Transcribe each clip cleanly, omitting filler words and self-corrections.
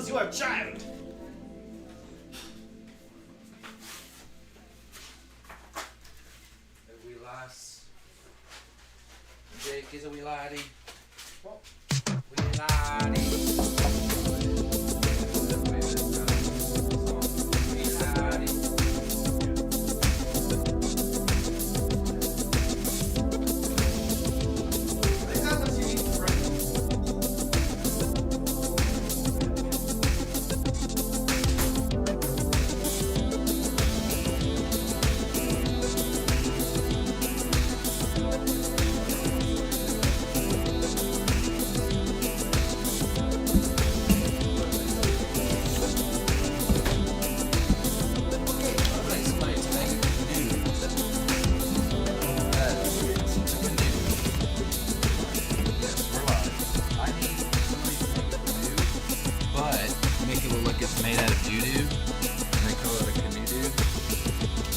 is your child? A wee lass. Jake is a wee laddie. Well, Wee laddie. Wee laddie. I think that was unique, right? But make it look like it's made out of doo-doo, and they call it a canoe-doo.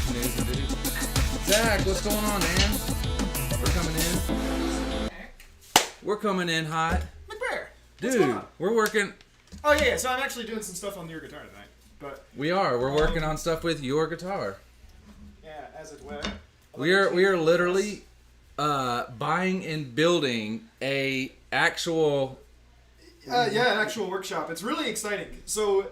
Canoes and doo-doo. Zach, what's going on, man? We're coming in. We're coming in hot. McBear, what's going Dude, on? we're working. Oh yeah, so I'm actually doing some stuff on your guitar tonight. But We are. We're working on stuff with your guitar. yeah, as it were. We are literally buying and building a actual. Yeah, an actual workshop. It's really exciting. So,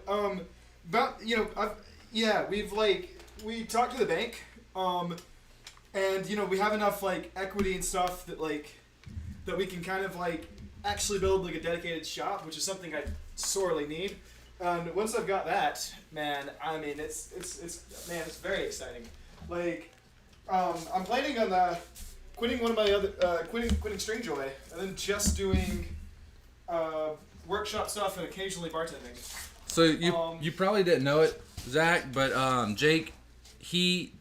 we talked to the bank, and we have enough equity and stuff that that we can kind of actually build a dedicated shop, which is something I sorely need. And once I've got that, man, I mean, it's very exciting. I'm planning on quitting one of my other quitting Stringjoy, and then just doing workshop stuff and occasionally bartending. So you probably didn't know it, Zach, but Jake,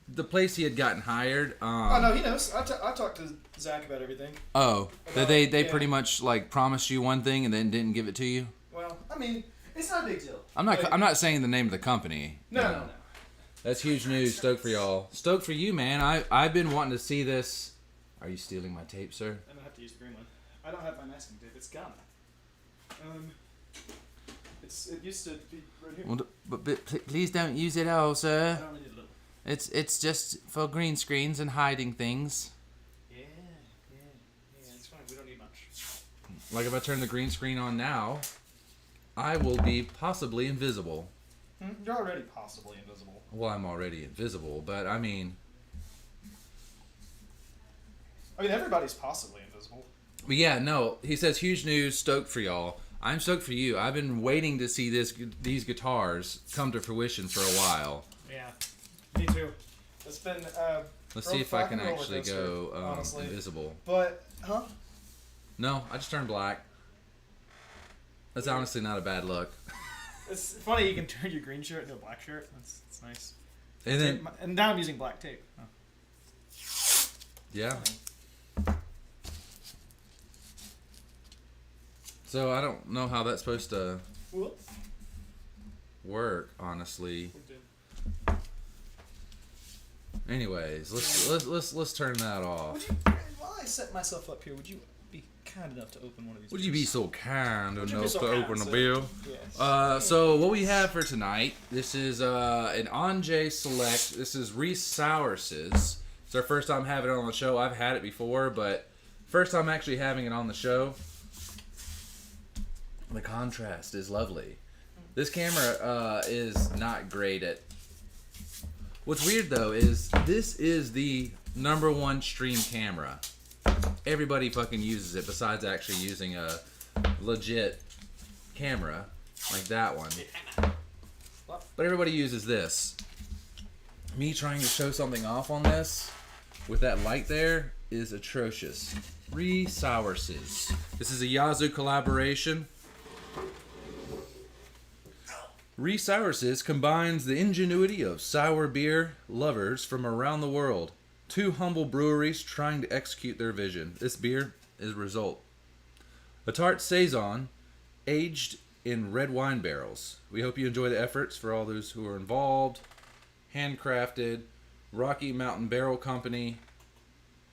the place he had gotten hired. Oh no, he knows. I talked to Zach about everything. Oh, About- they yeah. pretty much promised you one thing and then didn't give it to you. Well, I mean, it's not a big deal. I'm not saying the name of the company. No. That's huge news. Stoked for y'all. Stoked for you, man. I've been wanting to see this. Are you stealing my tape, sir? I'm gonna have to use the green one. I don't have my masking tape. It's gone. It used to be right here. Well, but please don't use it all, sir. I only need a little. It's just for green screens and hiding things. Yeah. It's fine. We don't need much. Like if I turn the green screen on now, I will be possibly invisible. You're already possibly invisible. Well, I'm already invisible, but I mean, Everybody's possibly invisible. but yeah, no. He says huge news. Stoked for y'all. I'm stoked for you. I've been waiting to see these guitars come to fruition for a while. Yeah. Me too. It's been. Let's Roll see if I can fucking roller actually coaster, go honestly. invisible. But No, I just turned black. That's honestly not a bad look. it's funny you can turn your green shirt into a black shirt. That's nice. And then And now I'm using black tape. Oh. yeah. So I don't know how that's supposed to Whoop. work, honestly. We did. Anyways, let's turn that off. Would you, while I set myself up here, would you be kind enough to open one of these? Would you be so kind Would you be enough so to kind, open the sir? bill? Yes. So what we have for tonight, this is an Anjay Select. This is Reese Sourses. It's our first time having it on the show. I've had it before, but first time actually having it on the show. The contrast is lovely. This camera is not great at... What's weird though is this is the #1 stream camera. Everybody fucking uses it besides actually using a legit camera like that one. But everybody uses this. Me trying to show something off on this with that light there is atrocious. Resources. This is a Yazoo collaboration. Resources combines the ingenuity of sour beer lovers from around the world. Two humble breweries trying to execute their vision. This beer is a result. A tart saison, aged in red wine barrels. We hope you enjoy the efforts for all those who are involved. Handcrafted, Rocky Mountain Barrel Company,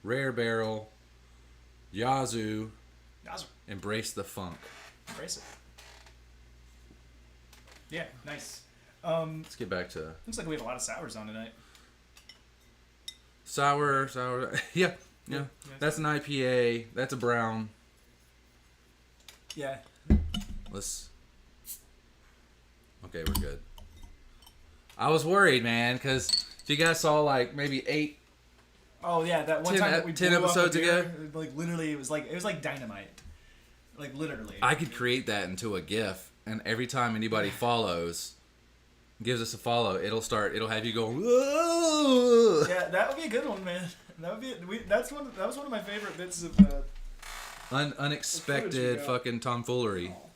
Rare Barrel, Yazoo, Awesome. Embrace the funk. Embrace it. Yeah, nice. Let's get back to Looks like we have a lot of sours on tonight. sour. Yeah. That's an IPA. That's a brown. Yeah. Let's. Okay, we're good. I was worried, man, because if you guys saw like maybe 8. Oh yeah, that one 10 time that we 10 blew up episodes a beer, ago? like literally, it was like dynamite. Like literally. I could create that into a GIF, and every time anybody follows, gives us a follow, it'll have you go. Whoa! Yeah, that would be a good one, man. That would be. That was one of my favorite bits of. Unexpected got. fucking tomfoolery. Oh.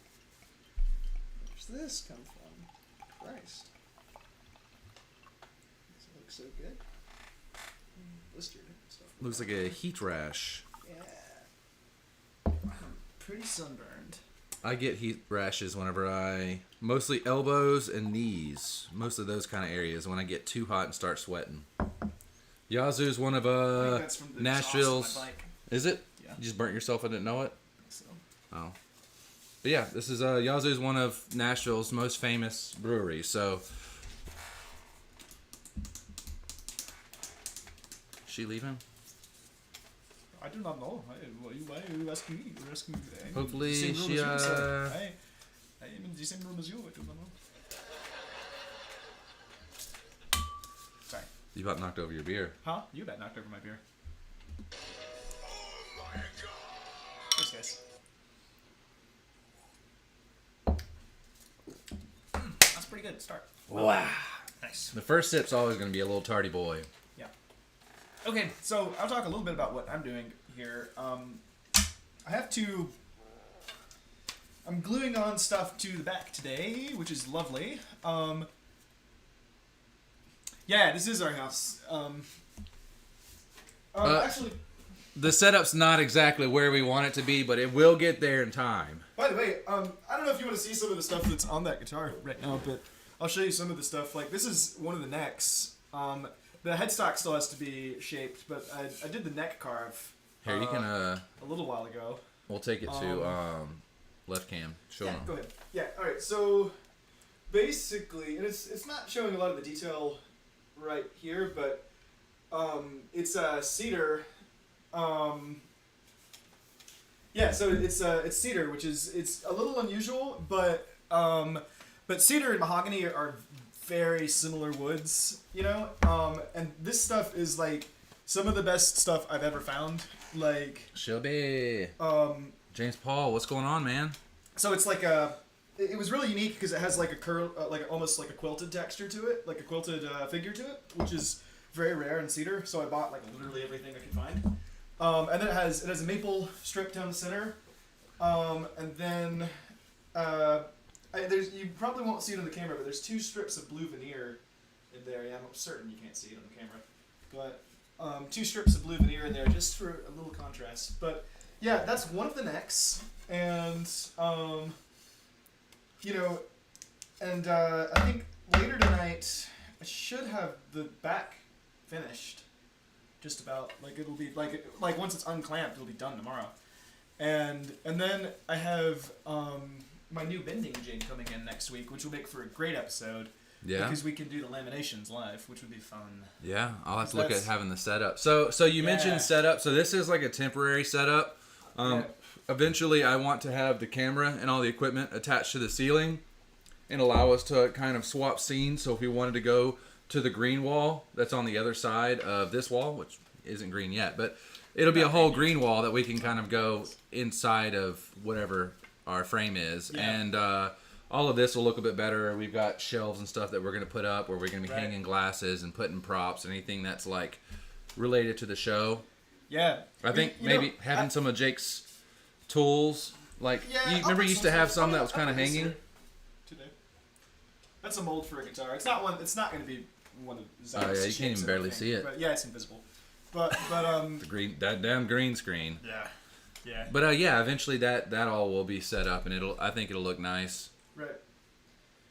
Where's this come from? Christ. Does it look so good? Blistered and stuff. Looks like a heat rash. Yeah. I'm pretty sunburned. I get heat rashes whenever mostly elbows and knees, most of those kind of areas when I get too hot and start sweating. Yazoo's one of I think that's from the Nashville's. exhaust on my bike. Is it? Yeah. You just burnt yourself and didn't know it? I think so. Oh. But yeah, this is Yazoo's one of Nashville's most famous breweries. So she leaving? I do not know. Why are you asking me? You're asking me. I'm in the Hopefully same room she, as you, sir. I am in the same room as you. I do not know. Sorry. You about knocked over your beer. Huh? You about knocked over my beer. Cheers, guys. That's pretty good. Start. Wow. Nice. The first sip's always going to be a little tardy boy. Yeah. Okay, so I'll talk a little bit about what I'm doing here. I'm gluing on stuff to the back today, which is lovely. Yeah, this is our house. Actually, The setup's not exactly where we want it to be, but it will get there in time. by the way, I don't know if you want to see some of the stuff that's on that guitar right now, but I'll show you some of the stuff. Like, this is one of the necks. The headstock still has to be shaped, but I did the neck carve. Here, you can, a little while ago. we'll take it to, left cam. Show Yeah, them. go ahead. Yeah, alright, so basically, and it's not showing a lot of the detail right here, but it's a cedar. Yeah, so it's cedar, which is it's a little unusual, but cedar and mahogany are very similar woods, you know. And this stuff is like some of the best stuff I've ever found. Like Shelby. James Paul, what's going on, man? so it's like it was really unique because it has like a curl, like almost like a quilted texture to it, like a quilted figure to it, which is very rare in cedar. So I bought like literally everything I could find. And then it has a maple strip down the center, and then you probably won't see it on the camera, but there's 2 strips of blue veneer in there. Yeah, I'm certain you can't see it on the camera, but 2 strips of blue veneer in there just for a little contrast. But yeah, that's one of the necks, and you know, and I think later tonight I should have the back finished. Just about, like, it'll be like once it's unclamped, it'll be done tomorrow, and then I have my new bending jig coming in next week, which will make for a great episode. Yeah. Because we can do the laminations live, which would be fun. Yeah, I'll have to look at That's- having the setup. So you mentioned setup. So this is like a temporary setup. Yeah. Eventually, I want to have the camera and all the equipment attached to the ceiling, and allow us to kind of swap scenes. So if we wanted to go to the green wall that's on the other side of this wall, which isn't green yet, but it'll be a whole green wall that we can kind of go inside of whatever our frame is. Yeah. And all of this will look a bit better. We've got shelves and stuff that we're going to put up where we're going to be Right. hanging glasses and putting props, anything that's like related to the show. Yeah. I think You maybe know, having some of Jake's tools, like, Yeah, you I'll remember put you used to have some that was I'll kind of put this hanging? here today. That's a mold for a guitar. It's not one. It's not going to be one of Zach's Oh, yeah, you can't shapes even or barely anything, see it. But yeah, it's invisible. But The green, that damn green screen. yeah, yeah. But yeah, eventually that all will be set up, and I think it'll look nice. Right.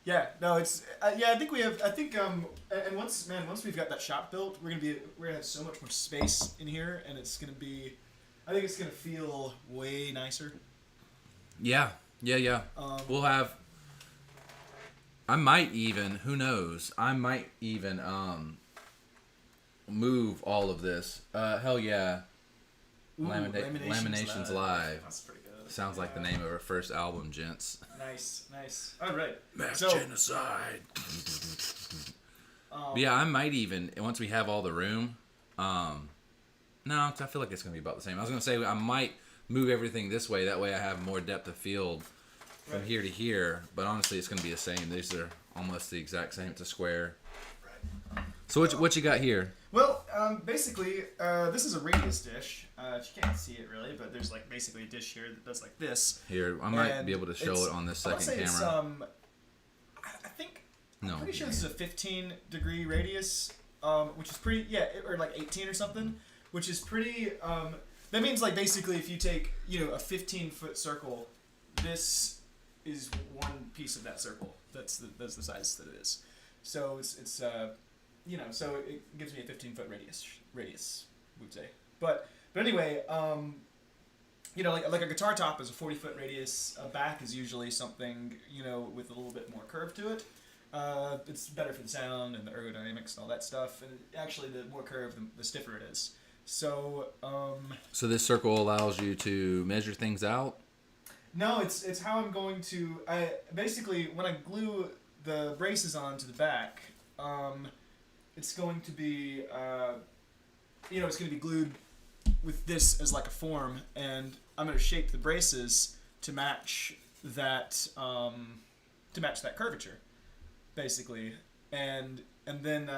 Yeah. No. It's. Yeah. I think we have. I think. And once we've got that shop built, we're gonna have so much more space in here, and it's gonna be. I think it's gonna feel way nicer. Yeah. We'll have. I might even. Who knows? I might even move all of this. Hell yeah. Ooh, Laminations Live. That's pretty good. Sounds like the name of our first album, gents. Nice. All right. Mass So- genocide. But yeah, I might even once we have all the room. No, 'cause I feel like it's gonna be about the same. I was gonna say I might move everything this way. That way, I have more depth of field from Right. here to here. But honestly, it's gonna be the same. These are almost the exact same. It's a square. Right. So what you got here? Well, basically, this is a radius dish. You can't see it really, but there's like basically a dish here that does like this. Here, I might And be able to show it's- it on this I wanna second say camera. I think No, I'm pretty sure you this is a 15-degree radius, which is pretty, or like 18 or something, which is pretty, that means like basically if you take, a 15-foot circle, this is one piece of that circle. That's the size that it is. So it's so it gives me a 15-foot radius, we'd say. But anyway, like a guitar top is a 40-foot radius. A back is usually something, with a little bit more curve to it. It's better for the sound and the ergodynamics and all that stuff. And actually, the more curved, the stiffer it is. So, So this circle allows you to measure things out. no, it's how I'm going to. Basically, when I glue the braces onto the back, it's going to be, it's going to be glued with this as like a form, and I'm going to shape the braces to match that curvature, basically, and then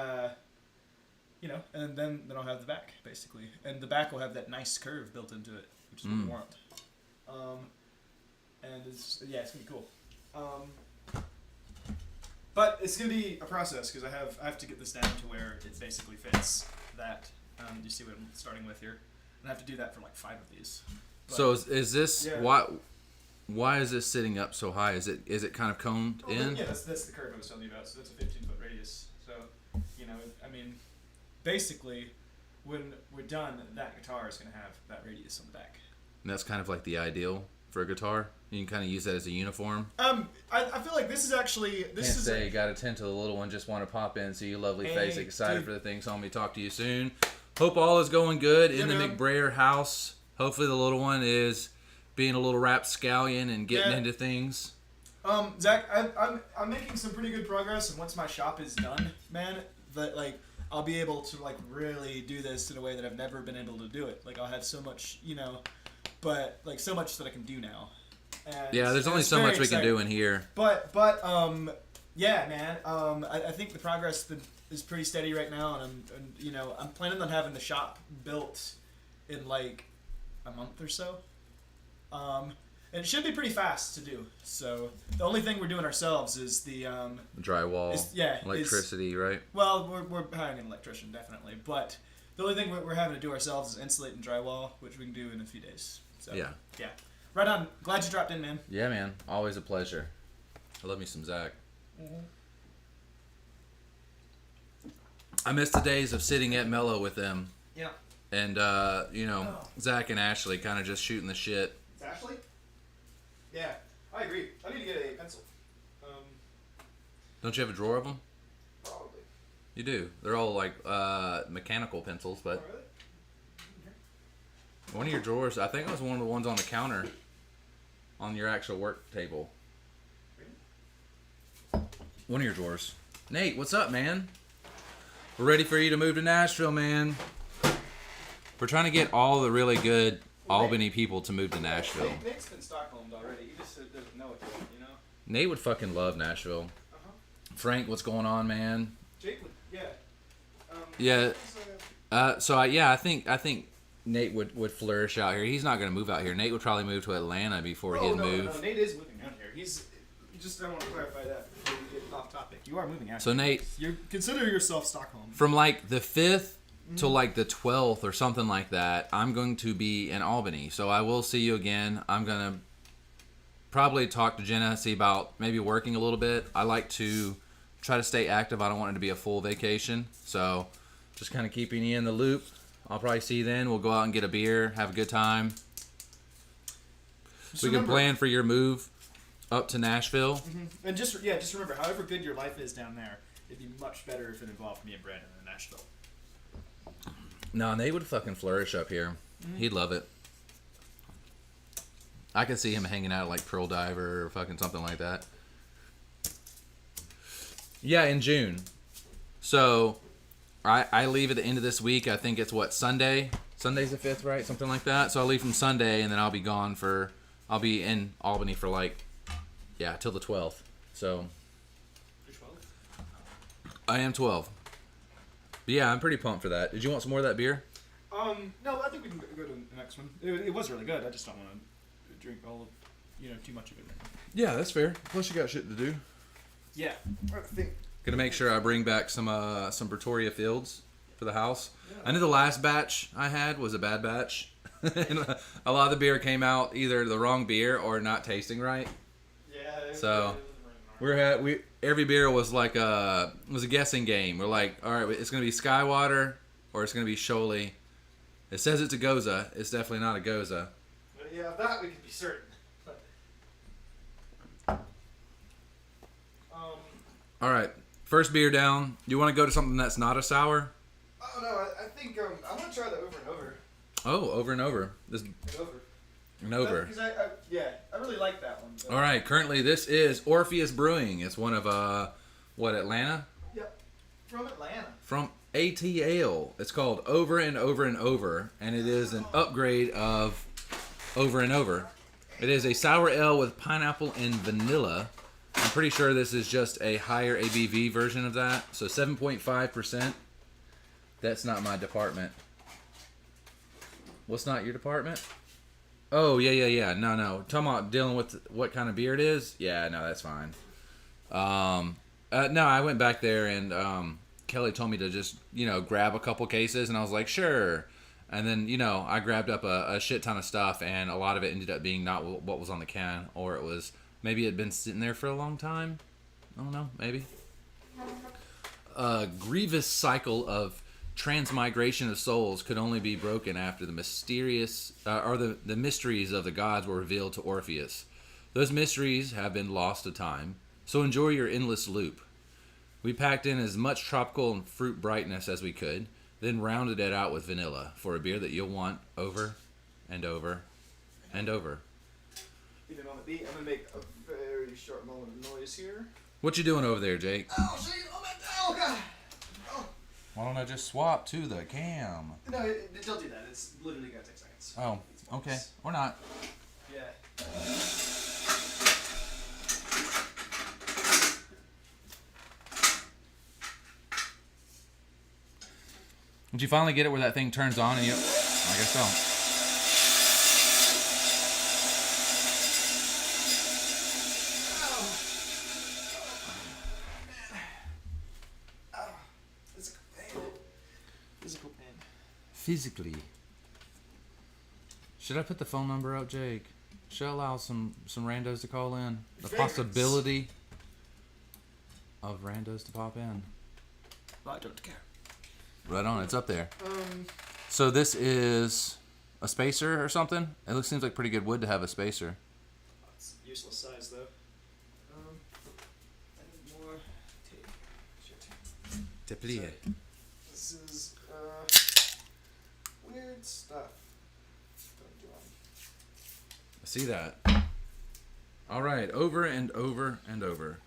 and then I'll have the back basically, and the back will have that nice curve built into it, which is what we want. And it's gonna be cool. But it's gonna be a process because I have to get this down to where it basically fits that. You see what I'm starting with here, and I have to do that for like 5 of these. But, So is this yeah. why is this sitting up so high? Is it kind of coned in? Yeah, that's the curve I was telling you about. So that's a 15-foot radius. So basically, when we're done, that guitar is gonna have that radius on the back. And that's kind of like the ideal for a guitar. You can kind of use that as a uniform. I feel like this is actually Can't say got a 10 to the little one. Just want to pop in, see your lovely face. Hey, Excited dude. for the thing. Saw me talk to you soon. Hope all is going good in the man. McBrayer house. Hopefully the little one is being a little rapscallion and getting Yeah. into things. Zach, I'm making some pretty good progress, and once my shop is done, man, I'll be able to really do this in a way that I've never been able to do it. Like I'll have so much, but so much that I can do now. And Yeah, there's only it's so very much we can do exciting. in here. But yeah, man. I think the progress is pretty steady right now, and I'm planning on having the shop built in like a month or so. And it should be pretty fast to do. So the only thing we're doing ourselves is the Drywall, is electricity, right? well, we're hiring an electrician definitely, but the only thing we're having to do ourselves is insulate and drywall, which we can do in a few days. So Yeah. Right on. Glad you dropped in, man. Yeah, man. Always a pleasure. I love me some Zach. I miss the days of sitting at Mellow with them. Yeah. And, Zach and Ashley kind of just shooting the shit. It's Ashley? Yeah, I agree. I need to get a pencil. Don't you have a drawer of them? Probably. You do. They're all like mechanical pencils, but Oh, really? one of your drawers, I think it was one of the ones on the counter on your actual work table. One of your drawers. Nate, what's up, man? We're ready for you to move to Nashville, man. We're trying to get all the really good Albany people to move to Nashville. Nate's been Stockholmed already. He just doesn't know it yet, Nate would fucking love Nashville. Uh-huh. Frank, what's going on, man? Jake would, yeah. Yeah. I think Nate would flourish out here. He's not gonna move out here. Nate would probably move to Atlanta before he'd move. No, Nate is moving out here. I want to clarify that before we get off topic. You are moving out So here. Nate, You consider yourself Stockholm. from like the 5th to like the 12th or something like that, I'm going to be in Albany. So I will see you again. I'm going to probably talk to Jenna, see about maybe working a little bit. I like to try to stay active. I don't want it to be a full vacation. So just kind of keeping you in the loop. I'll probably see you then. We'll go out and get a beer, have a good time. Just We can remember- plan for your move up to Nashville. And just remember, however good your life is down there, it'd be much better if it involved me and Brandon in Nashville. No, Nate would fucking flourish up here. He'd love it. I could see him hanging out at like Pearl Diver or fucking something like that. Yeah, in June. So, I leave at the end of this week. I think it's what, Sunday? Sunday's the 5th, right? Something like that. So I'll leave from Sunday, and then I'll be gone for... I'll be in Albany for like... Yeah, till the 12th. So... You're 12? I am 12. But yeah, I'm pretty pumped for that. Did you want some more of that beer? No, I think we can go to the next one. It was really good. I just don't want to drink all of, too much of it right now. Yeah, that's fair. Plus you got shit to do. Yeah. I think... Gonna make sure I bring back some Pretoria Fields for the house. I knew the last batch I had was a bad batch. And a lot of the beer came out either the wrong beer or not tasting right. Yeah. So every beer was like a guessing game. We're like, all right, it's gonna be Skywater or it's gonna be Scholey. It says it's a Goza. It's definitely not a Goza. But yeah, that we can be certain. But, All right, first beer down. You want to go to something that's not a sour? oh no, I think I want to try the over and over. Oh, over and over. This And over. and over. Because I really like that one. But... All right, currently this is Orpheus Brewing. It's one of Atlanta? Yep. From Atlanta. From ATL. It's called Over and Over and Over, and it is an upgrade of Over and Over. It is a sour ale with pineapple and vanilla. I'm pretty sure this is just a higher ABV version of that. So 7.5%. That's not my department. What's not your department? Oh, yeah. No. Talking about dealing with what kind of beer it is? Yeah, no, that's fine. No, I went back there and Kelly told me to just, grab a couple cases, and I was like, sure. And then, I grabbed up a shit ton of stuff, and a lot of it ended up being not what was on the can, or it was, maybe it had been sitting there for a long time. I don't know, maybe. A grievous cycle of transmigration of souls could only be broken after the mysterious, the mysteries of the gods were revealed to Orpheus. Those mysteries have been lost to time, so enjoy your endless loop. We packed in as much tropical and fruit brightness as we could, then rounded it out with vanilla for a beer that you'll want over and over and over. Even on the beat, I'm gonna make a very short moment of noise here. What you doing over there, Jake? Oh, shit! Oh god! Oh. Why don't I just swap to the cam? No, don't do that. It's literally gonna take seconds. Oh, okay. Or not. Yeah. Did you finally get it where that thing turns on and you... I guess so. Physical pain. Physical pain. Physically. Should I put the phone number out, Jake? Should I allow some randos to call in? The Favorites. possibility of randos to pop in. Well, I don't care. Right on, it's up there. So this is a spacer or something? Seems like pretty good wood to have a spacer. It's useless size though. I need more tape. Shit. Teplier. This is weird stuff. Don't do I see that. All right, over and over and over.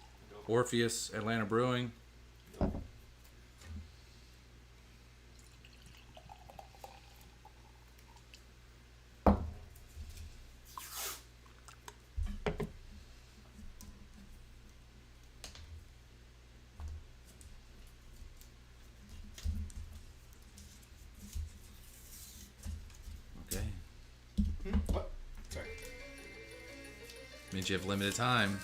Orpheus, Atlanta Brewing. Okay. What? Sorry. Means you have limited time.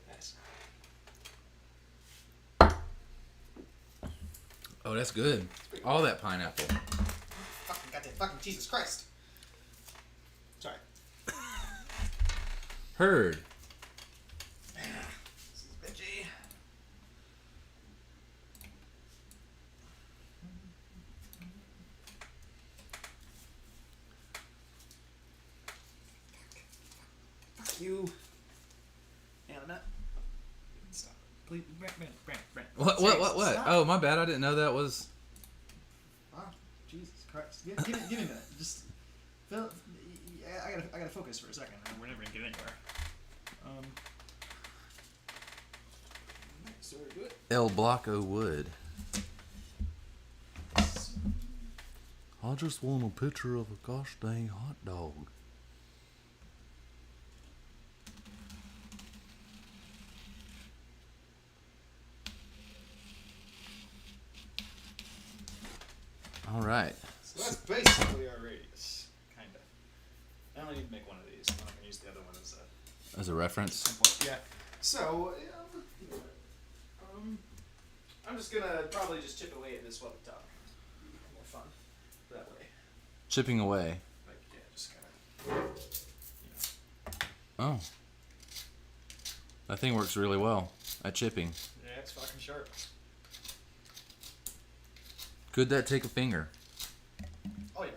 That's Oh, that's good. All that pineapple. fucking goddamn fucking Jesus Christ. Sorry. Heard. This is bitchy. you. Anna. Stop. Please, Brent. What? Stop. Oh, my bad. I didn't know that was. Wow, Jesus Christ. Give me a minute. Just, Phil, I gotta focus for a second. We're never gonna get anywhere. So we're good. El Blanco Wood. I just want a picture of a gosh dang hot dog. All right. So that's basically our radius, kind of. I only need to make one of these. I'm not gonna use the other one As a reference. yeah. So, I'm just gonna probably just chip away at this while we talk. More fun that way. Chipping away. Like, yeah, just kind of, Oh. That thing works really well at chipping. Yeah, it's fucking sharp. Could that take a finger? Oh yeah.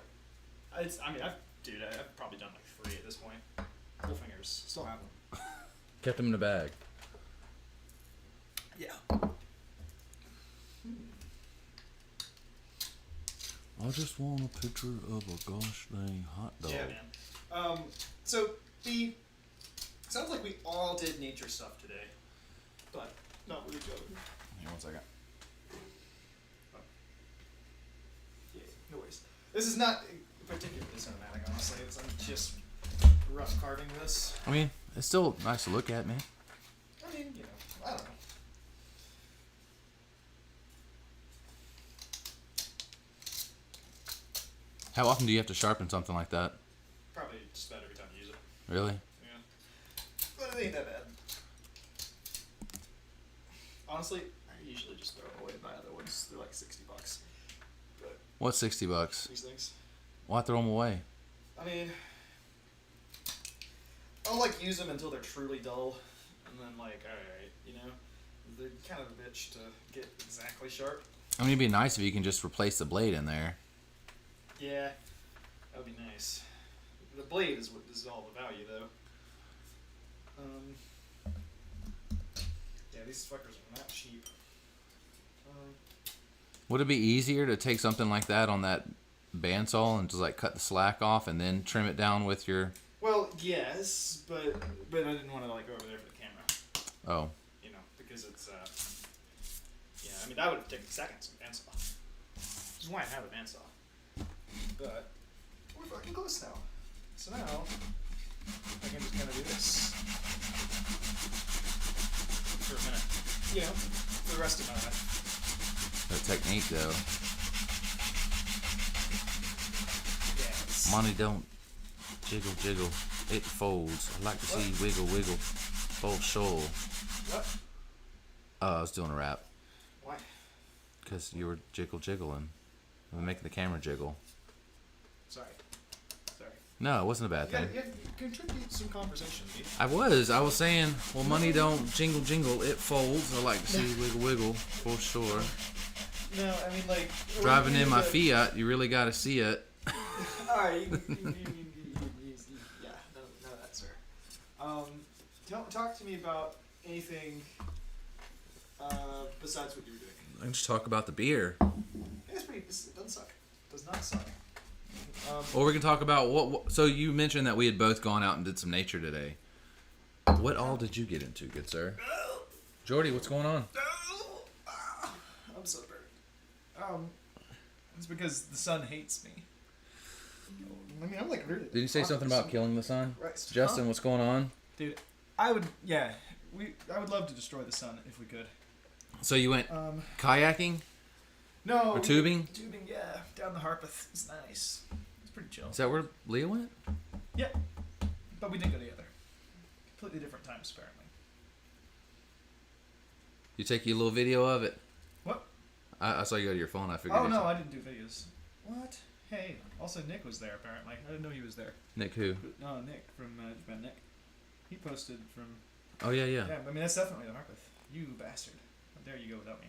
I've probably done like 3 at this point. Full fingers. Still have them. Kept them in a bag. Yeah. I just want a picture of a gosh dang hot dog. Yeah, man. So sounds like we all did nature stuff today, but not with each other. Hang on one second. Yeah, no worries. This is not particularly cinematic, honestly. I'm just rough carving this. I mean, it's still nice to look at, man. I mean, I don't know. How often do you have to sharpen something like that? Probably just about every time you use it. Really? Yeah. But it ain't that bad. Honestly, I usually just throw away my other ones. They're like $60. But What's $60? these things. Why throw them away? I mean, I'll like use them until they're truly dull, and then like, alright, they're kind of a bitch to get exactly sharp. I mean, it'd be nice if you can just replace the blade in there. Yeah, that would be nice. The blade is what is all the value, though. Yeah, these fuckers are not cheap. Would it be easier to take something like that on that bandsaw and just like cut the slack off and then trim it down with your... Well, yes, but I didn't want to like go over there for the camera. Oh. Because it's yeah, I mean that would have taken seconds with a bandsaw. Which is why I have a bandsaw. But we're fucking close now. So now I can just kind of do this for a minute. For the rest of my life. That technique, though. Yes. Money don't jiggle, jiggle. It folds. I like to see wiggle, wiggle. For sure. What? Oh, I was doing a rap. Why? Because you were jiggling. I'm making the camera jiggle. Sorry. No, it wasn't a bad thing. You contribute some conversation, dude. I was saying, well, money don't jingle, jingle. It folds. I like to see wiggle, wiggle. For sure. No, I mean like... Driving in my Fiat, you really got to see it. Alright, yeah, no, that, sir. Talk to me about anything besides what you were doing. I can just talk about the beer. It doesn't suck. It does not suck. Or we can talk about what. So you mentioned that we had both gone out and did some nature today. What all did you get into, good sir? Jordy, what's going on? I'm so burned. It's because the sun hates me. I mean, I'm like really. Did you say something about killing the sun? Right. Justin, what's going on? Dude, I would love to destroy the sun if we could. So you went kayaking? No. Or tubing? Tubing, yeah. Down the Harpeth. It's nice. It's pretty chill. Is that where Leah went? Yeah. But we didn't go together. Completely different times, apparently. You take your little video of it? What? I saw you go to your phone. I figured. Oh, no, I didn't do videos. What? Hey. Also, Nick was there, apparently. I didn't know he was there. Nick who? No, Nick from Japan Nick. He posted from... Oh, yeah. Yeah, I mean, that's definitely the Harpeth. You bastard. How dare you go without me.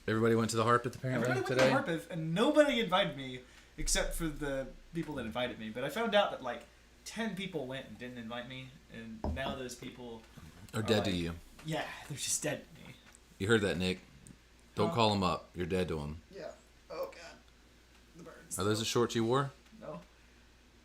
Everybody went to the Harpeth apparently Everybody today? went to the Harpeth, and nobody invited me except for the people that invited me. But I found out that, like, 10 people went and didn't invite me, and now those people Or dead to like- you. yeah, they're just dead to me. You heard that, Nick. Don't Huh? call them up. You're dead to them. Yeah. Oh god. The birds. Are those the shorts you wore? No.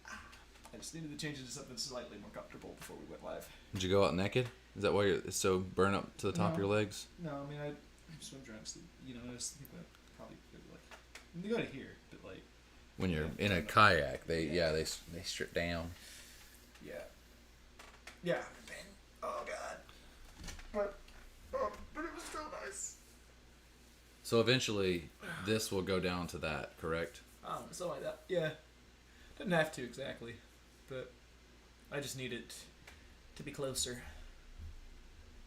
I just needed to change it to something slightly more comfortable before we went live. Did you go out naked? Is that why it's so burn up to the top of your legs? No, I mean I swim trunks. You know, I just think that probably like they go to here, but like When you're in a kayak, they strip down. yeah, yeah. Man. Oh god. But it was so nice. So eventually, this will go down to that, correct? Something like that. Yeah. Doesn't have to exactly, but I just need it to be closer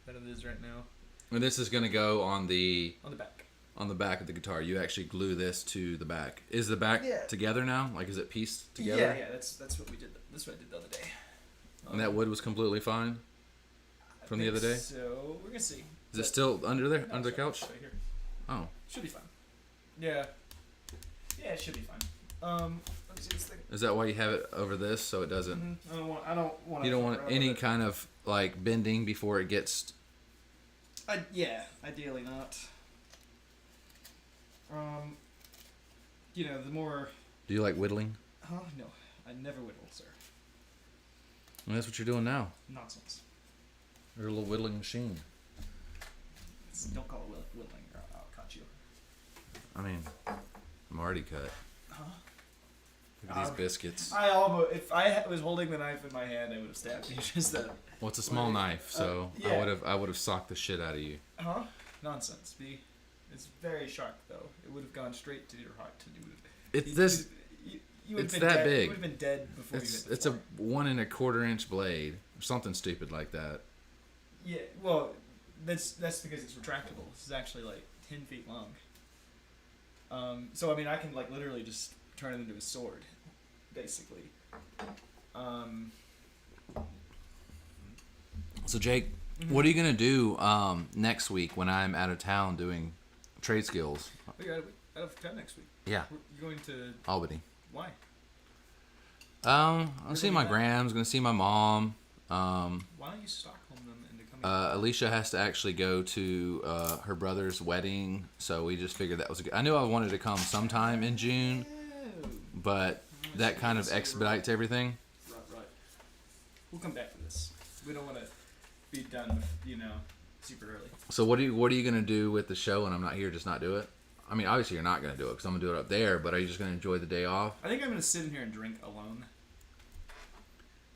than it is right now. And this is going to go on the On the back. back of the guitar. You actually glue this to the back. Is the back Yeah. together now? Like, is it pieced together? Yeah, that's what we did. That's what I did the other day. And that wood was completely fine I from the think other day? So we're gonna see. Is it still under there, No, under the it's right- couch? it's right here. Oh. Should be fine. Yeah. Yeah, it should be fine. Let me see this thing. Is that why you have it over this so it doesn't... I don't want. You don't want any kind of, like, bending before it gets... Yeah, ideally not. You know, the more. Do you like whittling? Huh? No, I never whittle, sir. And that's what you're doing now. Nonsense. You're a little whittling machine. Don't call it whittling, or I'll cut you. I mean, I'm already cut. Huh? Look at these biscuits. I almost, if I was holding the knife in my hand, I would have stabbed you just then. Well, it's a small Wait, knife, so yeah. I would have socked the shit out of you. Huh? Nonsense. It's very sharp though. It would have gone straight to your heart. It's this. You would It's have been that dead. big. You would have been dead before you hit the It's a floor. 1 1/4 inch blade or something stupid like that. Yeah. Well, that's because it's retractable. This is actually like 10 feet long. So I mean, I can like literally just turn it into a sword, basically. So Jake, what are you gonna do next week when I'm out of town doing trade skills? We're out of town next week. Yeah, You're going to Albany. why? I'll You're see gonna my be back? grams. Gonna see my mom. Why don't you Stockholm them into coming? Alicia has to actually go to her brother's wedding, so we just figured that was. I knew I wanted to come sometime in June, Oh. but that kind of expedites everything. Right. We'll come back to this. We don't want to be done, super early. So what are you gonna do with the show when I'm not here? Just not do it? I mean, obviously you're not gonna do it because I'm gonna do it up there. But are you just gonna enjoy the day off I think I'm gonna sit in here and drink alone.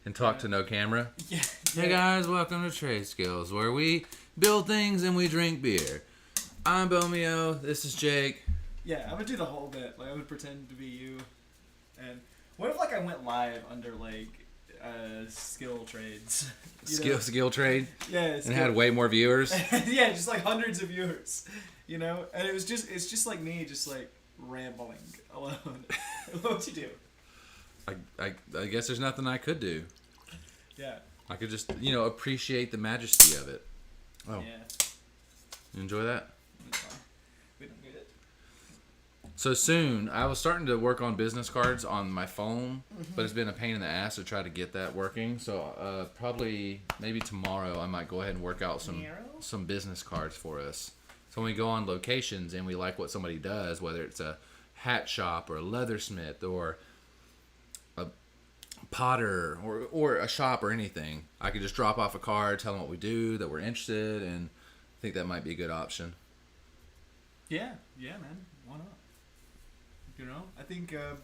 and talk to no camera? Yeah. Hey guys, welcome to Trade Skills, where we build things and we drink beer. I'm Bomeo. This is Jake. Yeah, I'm gonna do the whole bit. Like I would pretend to be you. And what if I went live under skill trades? Skill trade, Yeah. and had way more viewers. Yeah, just like hundreds of viewers. And it's just like me, just like rambling alone. What would you do? I guess there's nothing I could do. Yeah. I could just appreciate the majesty of it. Oh, Yeah. you enjoy that? That's fine. We don't need it. So soon, I was starting to work on business cards on my phone, but it's been a pain in the ass to try to get that working. So probably maybe tomorrow I might go ahead and work out some business cards for us. So when we go on locations and we like what somebody does, whether it's a hat shop or a leathersmith or a potter or a shop or anything, I could just drop off a card, tell them what we do, that we're interested, and I think that might be a good option. Yeah, man. Why not? I think, I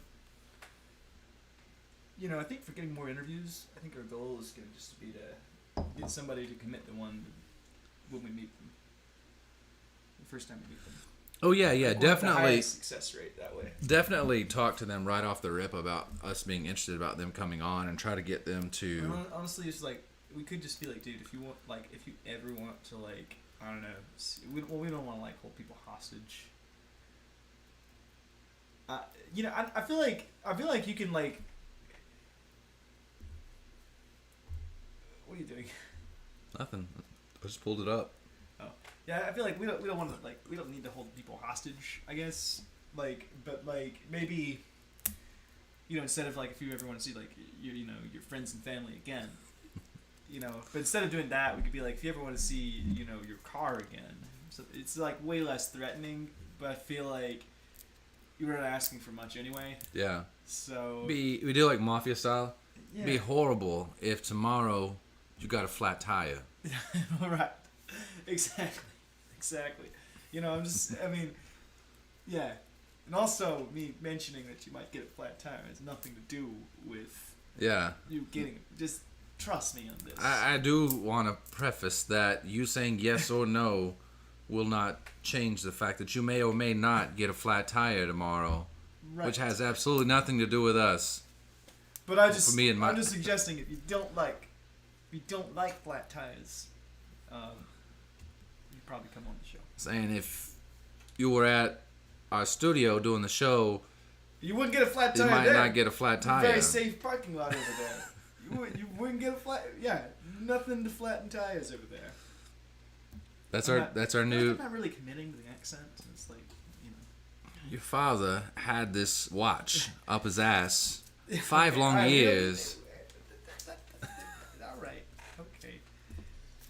think for getting more interviews, I think our goal is going to just be to get somebody to commit to one when we meet them. The first time we meet them. Oh yeah, We'll have the definitely. highest success rate that way. Definitely talk to them right off the rip about us being interested about them coming on and try to get them to. Honestly, it's like we could just be like, dude, if you ever want to I don't know, we don't want to hold people hostage. I feel like you can what are you doing? Nothing. I just pulled it up. Oh, yeah. I feel like we don't want to we don't need to hold people hostage. I guess but maybe instead of like if you ever want to see like your friends and family again, but instead of doing that, we could be like, if you ever want to see your car again. So it's like way less threatening, but I feel like you were not asking for much anyway. Yeah. So We do like mafia style. yeah. Be horrible if tomorrow you got a flat tire. Right. Exactly. Yeah. And also, me mentioning that you might get a flat tire has nothing to do with Yeah. you getting it. Just trust me on this. I do want to preface that you saying yes or no will not change the fact that you may or may not get a flat tire tomorrow, Right. which has absolutely nothing to do with us. But I'm just suggesting if you don't like flat tires, you probably come on the show. Saying if you were at our studio doing the show, You wouldn't get a flat you tire might there. not get a flat tire. Very safe parking lot over there. You wouldn't get a flat. Yeah, nothing to flatten tires over there. That's our I'm new. not really committing to the accent. It's like Your father had this watch up his ass 5 long Alright, years. All right. Okay.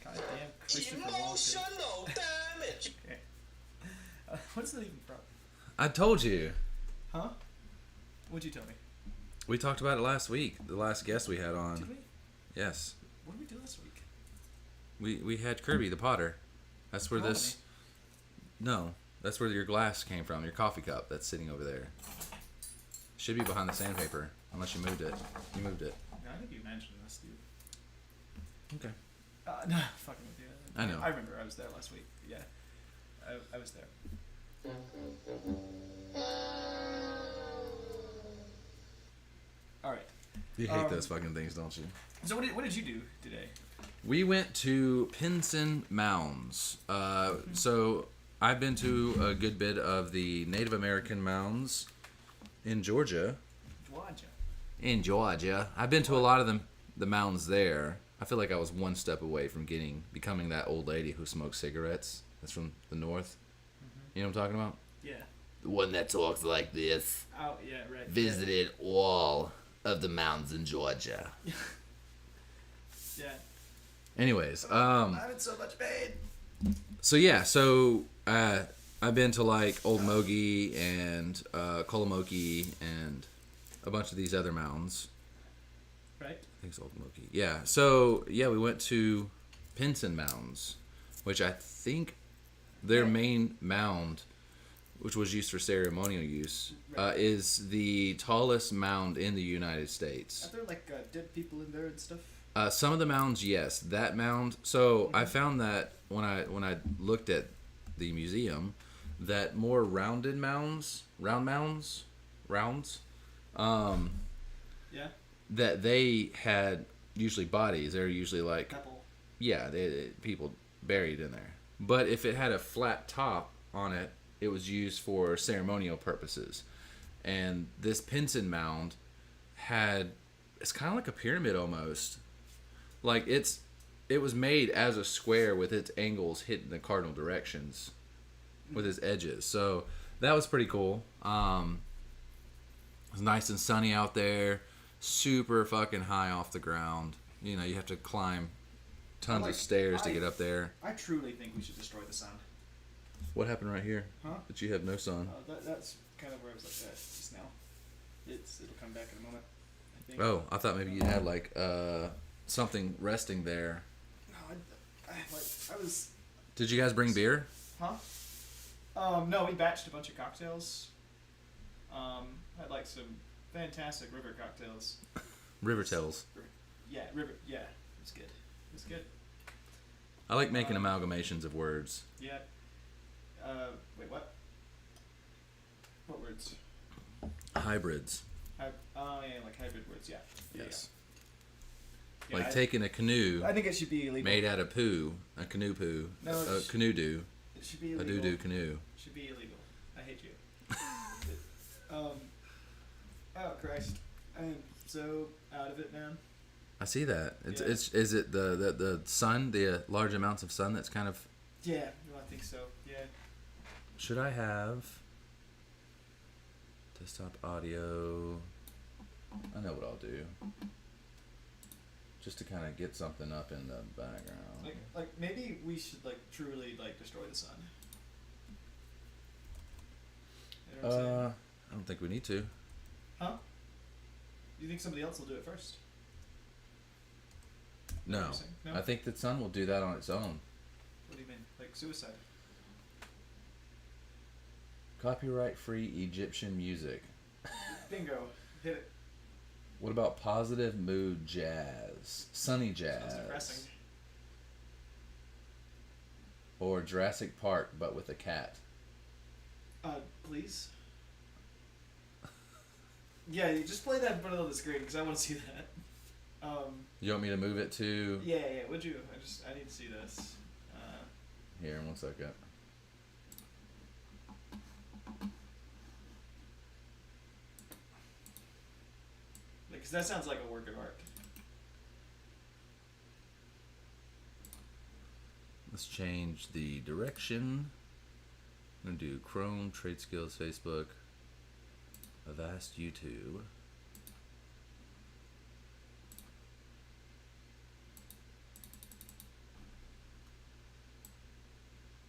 Goddamn Christopher Walken. Emotional damage. Okay. What's that even from? I told you. Huh? What'd you tell me? We talked about it last week. The last guest we had on. Did we? Yes. What did we do this week? We had Kirby the Potter. That's where this. No, that's where your glass came from. Your coffee cup that's sitting over there. Should be behind the sandpaper, unless you moved it. You moved it. No, I think you mentioned this, dude. Okay. No, fucking with you. I know. I remember I was there last week. Yeah. I was there. All right. You hate those fucking things, don't you? So what did you do today? We went to Pinson Mounds. So I've been to a good bit of the Native American mounds in Georgia. Georgia. In Georgia, I've been to a lot of the mounds there. I feel like I was one step away from becoming that old lady who smokes cigarettes. That's from the north. You know what I'm talking about? Yeah. The one that talks like this. Oh yeah, right. Visited all of the mounds in Georgia. Yeah. Anyways, I'm in so much pain. So I've been to like Old Mogi and Kolomoki and a bunch of these other mounds. Right. I think it's Old Moki. Yeah. So yeah, we went to Pinson Mounds, which I think their main mound, which was used for ceremonial use, is the tallest mound in the United States. Are there like dead people in there and stuff? Some of the mounds, yes. That mound. So I found that when I looked at the museum, that more rounded mounds, rounds, Yeah. that they had usually bodies. They're usually like, Couple. yeah, people buried in there. But if it had a flat top on it, it was used for ceremonial purposes. And this Pinson mound it's kind of like a pyramid almost. Like it was made as a square with its angles hitting the cardinal directions with its edges. So that was pretty cool. It was nice and sunny out there, super fucking high off the ground. You know, you have to climb tons of stairs to get up there. I truly think we should destroy the sun. What happened right here? Huh? That you have no sun. That's kind of where I was like that just now. It'll come back in a moment. I think. Oh, I thought maybe you had like something resting there. No, I was. Did you guys bring beer? Huh? No, we batched a bunch of cocktails. Had like some fantastic river cocktails. River Tales. Yeah, river. Yeah, it was good. It was good. I like making amalgamations of words. Yeah. Wait, what? What words? Hybrids. Yeah, like hybrid words. Yeah. Yes. Yeah, Like taking a canoe I think it should be illegal. made out of poo, a canoe poo, No, a canoe do, It should be a illegal. doo-doo canoe. It should be illegal. I hate you. Oh Christ! I am so out of it, man. I see that. Yeah. Is it the sun, the large amounts of sun that's kind of. Yeah, no, I think so. Yeah. Should I have desktop audio? I know what I'll do. Just to kind of get something up in the background. Like maybe we should like truly like destroy the sun. You know what I'm saying? I don't think we need to. Huh? You think somebody else will do it first? No. What you're saying? No? I think the sun will do that on its own. What do you mean? Like suicide? Copyright free Egyptian music. Bingo. Hit it. What about positive mood jazz? Sunny jazz. Sounds depressing. Or Jurassic Park but with a cat. Please? Yeah, you just play that in front of the screen because I want to see that. You want me to move it to... Yeah, would you? I need to see this. Here, 1 second. Because that sounds like a work of art. Let's change the direction. I'm going to do Chrome, Trade Skills, Facebook, Avast, YouTube.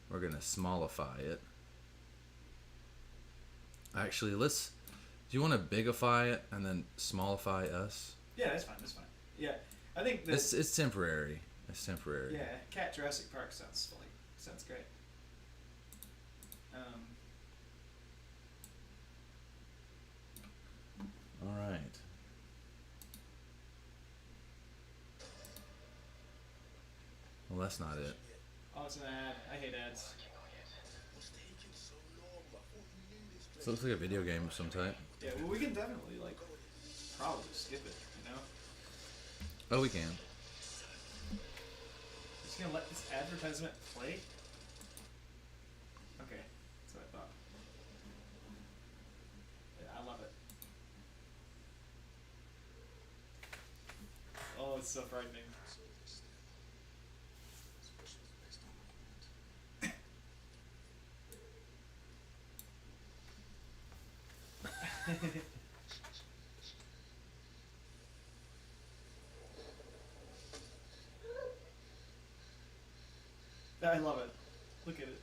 We're going to smallify it. Actually, let's... Do you want to bigify it and then smallify us? Yeah, that's fine. Yeah, I think that... It's temporary. It's temporary. Yeah, Cat Jurassic Park sounds great. All right. Well, that's not it. Oh, it's an ad. I hate ads. So it looks like a video game of some type. Yeah, well, we can definitely, like, probably skip it, you know? Oh, we can. Just gonna let this advertisement play? Okay, that's what I thought. Yeah, I love it. Oh, it's so frightening. I love it. Look at it.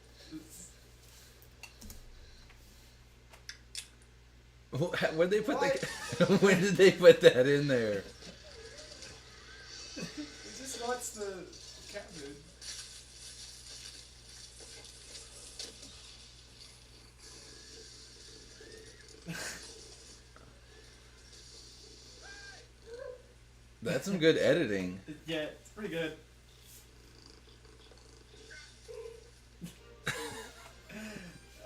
Where'd they put the? When did they put that in there? It just wants the cat food. That's some good editing. Yeah, it's pretty good.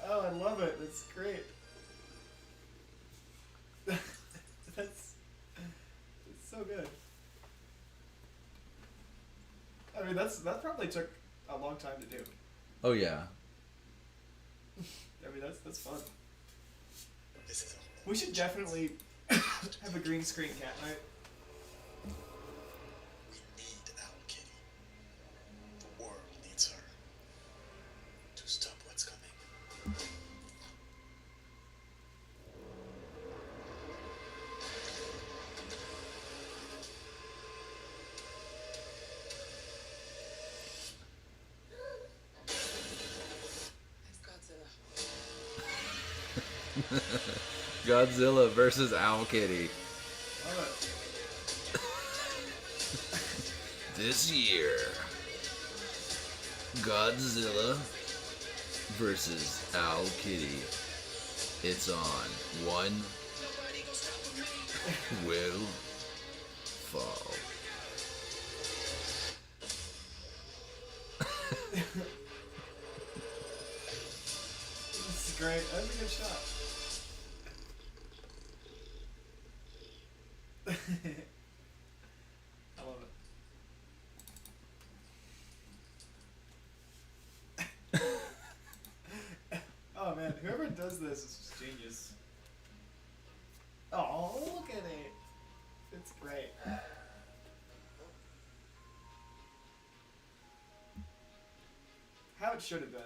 Oh, I love it. That's great. That's so good. I mean, that probably took a long time to do. Oh yeah. I mean, that's fun. We should definitely have a green screen cat night. We need our kitty. The world needs her to stop what's coming. Godzilla versus Owl Kitty. Love This year, Godzilla versus Owl Kitty. It's on. One will fall. This is great. That was a good shot. I love it. Oh man, whoever does this is just genius. Oh, look at it. It's great. How it should have been.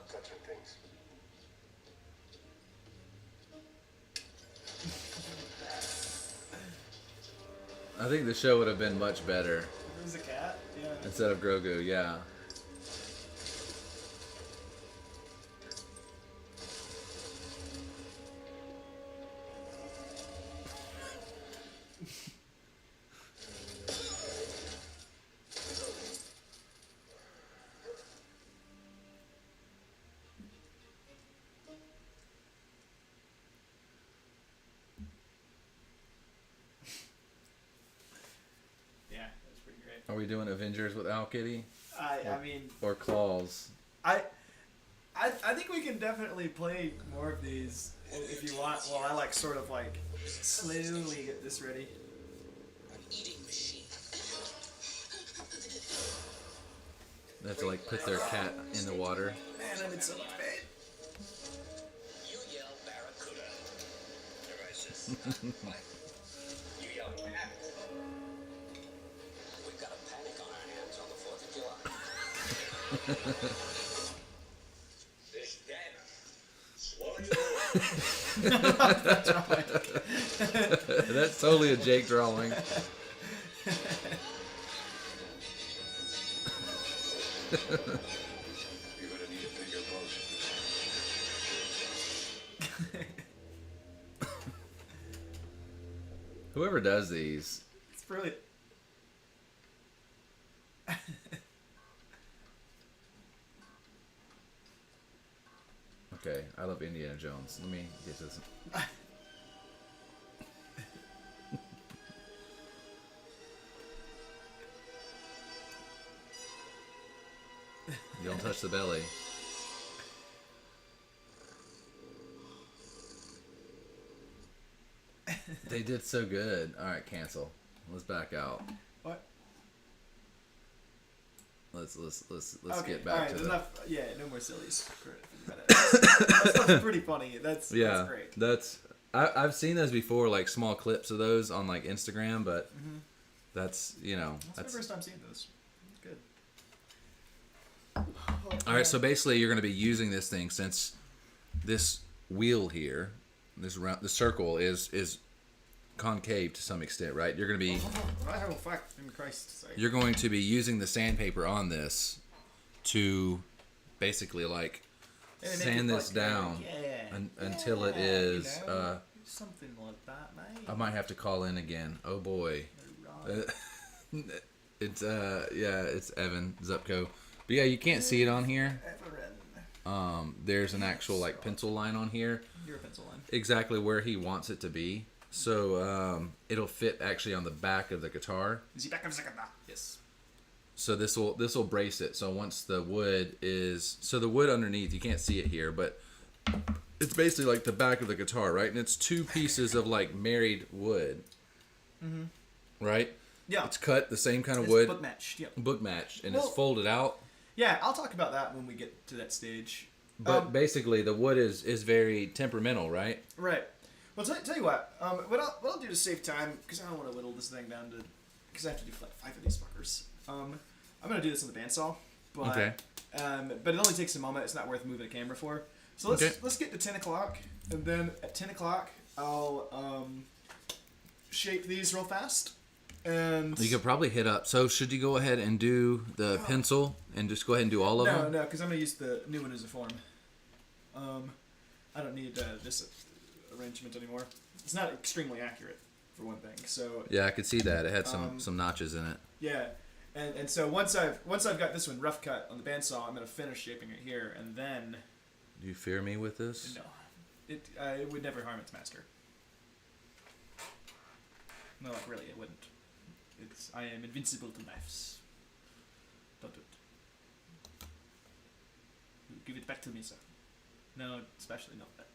stop touching things. I think the show would have been much better There's a cat. Yeah. instead of Grogu. Yeah. Yeah, that's pretty great. Are we doing Avengers with Owl Kitty I mean, or Claws? I think we can definitely play more of these if you want. While I like sort of like slowly get this ready. An eating machine. They have to like put their cat in the water. Man, I'm in so much pain. You yell barracuda. Everybody says, what? You yell rabbit. We've got a panic on our hands on the 4th of July. This dead. Swallow your That's totally a Jake drawing. You're gonna need a bigger boat. Whoever does these, It's brilliant. okay, I love Indiana Jones. Let me get this. You don't touch the belly. They did so good. All right, cancel. Let's back out. What? Let's Okay, get back alright, to there's the. enough. Yeah, no more sillies. That's pretty funny. That's Yeah, great. that's. I've seen those before, like small clips of those on like Instagram, but that's That's my that's. first time seeing those. It's good. All right, so basically, you're going to be using this thing since this wheel here, this round, the circle is concave to some extent, right? You're going to be Oh fuck! In Christ, sorry. you're going to be using the sandpaper on this to basically like And make sand it this like, down yeah, until it yeah, is. you know, something like that, mate. I might have to call in again. Oh boy. Right. It's yeah, it's Evan Zupko. But yeah, you can't see it on here. Everin. There's an actual like pencil line on here, Your pencil line. exactly where he wants it to be. So it'll fit actually on the back of the guitar. Is he back of second? Yes. So this will brace it. So once the wood is the wood underneath, you can't see it here, but it's basically like the back of the guitar, right? And it's two pieces of like married wood. Right? Yeah. It's cut the same kind of It's wood, book matched. Yep. book matched, and Well- it's folded out. Yeah, I'll talk about that when we get to that stage. But basically, the wood is very temperamental, right? Right. Well, tell you what. What I'll do to save time, because I don't want to whittle this thing down to, because I have to do like 5 of these fuckers. I'm gonna do this on the bandsaw, but Okay. but it only takes a moment. It's not worth moving a camera for. So let's get to 10 o'clock, and then at 10 o'clock I'll shape these real fast. And You could probably hit up. So should you go ahead and do the pencil and just go ahead and do all of them? no, because I'm gonna use the new one as a form. I don't need this arrangement anymore. It's not extremely accurate for one thing. So Yeah, I could see that. It had some notches in it. yeah, and so once I've got this one rough cut on the bandsaw, I'm gonna finish shaping it here, and then Do you fear me with this? no, it would never harm its master. No, like really, it wouldn't. I am invincible to knives. Don't do it. Give it back to me, sir. No, especially not that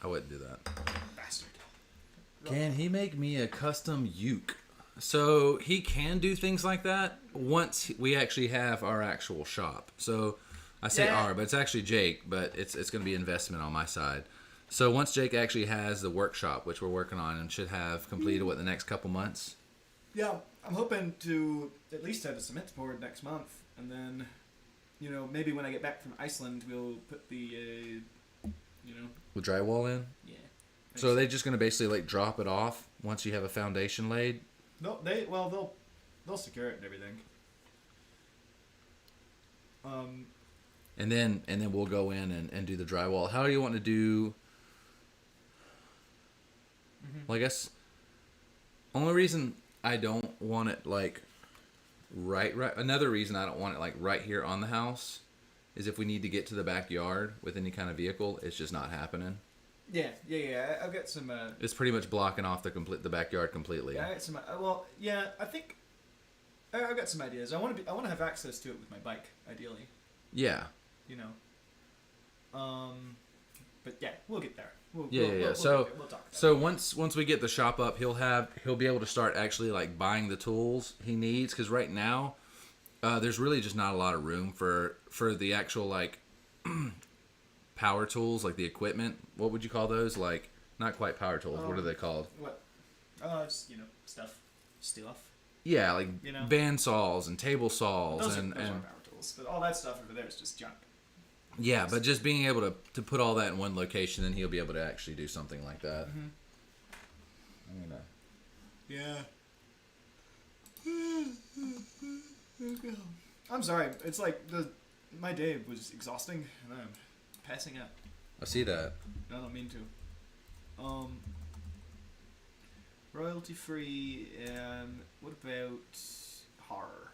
I wouldn't do that. bastard. Can he make me a custom uke? So he can do things like that once we actually have our actual shop. So I say Yeah. our, but it's actually Jake, but it's going to be investment on my side. So once Jake actually has the workshop, which we're working on and should have completed, the next couple months? Yeah, I'm hoping to at least have a cement board next month, and then maybe when I get back from Iceland, we'll put the, With drywall in. yeah. So are they just gonna basically like drop it off once you have a foundation laid? No, they'll secure it and everything. And then we'll go in and do the drywall. How do you want to do? Well, I guess only reason I don't want it like right. Another reason I don't want it like right here on the house is if we need to get to the backyard with any kind of vehicle, it's just not happening. Yeah. I've got some. It's pretty much blocking off the backyard completely. Yeah, I got some. I think I've got some ideas. I want to have access to it with my bike, ideally. Yeah. But yeah, we'll get there. We'll Yeah. we'll So we'll talk about so once we get the shop up, he'll be able to start actually like buying the tools he needs, because right now there's really just not a lot of room for the actual like power tools, like the equipment. What would you call those? Like not quite power tools. What are they called? What? Just stuff. Stuff. Yeah, like band saws and table saws Those and are power tools, but all that stuff over there is just junk. yeah, but just being able to put all that in one location, then he'll be able to actually do something like that. Yeah. I'm sorry. It's like my day was exhausting, and I'm passing out. I see that. I don't mean to. Royalty free. What about horror?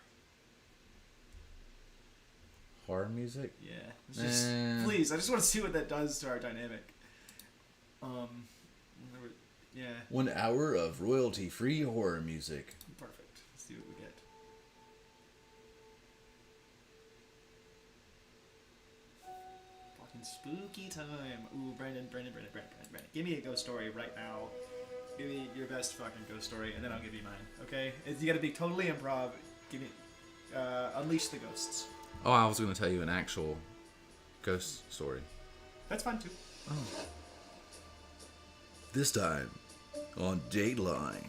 Horror music? Yeah. It's just, please, I just want to see what that does to our dynamic. Yeah. 1 hour of royalty-free horror music. Perfect. Let's see what we get. Fucking spooky time. Ooh, Brandon. Give me a ghost story right now. Give me your best fucking ghost story, and then I'll give you mine. Okay? You gotta be totally improv. Give me. Unleash the ghosts. Oh, I was going to tell you an actual ghost story. That's fine too. This time on Dateline.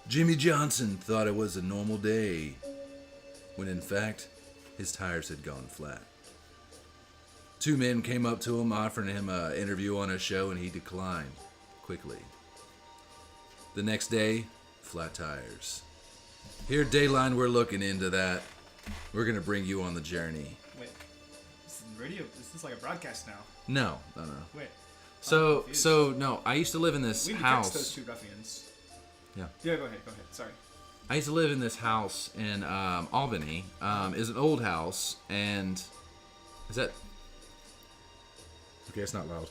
Jimmy Johnson thought it was a normal day, when in fact, his tires had gone flat. 2 men came up to him offering him an interview on a show, and he declined quickly. The next day, flat tires. Here at Dateline, we're looking into that. We're going to bring you on the journey. Wait. This is radio. This is like a broadcast now. No. Wait. No, I used to live in this We house. catch those 2 ruffians. Yeah. Yeah, go ahead. Sorry. I used to live in this house in Albany. It's an old house, and is that okay? It's not loud.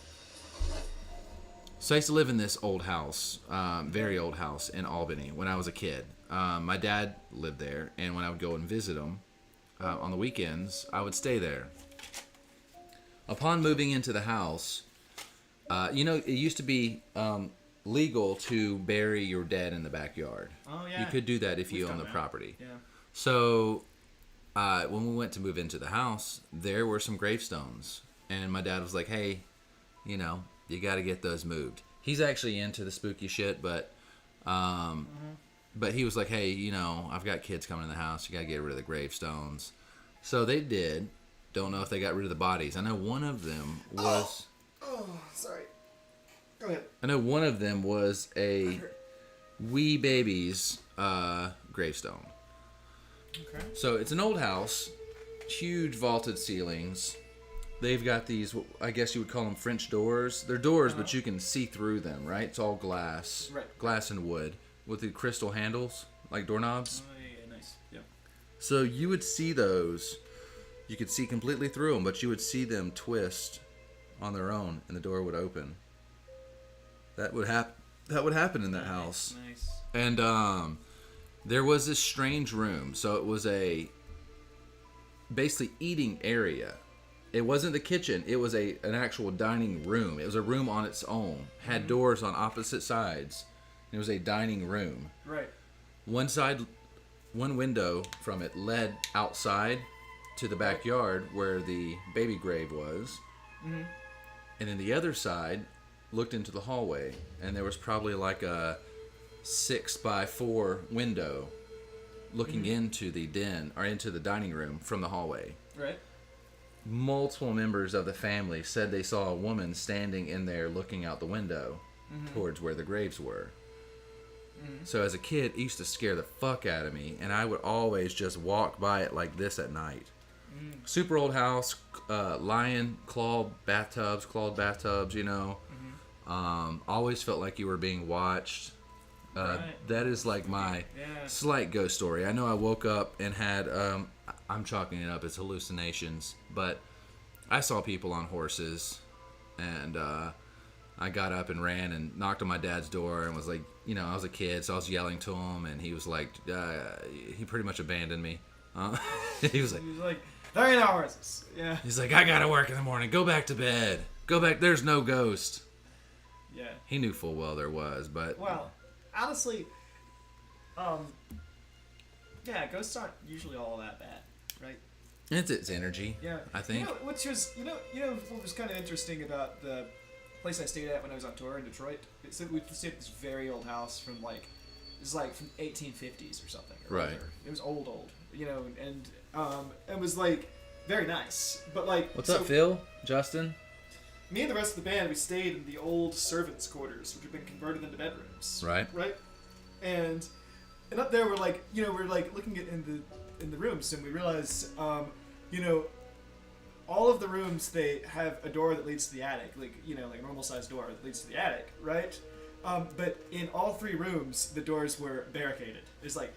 So I used to live in this old house, very old house in Albany when I was a kid. My dad lived there, and when I would go and visit him on the weekends, I would stay there. Upon moving into the house, it used to be legal to bury your dead in the backyard. Oh, yeah. You could do that if you We've own done the that. property. Yeah. So when we went to move into the house, there were some gravestones. And my dad was like, hey, you got to get those moved. He's actually into the spooky shit, but he was like, hey, I've got kids coming in the house. You got to get rid of the gravestones. So they did. Don't know if they got rid of the bodies. I know one of them was... Oh, sorry. Go ahead. I know one of them was a wee baby's gravestone. Okay. So it's an old house, huge vaulted ceilings. They've got these, I guess you would call them French doors. They're doors, but you can see through them, right? It's all glass. Right. Glass and wood with the crystal handles, like doorknobs. Oh, yeah, nice. Yep. So you would see those. You could see completely through them, but you would see them twist on their own, and the door would open. That would happen in that house. Nice. And there was this strange room. So it was a basically eating area. It wasn't the kitchen. It was an actual dining room. It was a room on its own. Had doors on opposite sides. It was a dining room. Right. One window from it led outside to the backyard where the baby grave was. Mm-hmm. And then the other side looked into the hallway, and there was probably like a 6x4 window looking into the den or into the dining room from the hallway. Right. Multiple members of the family said they saw a woman standing in there looking out the window towards where the graves were. So as a kid, it used to scare the fuck out of me, and I would always just walk by it like this at night. Super old house, lion clawed bathtubs, you know. Always felt like you were being watched. That is like my slight ghost story. I know I woke up and had, I'm chalking it up as hallucinations, but I saw people on horses, and I got up and ran and knocked on my dad's door and was like, you know, I was a kid, so I was yelling to him, and he was like, he pretty much abandoned me. He was like, there ain't no horses. Yeah. He's like, I gotta work in the morning. Go back to bed. Go back. There's no ghost. Yeah. He knew full well there was, but Well, honestly, yeah, ghosts aren't usually all that bad, right? it's energy. Yeah. I think. You know, which was, you know what was kind of interesting about the place I stayed at when I was on tour in Detroit? We stayed at this very old house from like, it was like from 1850s or something. Or Right. whatever. It was old, you know, and it was like very nice. But like, What's up, Phil? Justin? Me and the rest of the band, we stayed in the old servants' quarters, which have been converted into bedrooms. Right. Right. And up there, we're like, you know, we're like looking at in the rooms, and we realize, you know, all of the rooms, they have a door that leads to the attic, like, you know, like a normal sized door that leads to the attic, right? But in all three rooms, the doors were barricaded. There's like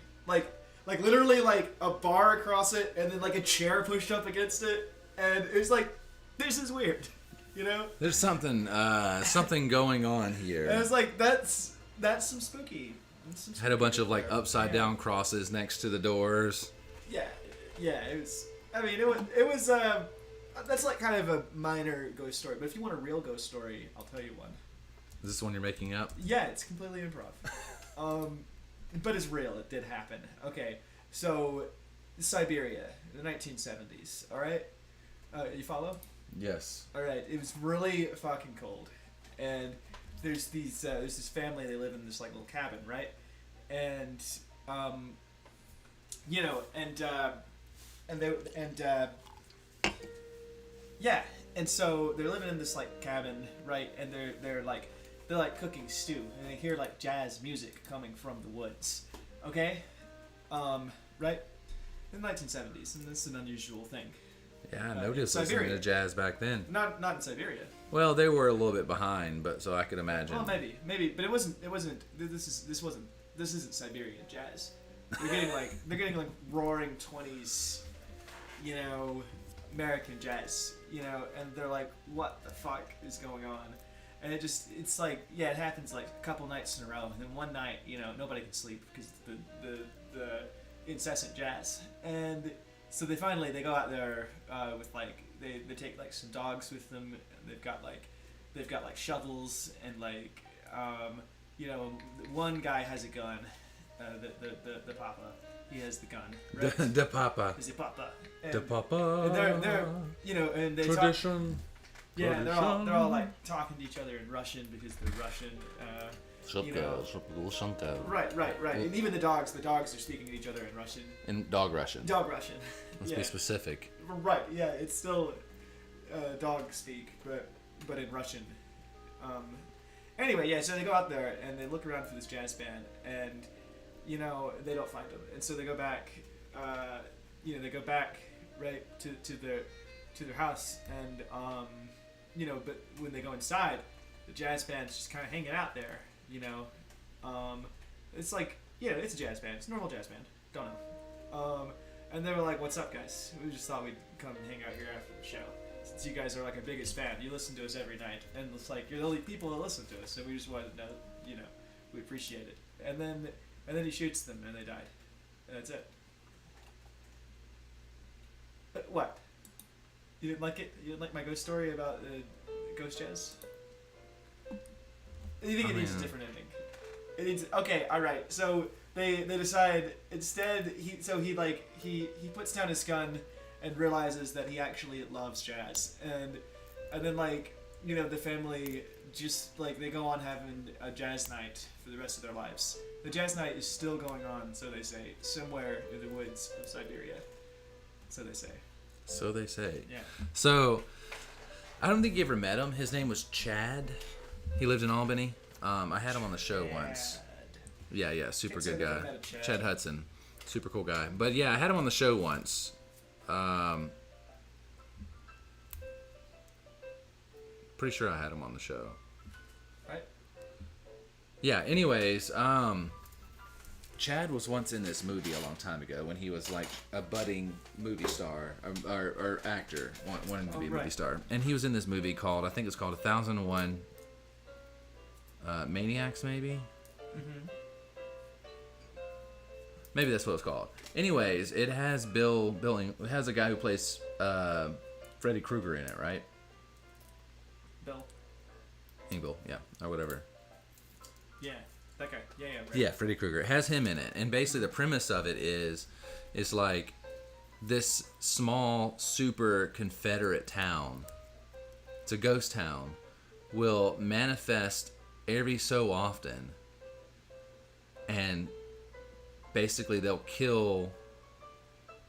literally like a bar across it, and then like a chair pushed up against it, and it was like, this is weird, you know? There's something going on here. And it's like, that's some spooky. Had a bunch of like upside down crosses next to the doors. Yeah, it was. I mean, it was. That's like kind of a minor ghost story. But if you want a real ghost story, I'll tell you one. Is this one you're making up? Yeah, it's completely improv. But it's real. It did happen. Okay, so Siberia, the 1970s. All right, you follow? Yes. All right, it was really fucking cold, and there's this family. They live in this like little cabin, right? And you know, yeah, and so they're living in this like cabin, right? And they're like cooking stew, and they hear like jazz music coming from the woods. Okay, right? In the 1970s, and this is an unusual thing. Yeah, I noticed listening Siberia. to jazz back then. Not in Siberia. Well, they were a little bit behind, but so I could imagine. Well, maybe, but it wasn't. This isn't Siberian jazz. They're getting like roaring 20s, you know, American jazz, you know, and they're like, what the fuck is going on? And it's like, yeah, it happens like a couple nights in a row, and then one night, you know, nobody can sleep because the incessant jazz, and so they go out there with like they take like some dogs with them, and they've got like shovels, and like you know, one guy has a gun, the papa, he has the gun, right? The papa. He's a papa. And, The papa. and they're you know, and they talk, Tradition. yeah, they're all like talking to each other in Russian because they're Russian. You know, right. And even the dogs are speaking to each other in Russian. In dog Russian. Dog Russian. Let's Yeah. be specific. Right. Yeah, it's still dog speak, but in Russian. Anyway, yeah. So they go out there and they look around for this jazz band, and you know they don't find them, and so they go back. You know, they go back right to their house, and you know, but when they go inside, the jazz band's just kind of hanging out there. You know, it's like, yeah, it's a jazz band. It's a normal jazz band. Don't know. And they were like, "What's up, guys? We just thought we'd come and hang out here after the show. Since you guys are like our biggest fan, you listen to us every night, and it's like you're the only people that listen to us, so we just wanted to know, you know, we appreciate it." And then he shoots them, and they died. And that's it. What? You didn't like it? You didn't like my ghost story about ghost jazz? You think it needs a different ending? It needs. Okay, all right. So they decide instead. He puts down his gun and realizes that he actually loves jazz, and then like, you know, the family just like they go on having a jazz night for the rest of their lives. The jazz night is still going on, so they say, somewhere in the woods of Siberia. So they say. So they say. Yeah. So, I don't think you ever met him. His name was Chad. He lived in Albany. I had him on the show once. Yeah, super Can't say good I've guy. ever met a Chad. Chad Hudson. Super cool guy. But yeah, I had him on the show once. Pretty sure I had him on the show. Right? Yeah, anyways, Chad was once in this movie a long time ago when he was like a budding movie star or actor wanting to be a movie right. star. And he was in this movie called, I think it's called 1001 Maniacs, maybe? Mm-hmm. Maybe that's what it's called. Anyways, it has it has a guy who plays Freddy Krueger in it, right? Bill. Engel, yeah, or whatever. Yeah. That guy. Yeah, right. Yeah, Freddy Krueger. It has him in it. And basically the premise of it is like this small, super Confederate town, it's a ghost town, will manifest every so often. And basically they'll kill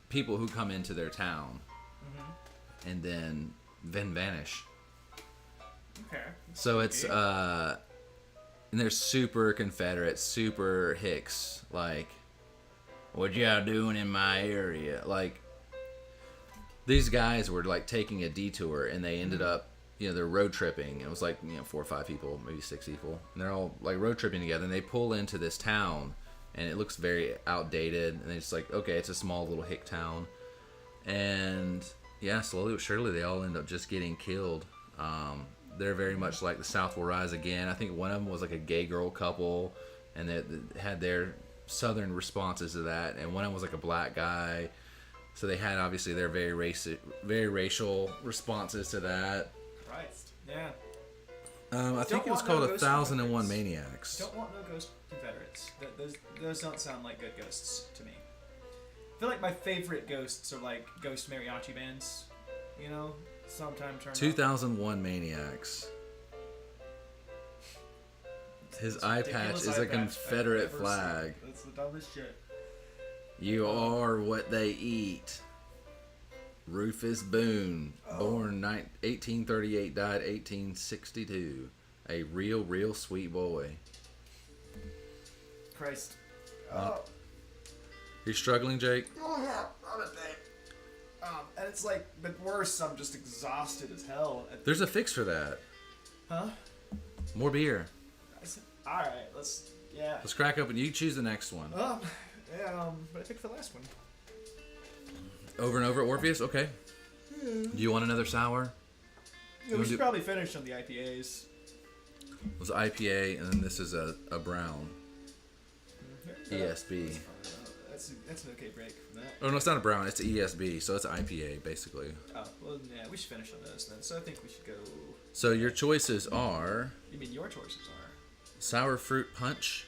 people who come into their town. Mm-hmm. And then vanish. Okay. So it's and they're super Confederate, super Hicks. Like, what y'all doing in my area? Like, these guys were like taking a detour, and they ended up, they're road tripping. It was like 4 or 5 people, maybe 6 people, and they're all like road tripping together. And they pull into this town, and it looks very outdated. And it's like, okay, it's a small little hick town, and yeah, slowly but surely they all end up just getting killed. They're very much like The South Will Rise Again. I think one of them was like a gay girl couple, and they had their southern responses to that. And one of them was like a black guy, so they had obviously their very racial responses to that. Christ. Yeah. I think it was called 1001 Maniacs. Don't want no ghost Confederates. Those don't sound like good ghosts to me. I feel like my favorite ghosts are like ghost mariachi bands. Sometime turn 2001 Maniacs. His eye patch is a Confederate flag. That's the dumbest shit. You are what they eat. Rufus Boone, born 1838, died 1862. A real sweet boy. Christ. You struggling, Jake? Oh yeah, I'm in pain. And it's like, but worse, I'm just exhausted as hell. There's a fix for that. Huh? More beer. Alright, yeah. Let's crack open. You choose the next one. But I picked the last one. Over and over at Orpheus? Okay. Do you want another sour? Yeah, we should probably finish on the IPAs. It was IPA, and then this is a brown. ESB. That's an okay break from that. Oh, no, it's not a brown. It's an ESB, so it's an IPA, basically. Oh, well, yeah, we should finish on those then. So I think we should go... So your choices are... You mean your choices are? Sour Fruit Punch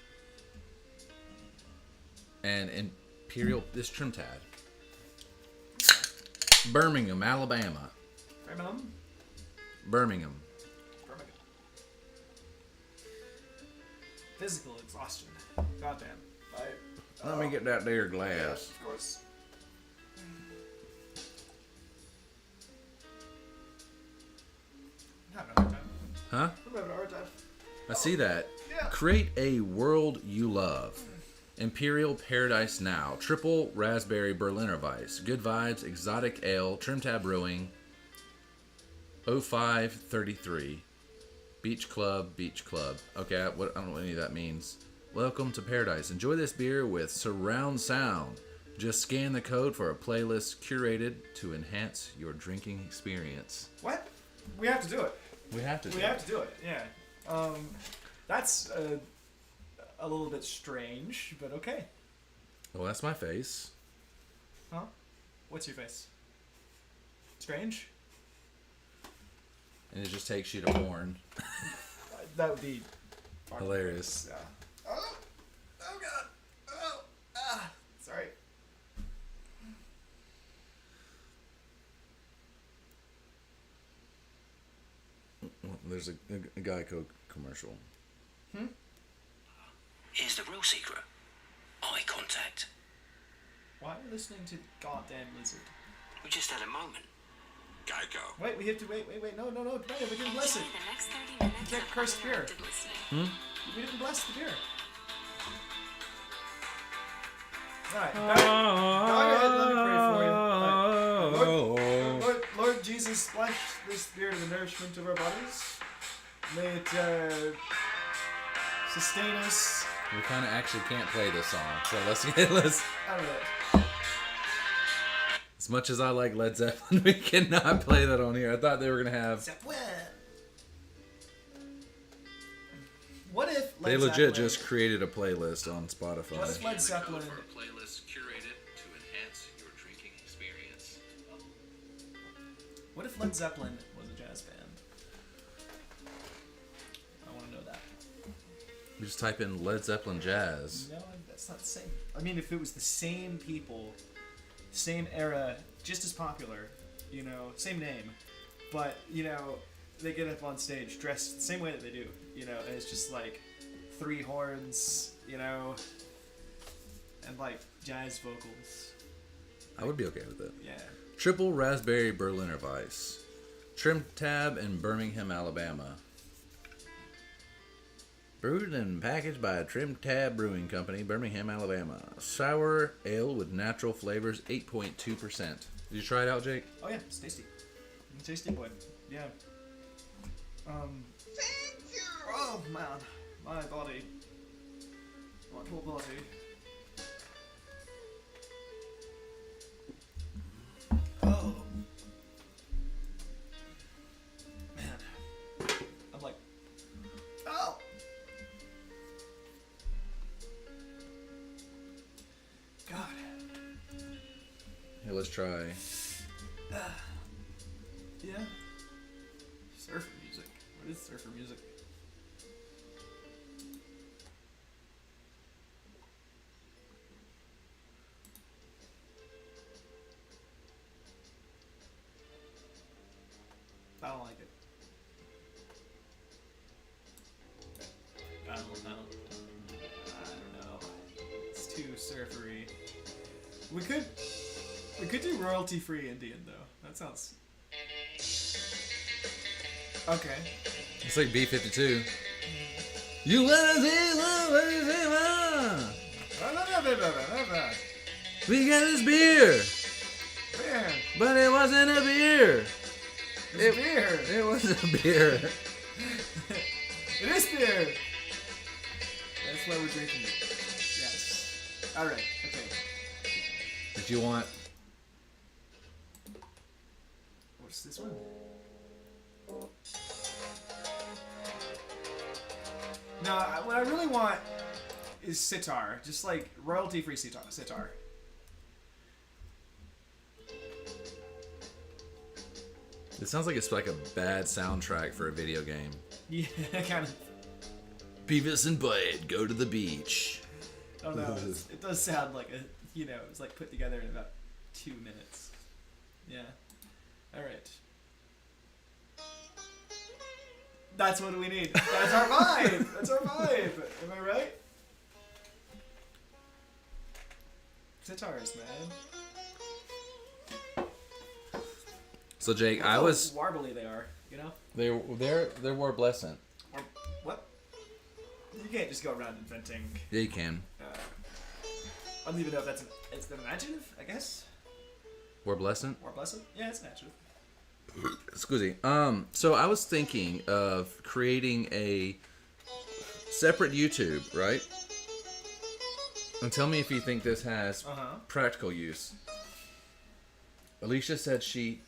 and Imperial... This Trim Tad. Birmingham, Alabama. Birmingham. Physical exhaustion. Goddamn. Let me get that there glass. Of course. I'm having a hard time. Huh? I'm having a hard time. I see that. Yeah. Create a world you love. Imperial Paradise Now. Triple Raspberry Berliner Weiss. Good vibes, exotic ale, Trim Tab Brewing. 0533. Beach Club. Okay, I don't know what any of that means. Welcome to Paradise. Enjoy this beer with surround sound. Just scan the code for a playlist curated to enhance your drinking experience. What? We have to do it. We have to We have to do it, yeah. That's a little bit strange, but okay. Well, that's my face. Huh? What's your face? Strange? And it just takes you to porn. That would be... Hilarious. Yeah. Oh God. Sorry. There's a Geico commercial. Here's the real secret. Eye contact. Why are we listening to goddamn Lizard? We just had a moment. Geico. Wait, we have to wait. No, Brandon, we didn't bless it. The next 30 minutes Get of cursed beer. uninterrupted listening. We didn't bless the beer. Alright, go ahead, let me pray for you. Alright. Lord Jesus, bless this beer to the nourishment of our bodies. May it sustain us. We kind of actually can't play this song, so let's. Alright. As much as I like Led Zeppelin, we cannot play that on here. I thought they were gonna have. What if They Led legit Zeppelin, just created a playlist on Spotify. What if Led Zeppelin? For a playlist curated to enhance your drinking experience. What if Led Zeppelin was a jazz band? I want to know that. You just type in Led Zeppelin jazz. No, that's not the same. I mean, if it was the same people, same era, just as popular, you know, same name, but, you know, they get up on stage dressed the same way that they do, you know, and it's just like 3 horns, you know, and like jazz vocals. I would be okay with it. Yeah. Triple Raspberry Berliner Weiss. Trim Tab in Birmingham, Alabama. Brewed and packaged by Trim Tab Brewing Company, Birmingham, Alabama. Sour ale with natural flavors, 8.2%. Did you try it out, Jake? Oh yeah, it's tasty. Tasty boy. Yeah. Thank you. Oh man, my body. My poor body. Oh. Man. I'm like, oh. God. Here, let's try. Yeah. Surfer music. What is surfer music? I don't like it. I don't know. It's too surfery. We could do royalty free Indian though. That sounds okay. It's like B-52. You wanna see love, we got this beer, Man, but it wasn't a beer. it's beer. It wasn't a beer. It is beer. That's why we're drinking it. Yes. All right. Okay. Did you want? What's this one? No, what I really want is sitar. Just like royalty-free sitar. It sounds like it's like a bad soundtrack for a video game. Yeah, kind of. Beavis and Bud go to the beach. I don't know. It does sound like a, you know, it's like put together in about 2 minutes. Yeah. All right. That's what we need. That's our vibe. That's our vibe. Am I right? Sitars, man. So Jake, I How was warbly they are, you know? they're warblescent. Or what? You can't just go around inventing. Yeah, you can. I don't even know if that's it's an adjective, I guess. Warblescent. Or blessed. Yeah, it's an adjective. Excuse me. So I was thinking of creating a separate YouTube, right? And tell me if you think this has practical use. Alicia said she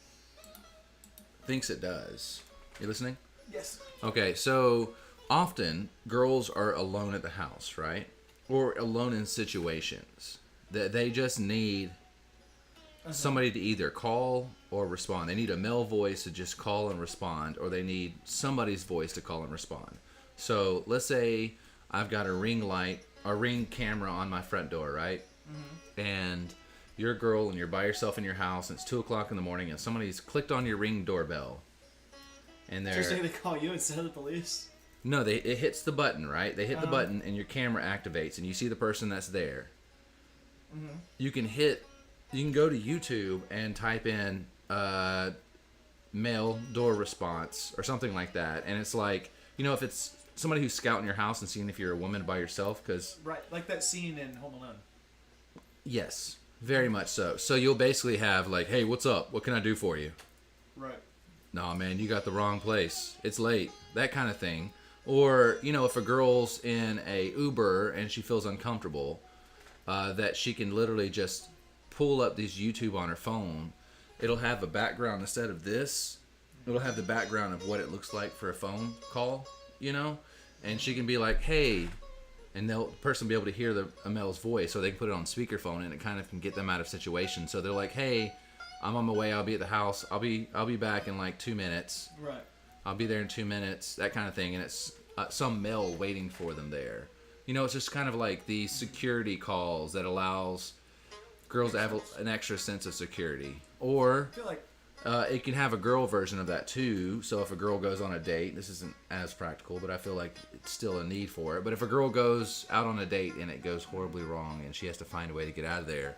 thinks it does. You listening? Yes. Okay, so often girls are alone at the house, right? Or alone in situations that they just need somebody to either call or respond. They need a male voice to just call and respond, or they need somebody's voice to call and respond. So let's say I've got a ring camera on my front door, right? Mm-hmm. And you're a girl and you're by yourself in your house and it's 2 o'clock in the morning and somebody's clicked on your Ring doorbell. and Just say they call you instead of the police. no, it hits the button, right? They hit the button and your camera activates and you see the person that's there. Mm-hmm. You can go to YouTube and type in male door response or something like that, and it's like, you know, if it's somebody who's scouting your house and seeing if you're a woman by yourself, because Right, like that scene in Home Alone. yes, very much so. So you'll basically have like, hey, what's up? What can I do for you? Right. No, man, you got the wrong place. It's late. That kind of thing. Or, you know, if a girl's in a Uber and she feels uncomfortable, that she can literally just pull up this YouTube on her phone. It'll have a background instead of this. It'll have the background of what it looks like for a phone call, you know? And she can be like, hey, and the person will be able to hear a male's voice, or they can put it on speakerphone, and it kind of can get them out of situations. So they're like, hey, I'm on my way. I'll be at the house. I'll be back in like 2 minutes. Right. I'll be there in 2 minutes. That kind of thing. And it's some male waiting for them there. You know, it's just kind of like the security calls that allows girls to have an extra sense of security. Or I feel like it can have a girl version of that too. So if a girl goes on a date, this isn't as practical, but I feel like it's still a need for it. But if a girl goes out on a date and it goes horribly wrong and she has to find a way to get out of there,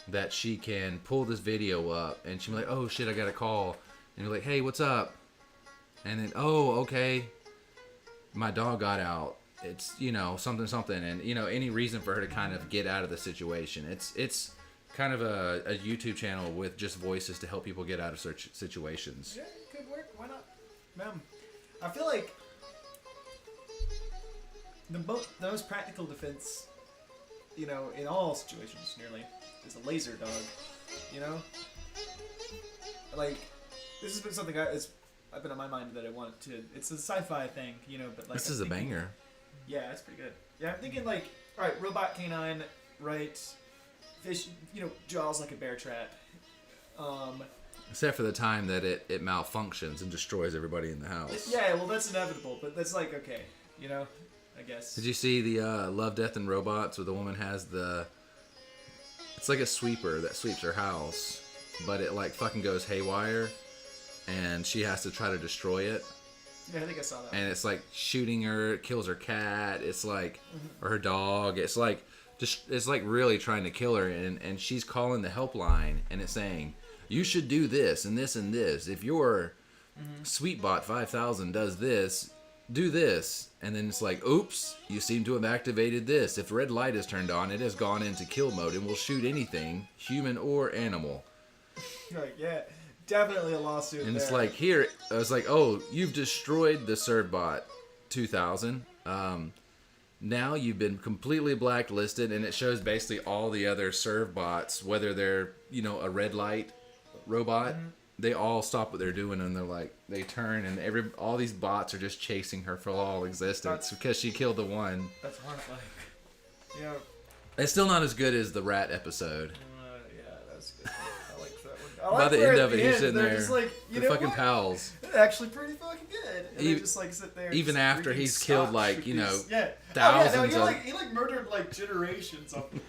that she can pull this video up and she'll be like, oh shit, I got a call. And you're like, hey, what's up? And then, oh, okay, my dog got out. It's, you know, something. And, you know, any reason for her to kind of get out of the situation. It's kind of a YouTube channel with just voices to help people get out of such situations. yeah, it could work. Why not? I feel like the most practical defense, you know, in all situations nearly, is a laser dog. You know, like this has been something I've been on my mind that I want to. It's a sci-fi thing, you know, but like This is a banger. Yeah, it's pretty good. Yeah, I'm thinking like, all right, robot canine, right? Fish, you know, jaws like a bear trap. Except for the time that it malfunctions and destroys everybody in the house. Yeah, well, that's inevitable, but that's like okay, you know, I guess. Did you see the Love, Death, and Robots where the woman has it's like a sweeper that sweeps her house, but it like fucking goes haywire, and she has to try to destroy it. Yeah, I think I saw that. And it's like shooting her, it kills her cat. It's like, or her dog. It's like really trying to kill her, and she's calling the helpline, and it's saying, you should do this and this and this. If your Sweetbot 5000 does this, do this. And then it's like, oops, you seem to have activated this. If red light is turned on, it has gone into kill mode and will shoot anything, human or animal. Like, yeah, definitely a lawsuit. And there. it's like, here, I was like, oh, you've destroyed the Servbot 2000. Now you've been completely blacklisted, and it shows basically all the other Servbots, whether they're, you know, a red light robot, they all stop what they're doing, and they're like, they turn, and all these bots are just chasing her for all existence because she killed the one. That's horrifying. Yeah. It's still not as good as the rat episode. Yeah, that's good. I like that one. I like By the where end at of it, the he's end, sitting they're there. just like, you The know fucking what? pals. It's actually pretty fucking good. And they Even- just like sit there. even just after drinking he's killed, scotch like, with you know, these- yeah. thousands Oh, yeah, no, of- he like murdered like generations of them,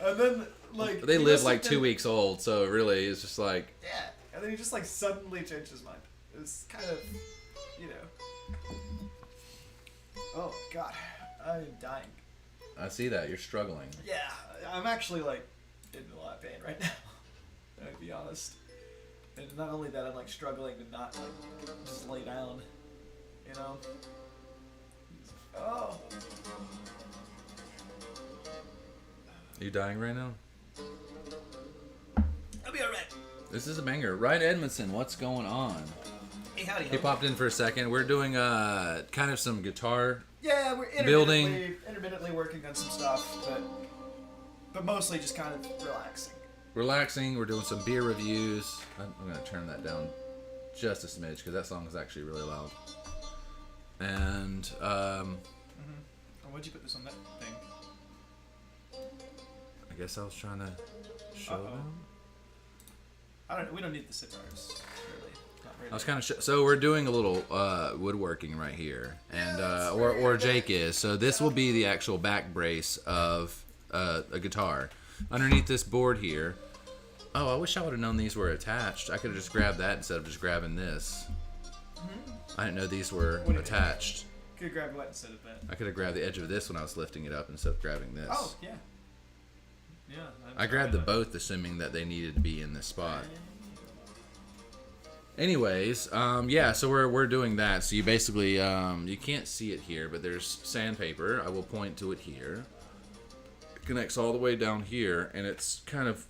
and then like They he live just like sit 2 there- weeks old, so it really is just like, Yeah, and then he just like suddenly changed his mind. It's kind of, you know. Oh God, I'm dying. I see that, you're struggling. Yeah, I'm actually like in a lot of pain right now. To be honest. And not only that, I'm like struggling to not like just lay down. You know. Oh. You dying right now? I'll be alright. This is a banger. Ryan Edmondson, what's going on? Hey, howdy. He popped in for a second. We're doing kind of some guitar. Yeah, we're intermittently working on some stuff, but mostly just kind of relaxing. We're doing some beer reviews. I'm gonna turn that down just a smidge because that song is actually really loud. And Oh, why'd you put this on that thing? I guess I was trying to show them. We don't need the sitars, really. Not really. I was kind of so we're doing a little woodworking right here, and or Jake is. So this will be the actual back brace of a guitar. Underneath this board here. Oh, I wish I would have known these were attached. I could have just grabbed that instead of just grabbing this. I didn't know these were What do you attached. Could grab what instead of that? I could have grabbed the edge of this when I was lifting it up instead of grabbing this. Oh yeah. Yeah. I grabbed the both, assuming that they needed to be in this spot. Anyways, yeah, so we're doing that. So you basically, you can't see it here, but there's sandpaper. I will point to it here. It connects all the way down here, and it's kind of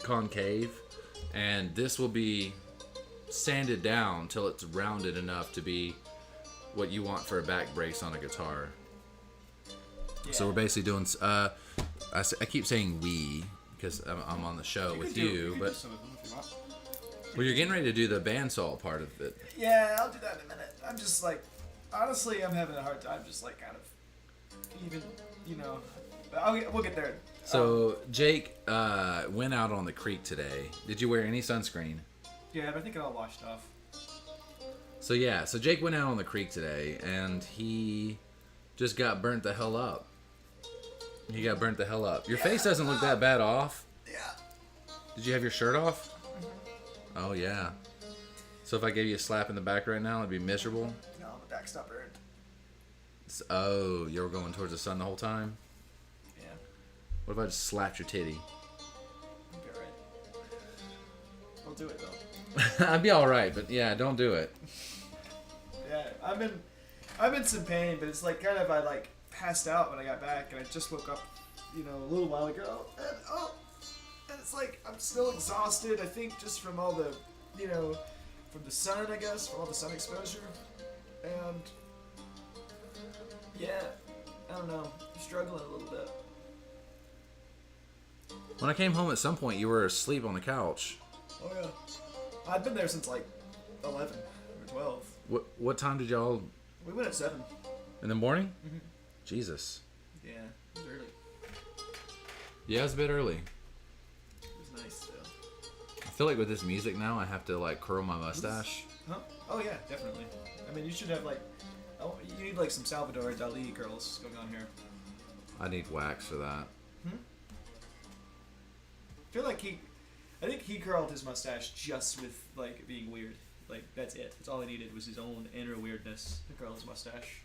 concave. And this will be sanded down till it's rounded enough to be what you want for a back brace on a guitar. Yeah. So we're basically doing, I keep saying we, because I'm on the show with you, but... some of them if you want. Well, you're getting ready to do the bandsaw part of it. Yeah, I'll do that in a minute. I'm just like, honestly, I'm having a hard time just like kind of, even, you know, we'll get there. So Jake went out on the creek today. Did you wear any sunscreen? Yeah, but I think it all washed off. So yeah, so Jake went out on the creek today, and he just got burnt the hell up. He got burnt the hell up. Your face doesn't look that bad off. Yeah. Did you have your shirt off? Oh yeah. So if I gave you a slap in the back right now, it'd be miserable. No, my back's not burned. Oh, you were going towards the sun the whole time? Yeah, What if I just slapped your titty? you'll be alright. I'll do it though. I'd be alright, but yeah, don't do it. Yeah, I'm in some pain, but it's like kind of I like passed out when I got back, and I just woke up, you know, a little while ago, and it's like I'm still exhausted. I think just from all the, you know, from the sun, I guess, from all the sun exposure, and yeah, I don't know, I'm struggling a little bit. When I came home at some point, you were asleep on the couch. Oh yeah, I've been there since like 11 or 12. What time did y'all... We went at 7. In the morning? Jesus. Yeah, it was early. Yeah, it was a bit early. It was nice though. I feel like with this music now, I have to like curl my mustache. Huh? Oh yeah, definitely. I mean, you should have like, oh, you need like some Salvador Dali curls going on here. I need wax for that. I feel like I think he curled his mustache just with like being weird. Like that's it. That's all he needed was his own inner weirdness to curl his mustache.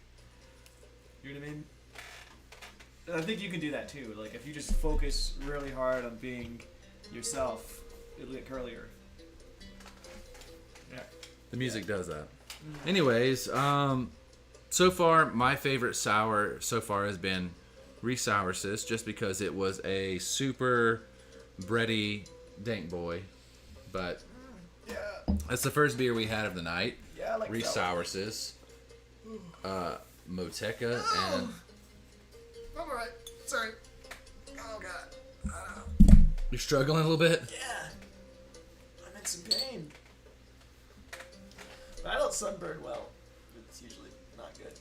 You know what I mean? And I think you can do that too. Like if you just focus really hard on being yourself, it'll get curlier. Yeah. The music does that. Anyways, so far, my favorite sour so far has been Resour Sis, just because it was a super bready dank boy. But Yeah. that's the first beer we had of the night. Yeah, I like that. Resour Sis, Moteca, and... I'm alright. Sorry. Oh god. You're struggling a little bit? Yeah. I'm in some pain. But I don't sunburn well. It's usually not good.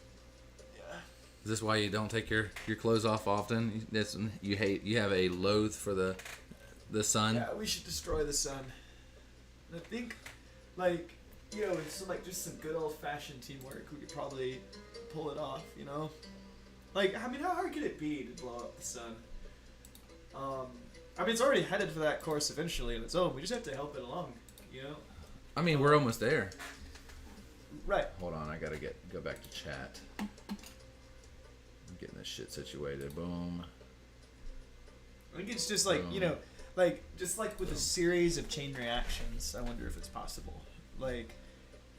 Yeah. Is this why you don't take your clothes off often? You have a loathe for the sun? Yeah, we should destroy the sun. And I think, like, you know, with some like just some good old fashioned teamwork, we could probably pull it off. You know, like I mean, how hard could it be to blow up the sun? I mean, it's already headed for that course eventually on its own. We just have to help it along. You know. I mean, we're almost there. Right. Hold on, I gotta go back to chat. I'm getting this shit situated. Boom. I think it's just like, you know, like just like with a series of chain reactions, I wonder if it's possible. Like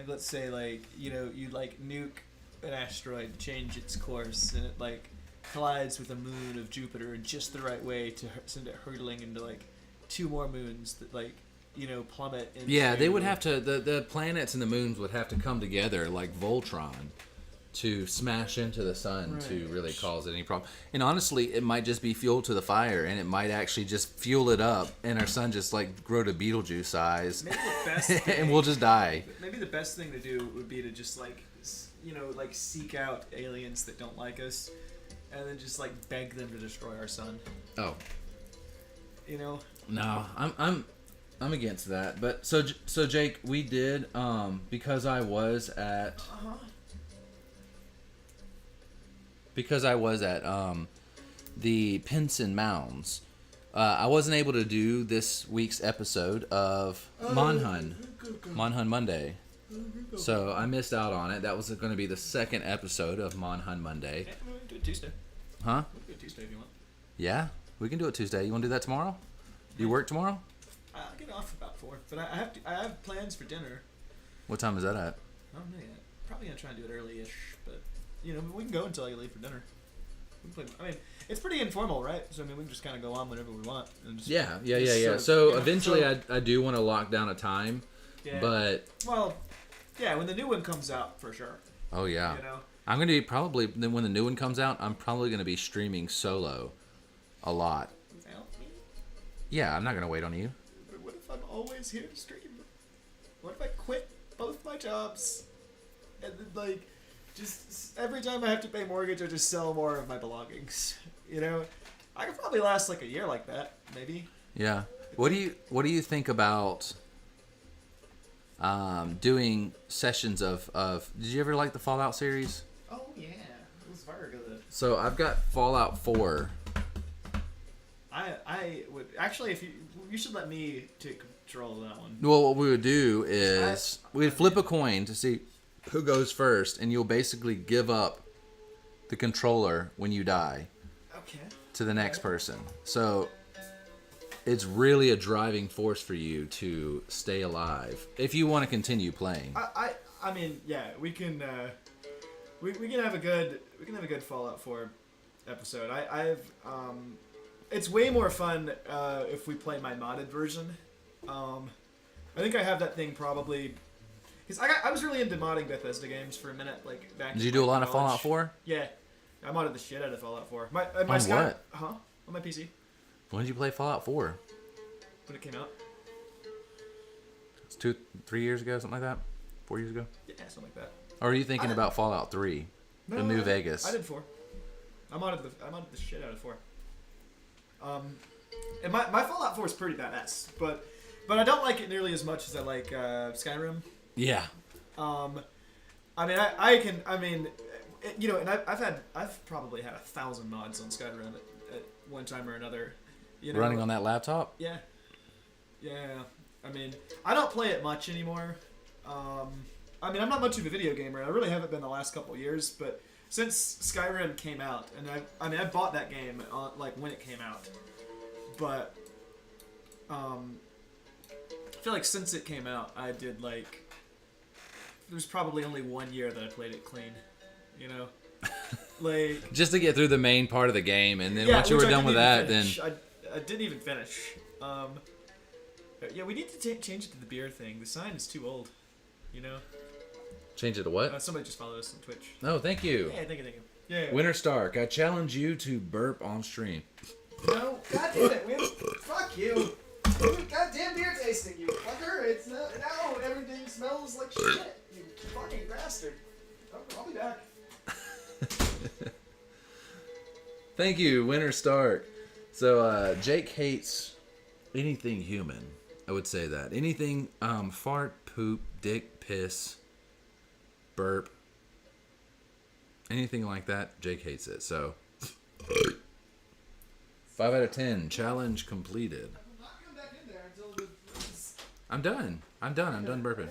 let's say like, you know, you like nuke an asteroid, change its course, and it like collides with a moon of Jupiter in just the right way to send it hurtling into like 2 more moons that like, you know, plummet into... Yeah, they would have to, the planets and the moons would have to come together like Voltron to smash into the sun to really cause any problem. And honestly, it might just be fuel to the fire, and it might actually just fuel it up, and our sun just like grow to Beetlejuice size, Maybe the best thing, and we'll just die. maybe the best thing to do would be to just like, you know, like seek out aliens that don't like us, and then just like beg them to destroy our sun. Oh You know? no, I'm against that. But so Jake, we did because I was at the Pinson Mounds. I wasn't able to do this week's episode of Monhun Monday. So I missed out on it. That was going to be the second episode of Monhun Monday. Yeah, we'll do it Tuesday. Huh? We'll do it Tuesday if you want. Yeah, we can do it Tuesday. You want to do that tomorrow? You work tomorrow? I'll get off about 4, but I have plans for dinner. What time is that at? I don't know yet. Probably gonna try and do it early-ish, but you know we can go until you leave for dinner. We can play, I mean, it's pretty informal, right? So I mean, we can just kind of go on whenever we want. And just, Yeah. just So you know, eventually, I do want to lock down a time, yeah. but Well, yeah, when the new one comes out, for sure. oh yeah, You know. I'm gonna be probably then when the new one comes out, I'm probably gonna be streaming solo, a lot. Without me? Yeah, I'm not gonna wait on you. But what if I'm always here to stream? What if I quit both my jobs? And then, like, just every time I have to pay mortgage, I just sell more of my belongings. You know? I could probably last like a year like that, maybe. Yeah. What do you think about doing sessions of did you ever like the Fallout series? Oh, yeah. It was very good. So I've got Fallout 4. I would actually, if you should let me take control of that one. Well, what we would do is we'd flip a coin to see who goes first, and you'll basically give up the controller when you die Okay. to the next person. So it's really a driving force for you to stay alive if you want to continue playing. I mean, yeah, we can we can have a good Fallout 4 episode. It's way more fun if we play my modded version. I think I have that thing probably because I was really into modding Bethesda games for a minute, like back. Did you in, do a like, lot of college. Fallout 4? Yeah, I modded the shit out of Fallout 4. My On Sky- what? Huh? On my PC When did you play Fallout 4? when it came out. It's 2-3 years ago, something like that? 4 years ago? Yeah, something like that. Or are you thinking about Fallout 3? The New Vegas. I did 4. I modded the shit out of 4. And my Fallout 4 is pretty badass, but I don't like it nearly as much as I like Skyrim. Yeah. I mean, you know, and I've probably had 1,000 mods on Skyrim at one time or another. You know, Running on that laptop? Yeah. I mean, I don't play it much anymore. I mean, I'm not much of a video gamer. I really haven't been the last couple years, but since Skyrim came out, and I bought that game like when it came out, but I feel like since it came out, I did like there's probably only 1 year that I played it clean, you know, like Just to get through the main part of the game, and then yeah, once you were which I done with didn't that, even then... finish. I didn't even finish. Yeah, we need to change it to the beer thing. The sign is too old, you know. Change it to what? Somebody just followed us on Twitch. Oh, thank you. Yeah, thank you. Yeah. Winter Stark, I challenge you to burp on stream. No, god damn it, fuck you. Goddamn beer tasting, you fucker. It's no, everything smells like shit. You fucking bastard. I'll be back. Thank you, Winter Stark. So, Jake hates anything human. I would say that. Anything, fart, poop, dick, piss, burp, anything like that, Jake hates it. So, 5 out of 10. Challenge completed. I'm not coming back in there until this. I'm done. I'm done burping.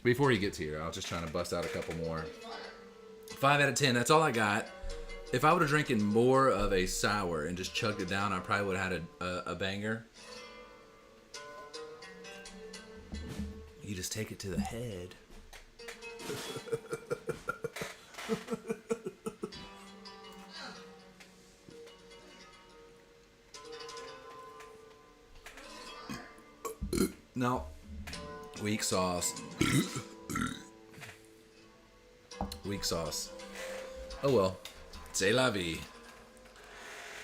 Before he gets here, I was just trying to bust out a couple more. 5 out of 10. That's all I got. If I would have drinking more of a sour and just chugged it down, I probably would have had a banger. You just take it to the head. No. Weak sauce. Weak sauce. Oh well. C'est la vie.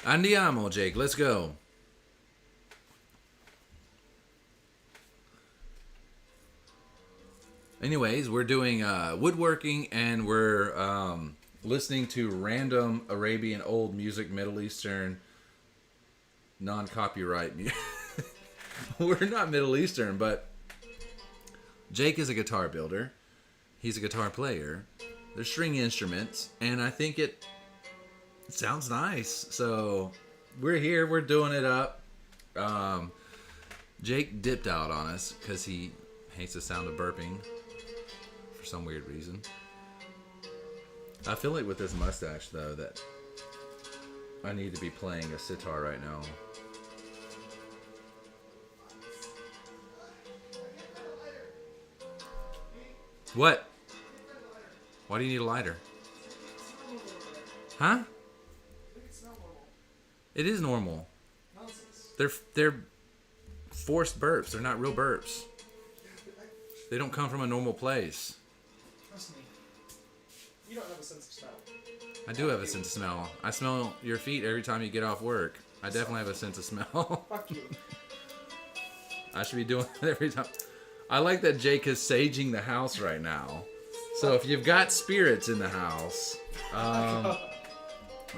Andiamo, Jake. Let's go. Anyways, we're doing woodworking, and we're listening to random Arabian old music, Middle Eastern, non-copyright music. We're not Middle Eastern, but Jake is a guitar builder. He's a guitar player. They're string instruments, and I think it's Sounds nice. So we're here. We're doing it up. Jake dipped out on us because he hates the sound of burping for some weird reason. I feel like with this mustache, though, that I need to be playing a sitar right now. What? Why do you need a lighter? Huh? It is normal. They're forced burps. They're not real burps. They don't come from a normal place. Trust me. You don't have a sense of smell. I do have a sense of smell. I smell your feet every time you get off work. I definitely have a sense of smell. Fuck you. I should be doing that every time. I like that Jake is saging the house right now. So if you've got spirits in the house,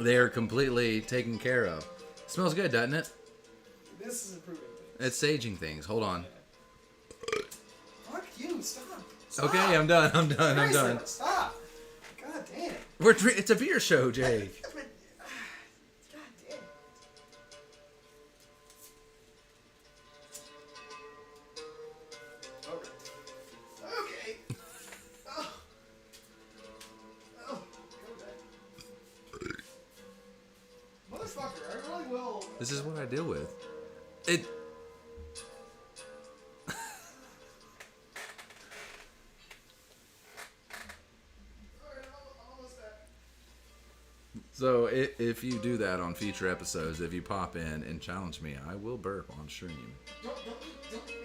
they are completely taken care of. Smells good, doesn't it? This is improving things. It's saging things. Hold on. Fuck you. Stop. Stop. Okay, I'm done. I'm done. I'm done. Stop. God damn. It's a beer show, Jake. God damn. Okay. Oh. Oh. Motherfucker, I really will. This is what I deal with. It. Almost there. So if you do that on future episodes, if you pop in and challenge me, I will burp on stream, Don't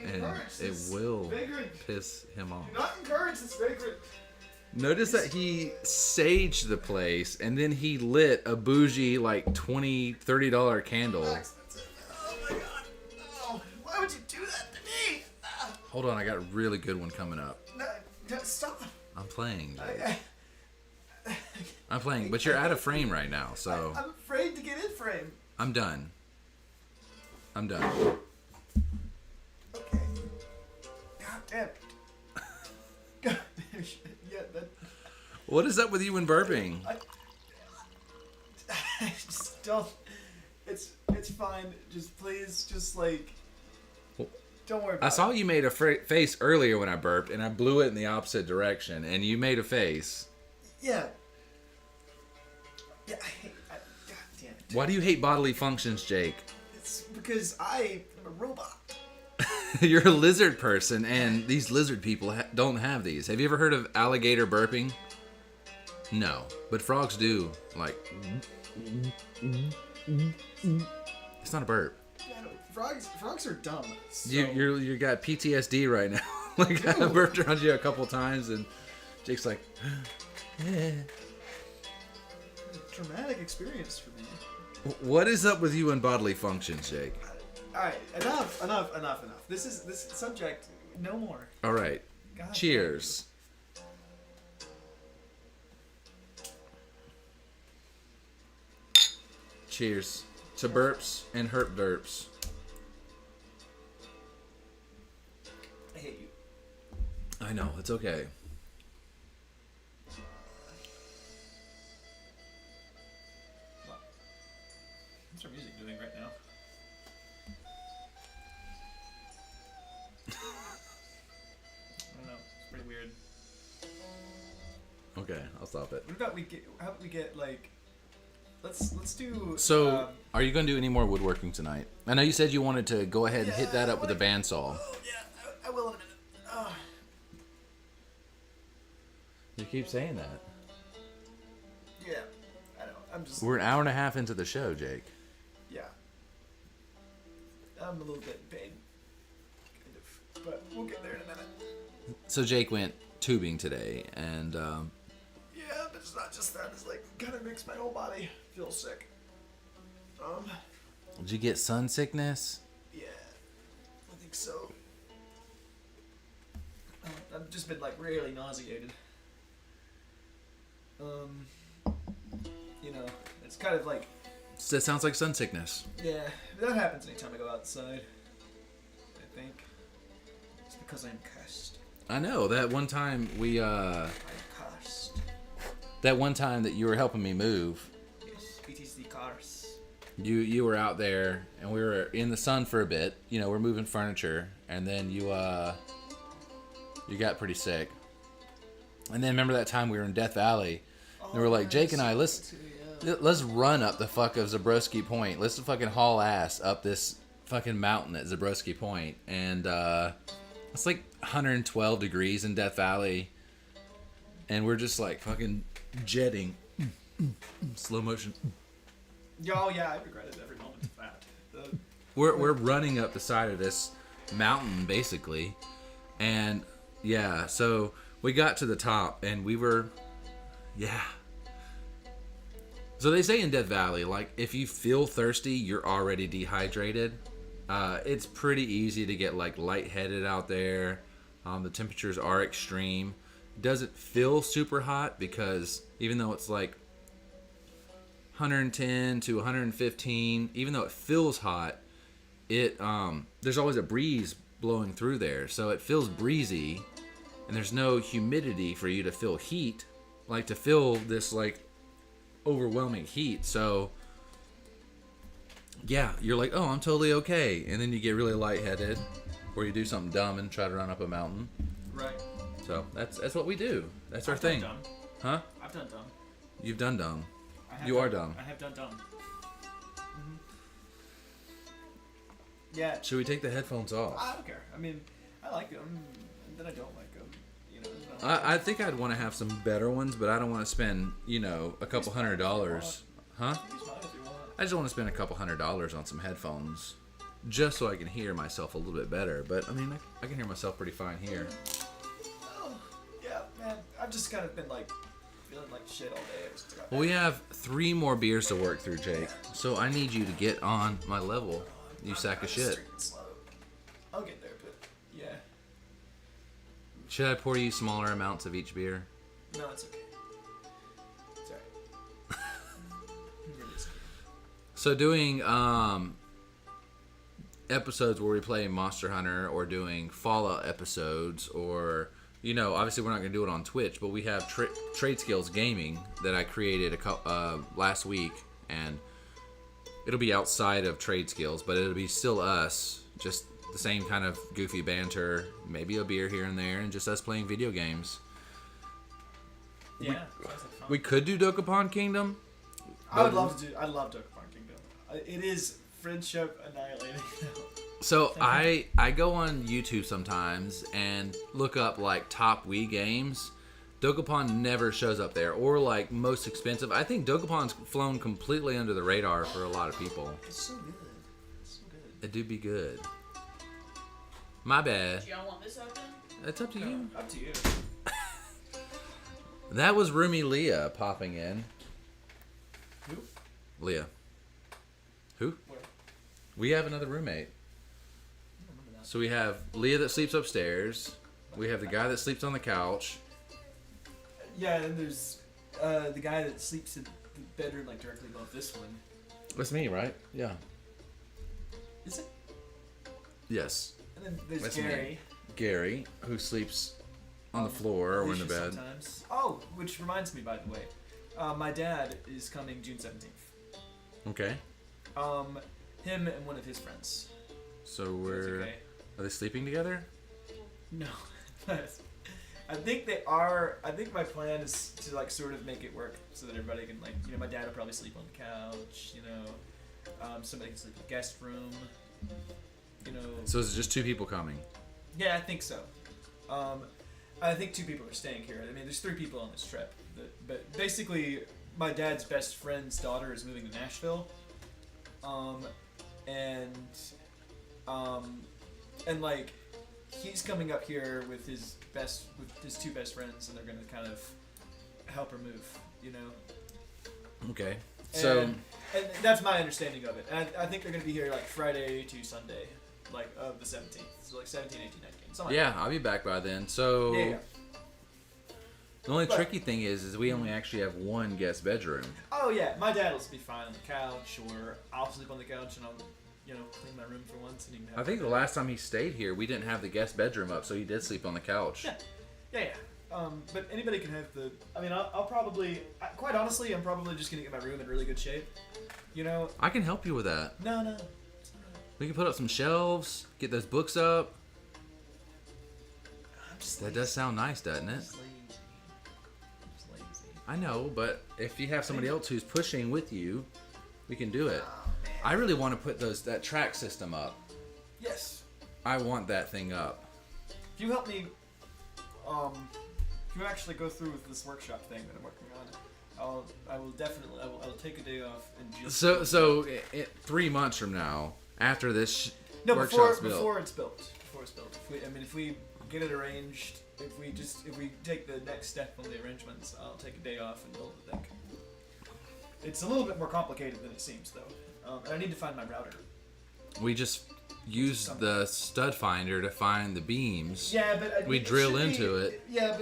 and encourage it this. will Vagrant. piss him off. Do not encourage this vagrant. Notice that he saged the place and then he lit a bougie like $20-$30 candle. Oh my god. Oh, why would you do that to me? Hold on, I got a really good one coming up. No, stop. I'm playing, Jake. I, I'm playing, but you're out of frame right now, so I'm afraid to get in frame. I'm done. I'm done. Okay. God damn it. God damn it. Yeah, that. What is up with you and burping? I just don't. It's fine. Just please, just like. Don't worry about I saw it. you made a face earlier when I burped, and I blew it in the opposite direction, and you made a face. Yeah. Yeah, God damn it. Why do you hate bodily functions, Jake? It's because I am a robot. You're a lizard person, and these lizard people don't have these. Have you ever heard of alligator burping? No, but frogs do. Like, it's not a burp. Yeah, no, frogs are dumb. So. You got PTSD right now. Like, I burped around you a couple times, and Jake's like, Traumatic experience for me. what is up with you and bodily functions, Jake? All right, enough. This subject, no more. All right, God cheers. Cheers to burps and herp derps. I hate you. I know, it's okay. What's our music doing right now? I don't know. It's pretty weird. Okay, I'll stop it. What about how about we get like, let's do. So, are you going to do any more woodworking tonight? I know you said you wanted to go ahead and hit that up with a bandsaw. Oh yeah, I will in a minute. Oh. You keep saying that. Yeah, I know. I'm just. We're an hour and a half into the show, Jake. Yeah. I'm a little bit in pain. Kind of. But we'll get there in a minute. So Jake went tubing today, and Yeah, but it's not just that. It's like kind of makes my whole body feel sick. did you get sun sickness? Yeah, I think so. I've just been like really nauseated. You know, it's kind of like, That sounds like sun sickness. yeah, that happens anytime I go outside. I think it's because I'm cursed. I know that one time I'm cursed. that one time that you were helping me move. Yes, You were out there, and we were in the sun for a bit. You know, we're moving furniture, and then you got pretty sick. And then remember that time we were in Death Valley, and we were like, Jake and I, let's run up the fuck of Zabroski Point. Let's fucking haul ass up this fucking mountain at Zabroski Point, and it's like 112 degrees in Death Valley, and we're just like fucking jetting, slow motion. Oh yeah, I regretted every moment of that. We're running up the side of this mountain basically, and yeah, so we got to the top and we were, yeah. So they say in Death Valley, like if you feel thirsty, you're already dehydrated. It's pretty easy to get like lightheaded out there. The temperatures are extreme. It doesn't feel super hot because even though it's like 110 to 115, even though it feels hot, there's always a breeze blowing through there, so it feels breezy, and there's no humidity for you to feel heat, like to feel this like overwhelming heat. So yeah, you're like, oh, I'm totally okay, and then you get really lightheaded, or you do something dumb and try to run up a mountain. Right. So that's what we do. That's our thing. Done dumb. Huh? I've done dumb. You've done dumb. I have You done, are dumb. I have done dumb. Yeah. Should we take the headphones off? I don't care. I mean, I like them, and then I don't like them. You know. I think I'd want to have some better ones, but I don't want to spend, a couple $100. Huh? Use mine if you want. I just want to spend a couple $100 on some headphones, just so I can hear myself a little bit better. But I mean, I can hear myself pretty fine here. Oh, yeah, man. I've just kind of been like feeling like shit all day. Well, we have 3 more beers to work through, Jake. So I need you to get on my level, you sack of shit. Slow. I'll get there, but yeah. Should I pour you smaller amounts of each beer? No, it's okay. It's alright. Really is okay. So doing episodes where we play Monster Hunter, or doing Fallout episodes, or obviously we're not going to do it on Twitch, but we have Trade Skills Gaming that I created last week, and it'll be outside of Trade Skills, but it'll be still us, just the same kind of goofy banter, maybe a beer here and there, and just us playing video games. Yeah, sounds like fun. We could do Dokapon Kingdom. I love Dokapon Kingdom. It is friendship annihilating. So I go on YouTube sometimes and look up like top Wii games. Dokapon never shows up there, or like most expensive. I think Dokapon's flown completely under the radar for a lot of people. It's so good. It's so good. It do be good. My bad. Do y'all want this open? It's up to you. Up to you. That was Roomy Leah popping in. Who? Leah. Who? Where? We have another roommate. I don't remember that. So we have Leah that sleeps upstairs. We have the guy that sleeps on the couch. Yeah, and there's the guy that sleeps in the bedroom like directly above this one. That's me, right? Yeah. Is it? Yes. And then there's That's Gary. me. Gary, who sleeps on the floor or in the Alicia bed. Sometimes. Oh, which reminds me, by the way, my dad is coming June 17th. Okay. Him and one of his friends. So That's we're... okay. Are they sleeping together? No, I think they are. I think my plan is to like sort of make it work so that everybody can like, my dad will probably sleep on the couch. Somebody can sleep in the guest room. So is it just 2 people coming? Yeah, I think so. I think 2 people are staying here. I mean, there's 3 people on this trip. But basically, my dad's best friend's daughter is moving to Nashville. And like, he's coming up here with his 2 best friends, and they're gonna kind of help her move. Okay. So... And that's my understanding of it. And I think they're gonna be here like Friday to Sunday, like of the 17th. So like 17, 18, 19. Something yeah, like I'll be back by then. So... that. Yeah. The only But- tricky thing is we only actually have 1 guest bedroom. Oh yeah, my dad will be fine on the couch, or I'll sleep on the couch and I'll, clean my room for once and he can have I think the last time he stayed here, we didn't have the guest bedroom up, so he did sleep on the couch. Yeah. but anybody can have the. I mean, I'll probably. Quite honestly, I'm probably just gonna get my room in really good shape. You know. I can help you with that. No. We can put up some shelves, get those books up. I'm just That does sound nice, doesn't it? I'm just lazy. I know, but if you have somebody else who's pushing with you, we can do it. I really want to put that track system up. Yes. I want that thing up. If you help me, if you actually go through with this workshop thing that I'm working on, I will definitely, I'll take a day off and just. So 3 months from now, after this No, workshop's built. before it's built. If we get it arranged, if we take the next step on the arrangements, I'll take a day off and build the thing. It's a little bit more complicated than it seems, though, and I need to find my router. We just use the stud finder to find the beams. Yeah, but we drill into it. Yeah,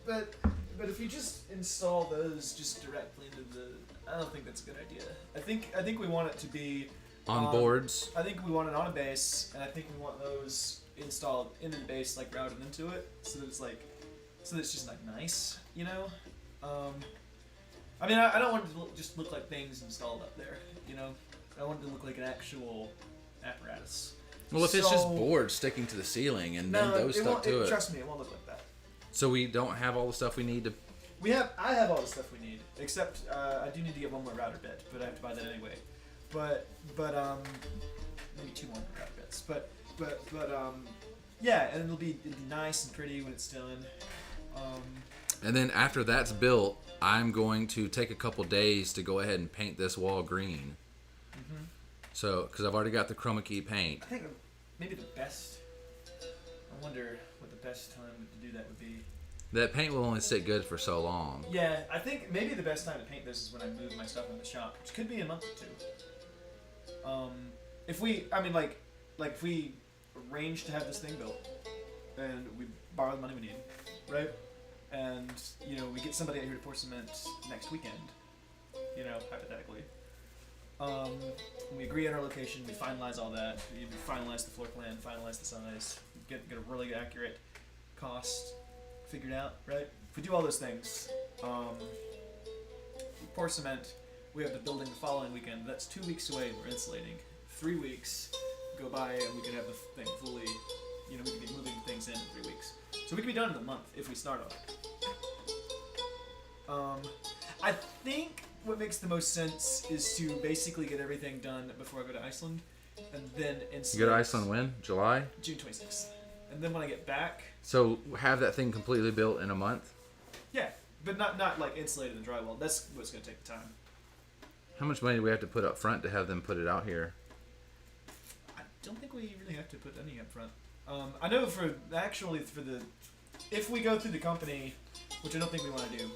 but if you just install those just directly into the, I don't think that's a good idea. I think we want it to be On boards. I think we want it on a base, and I think we want those installed into the base, like routed into it, so that it's just like nice, you know. I mean, I don't want it to just look like things installed up there, you know. I want it to look like an actual apparatus. Well, if it's just boards sticking to the ceiling and then those stuck to it. Trust me, it won't look like that. So we don't have all the stuff we need to. I have all the stuff we need, except I do need to get one more router bit, but I have to buy that anyway. But maybe 2 more router bits. But yeah, and it'll be nice and pretty when it's done. And then after that's built, I'm going to take a couple days to go ahead and paint this wall green. Mm-hmm. So, because I've already got the chroma key paint. I think maybe the best. I wonder what the best time to do that would be. That paint will only sit good for so long. Yeah, I think maybe the best time to paint this is when I move my stuff in the shop, which could be a month or 2. If we arrange to have this thing built, and we borrow the money we need, right? And you know, we get somebody out here to pour cement next weekend, you know, hypothetically. We agree on our location, we finalize all that, we finalize the floor plan, finalize the size, get a really accurate cost figured out, right? If we do all those things, we pour cement, we have the building the following weekend. That's 2 weeks away. We're insulating. 3 weeks go by, and we can have the thing fully. You know, we can be moving things in 3 weeks. So we can be done in a month if we start on it. I think what makes the most sense is to basically get everything done before I go to Iceland, and then insulate. You go to Iceland when? July? June 26th. And then when I get back. So have that thing completely built in a month? Yeah, but not like insulated and drywall. That's what's gonna take the time. How much money do we have to put up front to have them put it out here? I don't think we really have to put any up front. I know if we go through the company, which I don't think we want to do,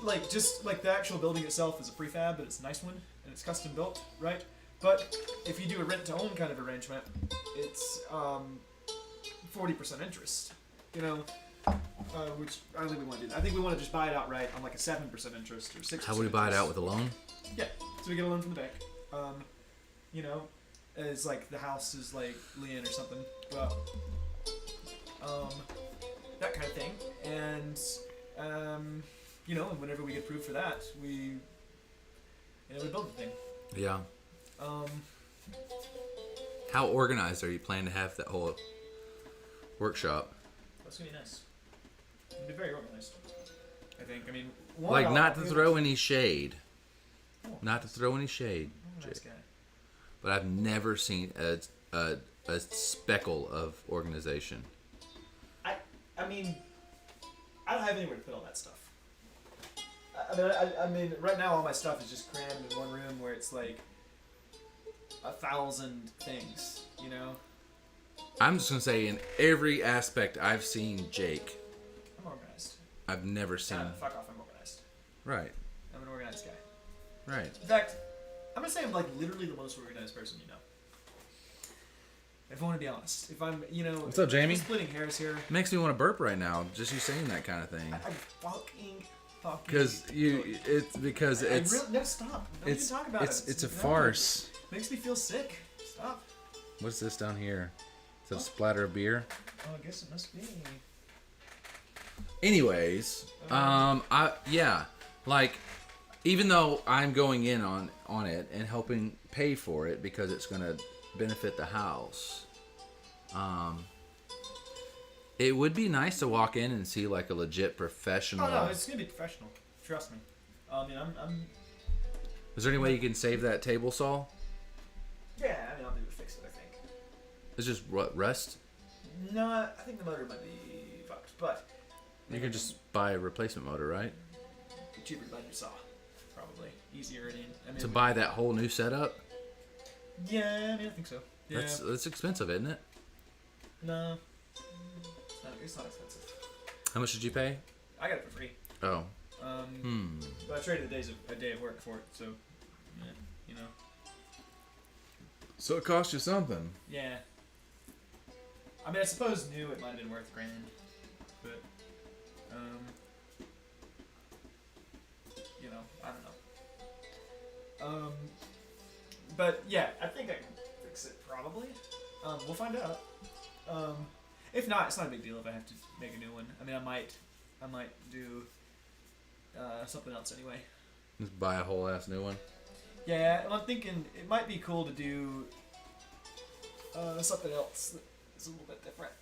like the actual building itself is a prefab, but it's a nice one and it's custom built, right? But if you do a rent to own kind of arrangement, it's 40% interest, you know. Which I don't think we want to do that. I think we want to just buy it outright on like a 7% interest or 6%. How would we buy it out, with a loan? Yeah, so we get a loan from the bank. You know, and it's like the house is like Leon or something, but that kind of thing. And you know, and whenever we get approved for that, we build the thing. Yeah. How organized are you planning to have that whole workshop? That's gonna be nice. It'll be very organized, I think. I mean, Like, not to throw any shade. Not to throw any shade. Nice guy. But I've never seen a speckle of organization. I mean, I don't have anywhere to put all that stuff. I mean, right now all my stuff is just crammed in one room where it's like 1,000 things, you know? I'm just gonna say, in every aspect I've seen Jake, I'm organized. I've never seen. Fuck off, I'm organized. Right. I'm an organized guy. Right. In fact, I'm gonna say I'm like literally the most organized person you know. If I want to be honest, if I'm, you know, What's up, Jamie? I'm splitting hairs here. Makes me want to burp right now, just you saying that kind of thing. I'm fucking. Because it's no, stop. Don't even talk about it. It's a farce. Makes me feel sick. Stop. What's this down here? It's The splatter of beer. Oh, I guess it must be. Anyways, like, even though I'm going in on it and helping pay for it because it's gonna benefit the house, it would be nice to walk in and see like a legit professional. Oh no, it's gonna be professional. Trust me. I mean, I'm. Is there any way you can save that table saw? Yeah, I mean, I'll be able to fix it. I think. It's just what, rust? No, I think the motor might be fucked, but You can just buy a replacement motor, right? be cheaper to buy a new saw. Probably easier. I mean, To buy that whole new setup? Yeah, I mean, I think so. Yeah. That's expensive, isn't it? No. It's not expensive. How much did you pay? I got it for free. Oh. But I traded a day of work for it, so yeah, you know. So it cost you something. Yeah. I mean, I suppose new it might have been worth $1,000, but you know, I don't know. But yeah, I think I can fix it probably. We'll find out. If not, it's not a big deal if I have to make a new one. I mean, I might do something else anyway. Just buy a whole ass new one. Yeah, I'm thinking it might be cool to do something else that's a little bit different.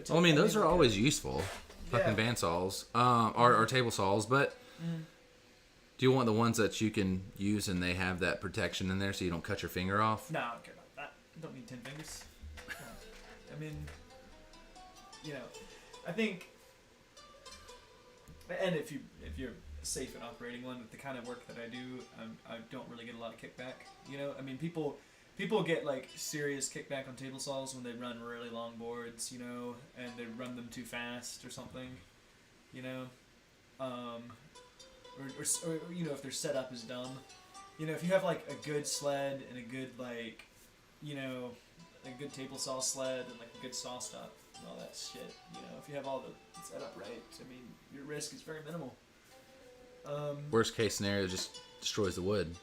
Well, I mean, those are always useful. Fucking Yeah. bandsaws, or table saws, but do you want the ones that you can use and they have that protection in there so you don't cut your finger off? No, I don't care about that. I don't need 10 fingers. I mean, you know, I think, and if you're safe in operating one with the kind of work that I do, I don't really get a lot of kickback. You know, I mean, people get like serious kickback on table saws when they run really long boards, you know, and they run them too fast or something, you know, or you know, if their setup is dumb, you know, if you have like a good sled and a good like, you know, a good table saw sled and like a good saw stop and all that shit, you know, if you have all the setup right, I mean, your risk is very minimal. Worst case scenario, just destroys the wood.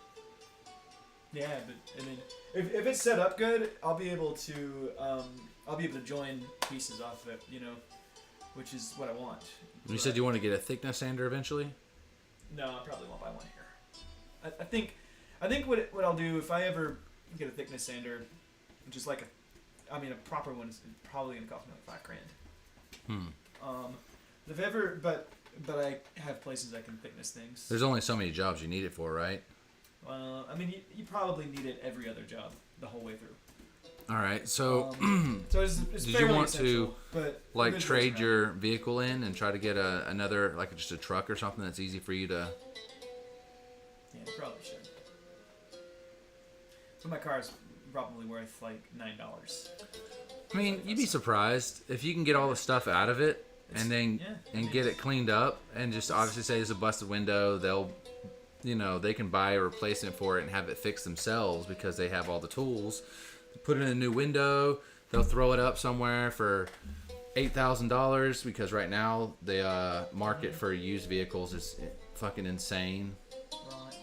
Yeah, but I mean, if it's set up good, I'll be able to join pieces off of it, you know, which is what I want. You said you want to get a thickness sander eventually? No, I probably won't buy one here. I think what I'll do if I ever get a thickness sander, which is like a proper one is probably gonna cost me like $5,000. If ever, but I have places I can thickness things. There's only so many jobs you need it for, right? Well, I mean, you probably need it every other job the whole way through. All right, so So it's did fairly you want essential, to but like it is trade kind. your vehicle in and try to get another, like just a truck or something that's easy for you to? Yeah, probably should. So my car's probably worth like $9. I mean, you'd be surprised if you can get all the stuff out of it and then get it cleaned up and just obviously say it's a busted window. They'll, you know, they can buy a replacement for it and have it fixed themselves because they have all the tools. Put it in a new window. They'll throw it up somewhere for $8,000 because right now the market for used vehicles is fucking insane. Right.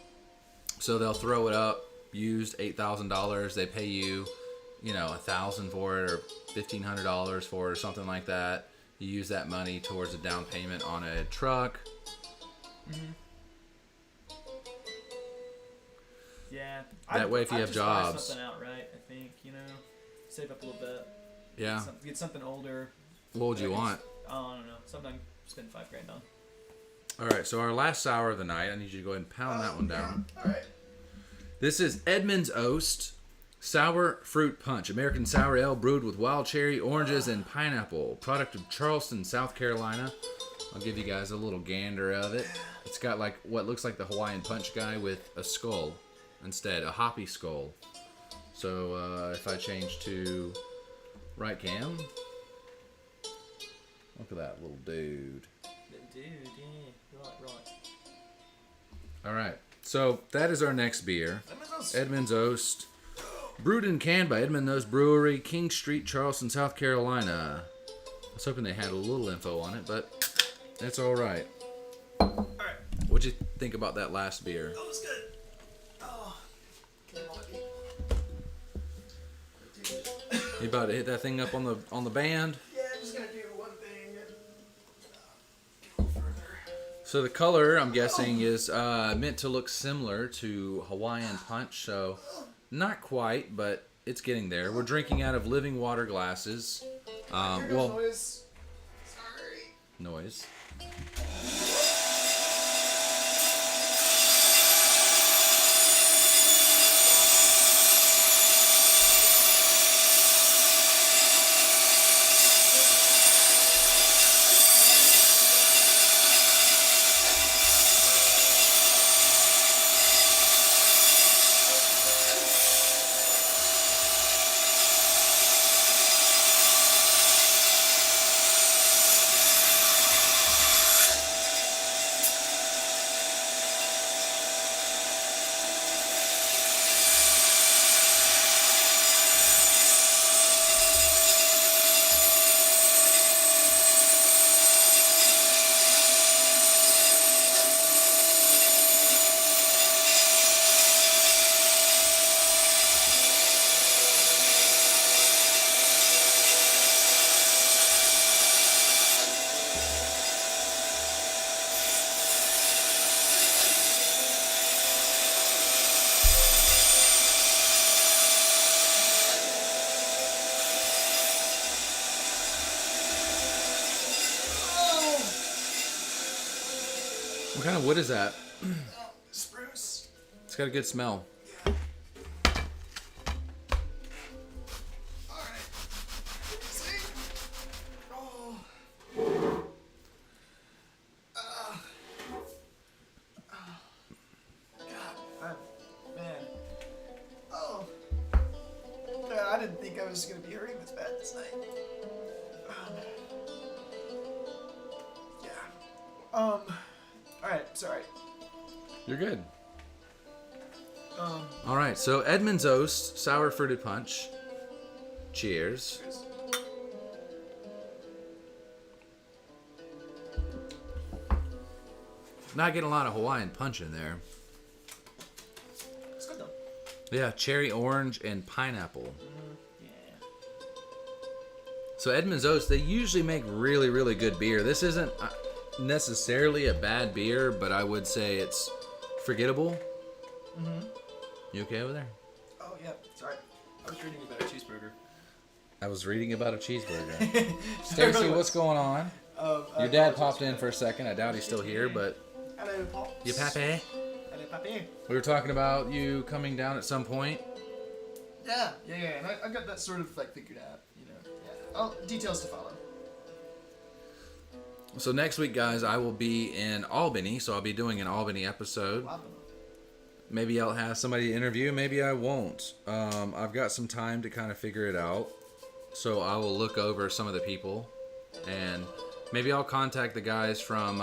So they'll throw it up used $8,000. They pay you, you know, $1,000 for it or $1,500 for it or something like that. You use that money towards a down payment on a truck. Yeah. That way if you I'd have just buy jobs. something outright, I think, you know, save up a little bit. Yeah. Get something older. What would you want? I don't know. Something spend $5,000 on. All right, so our last sour of the night, I need you to go ahead and pound that one down. All right. This is Edmund's Oast Sour Fruit Punch, American sour ale brewed with wild cherry, oranges, and pineapple. Product of Charleston, South Carolina. I'll give you guys a little gander of it. It's got like what looks like the Hawaiian Punch guy with a skull instead, a hoppy skull. So if I change to right cam, look at that little dude. Dude, yeah. Right. All right, so that is our next beer. Edmund's Oast. Brewed and canned by Edmund Oast Brewery, King Street, Charleston, South Carolina. I was hoping they had a little info on it, but that's all right. All right. What'd you think about that last beer? That was good. Oh. Came on You about to hit that thing up on the band? Yeah, I'm just gonna do one thing. Go further. So the color, I'm guessing, is meant to look similar to Hawaiian Punch. So not quite, but it's getting there. We're drinking out of living water glasses. Here goes Well, noise. Sorry. noise. What kind of wood is that? Spruce. It's got a good smell. Alright. See? Oh. God. Man. Oh. Man, I didn't think I was going to be hurting this bad this night. Yeah. Alright, sorry. You're good. Um, All right, so Edmund's Oast Sour Fruited Punch. Cheers. Not getting a lot of Hawaiian Punch in there. it's good though. Yeah, cherry orange and pineapple. Yeah. So Edmund's Oast, they usually make really, really good beer. This isn't necessarily a bad beer, but I would say it's forgettable. Mm-hmm. You okay over there? Oh, yeah, sorry. I was reading about a cheeseburger. I was reading about a cheeseburger. Really Stacy, was. what's going on? Your dad popped in for a second. I doubt he's still here, but Hello, Pops. you pappy? Hello, Papi. We were talking about you coming down at some point. Yeah. And I got that sort of like figured out, you know. Yeah. Oh, details to follow. So next week, guys, I will be in Albany, so I'll be doing an Albany episode. Wow. Maybe I'll have somebody to interview, maybe I won't. I've got some time to kind of figure it out, so I will look over some of the people, and maybe I'll contact the guys from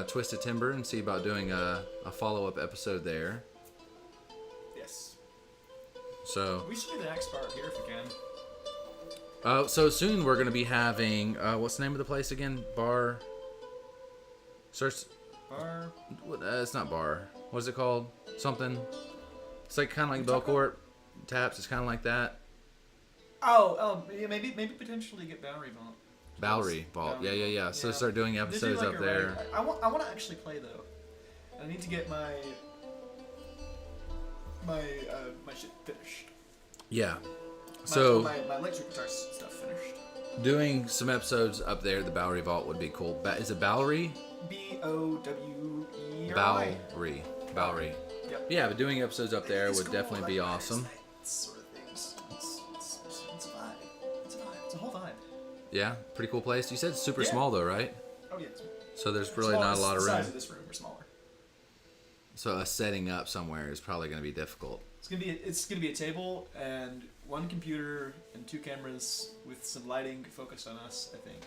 Twisted Timber and see about doing a follow-up episode there. Yes. So, We should do the next part here if we can. so soon we're going to be having, what's the name of the place again? Bar? Search. Bar. It's not bar. What is it called? Something. It's like kind of like Belcourt Taps. It's kind of like that. Oh, yeah, maybe potentially get Bowery Vault. Bowery Vault. Bowery Yeah. Vault. So Yeah. start doing They do, episodes like, up a there. I want to actually play though. I need to get my shit finished. Yeah. So my electric guitar stuff finished. doing some episodes up there, the Bowery Vault would be cool. Is it Bowery? BOWERY. Bowery. Yep. Yeah, but doing episodes up there It's would cool, definitely like be that, awesome. sort of things. It's a vibe. It's a vibe. It's a whole vibe. Yeah, pretty cool place. You said it's super Yeah. small though, right? Oh yeah. So there's really not a lot of The room. size of this room or smaller. So us setting up somewhere is probably going to be difficult. It's gonna be a table and one computer and 2 cameras with some lighting focused on us. I think.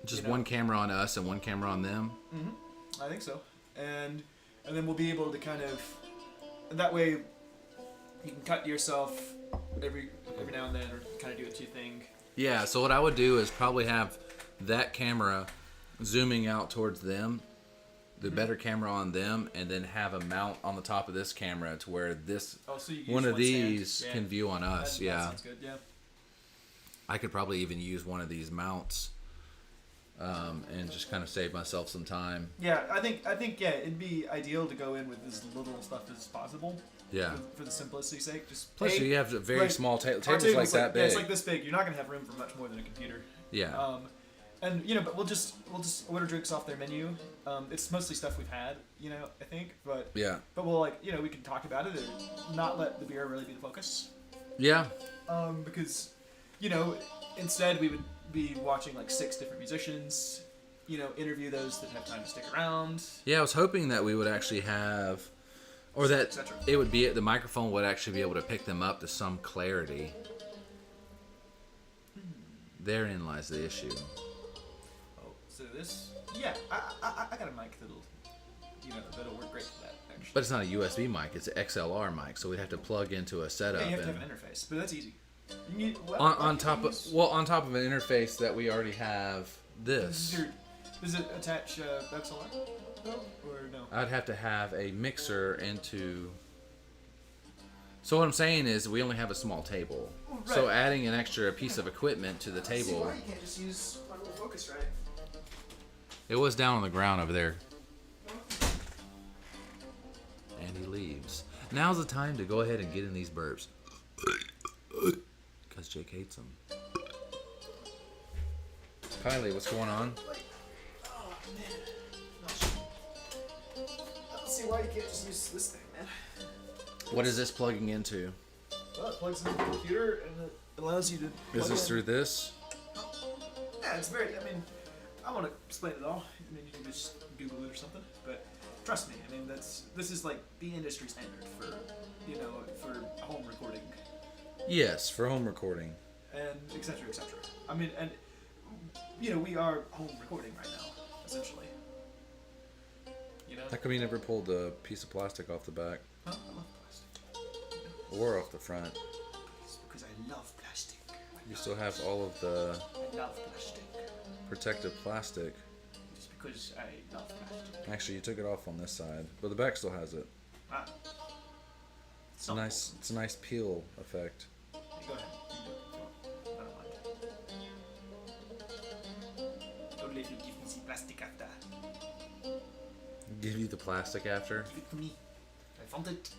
Just You know. one camera on us and one camera on them. I think so. And then we'll be able to kind of that way you can cut yourself every now and then or kind of do a 2 thing. Yeah, so what I would do is probably have that camera zooming out towards them, the better camera on them, and then have a mount on the top of this camera to where this Oh, so you can one use of stand. these Yeah. can view on us. That Yeah. sounds good. Yeah. I could probably even use one of these mounts and just kind of save myself some time. Yeah, I think yeah, it'd be ideal to go in with as little stuff as possible. Yeah. For the simplicity's sake, just Plus, you have a very like, small our tables table's like that big. Yeah, it's like this big. You're not gonna have room for much more than a computer. Yeah. And but we'll just order drinks off their menu. It's mostly stuff we've had, I think, but Yeah. but we'll we can talk about it and not let the beer really be the focus. Yeah. Because, instead we would be watching like 6 different musicians, interview those that have time to stick around. Yeah, I was hoping that we would actually have, or that Etc. it would be, the microphone would actually be able to pick them up to some clarity. Therein lies the issue. Oh, so this? Yeah, I got a mic that'll work great for that, actually. But it's not a USB mic, it's an XLR mic, so we'd have to plug into a setup. Yeah, you have to and have an interface, but that's easy. on top of an interface that we already have this. Does it attach XLR? No? Or no? I'd have to have a mixer into. So what I'm saying is we only have a small table. Oh, right. So adding an extra piece of equipment to the See table. why you can't just use my little Focusrite. It was down on the ground over there. And he leaves. Now's the time to go ahead and get in these burps. Because Jake hates them. Kylie, what's going on? Oh man. I don't see why you can't just use this thing, man. What is this plugging into? Well, it plugs into the computer and it allows you to. Is plug this in. through this? Yeah, it's very. I want to explain it all. You can just Google it or something. But trust me, this is like the industry standard for, for home recording Yes, for home recording. and etc. etc. We are home recording right now, essentially. How come you never pulled the piece of plastic off the back? Huh? I love plastic. Or off the front? It's because I love plastic. You still have all of the I love plastic. protective plastic. Just because I love plastic. Actually, you took it off on this side, but the back still has it. Ah. It's a nice. It's a nice peel effect. Go ahead. You do it. I don't mind. Don't let you give me the plastic after. Give you the plastic after. Give it to me. I found it.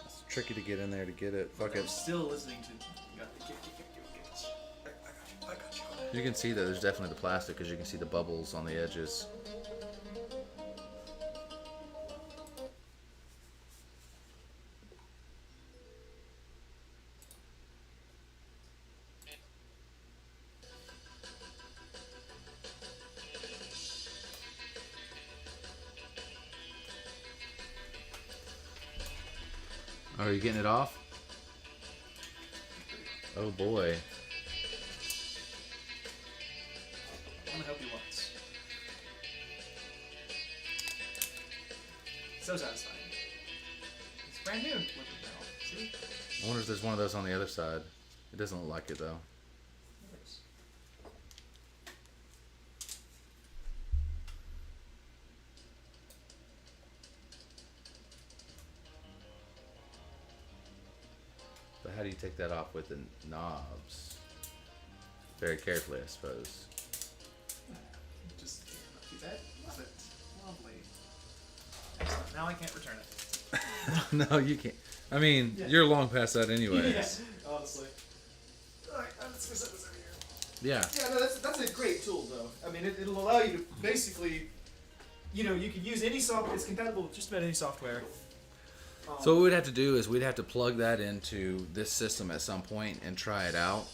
It's tricky to get in there to get it. Fuck I'm it. still listening to. I got you. You can see that there's definitely the plastic because you can see the bubbles on the edges. Oh, are you getting it off? Oh boy. I want to help you once. So satisfying. It's brand new. Look at that. See? I wonder if there's one of those on the other side. It doesn't look like it though. But how do you take that off with the knobs? Very carefully, I suppose. Just keep that. Love it. Lovely. Excellent. Now I can't return it. No, you can't. I mean, Yeah. you're long past that anyways. Honestly. Alright, let's go set this over here. Yeah. Yeah, no, that's a great tool, though. It'll allow you to basically, you can use any software. It's compatible with just about any software. So what we'd have to do is we'd have to plug that into this system at some point and try it out.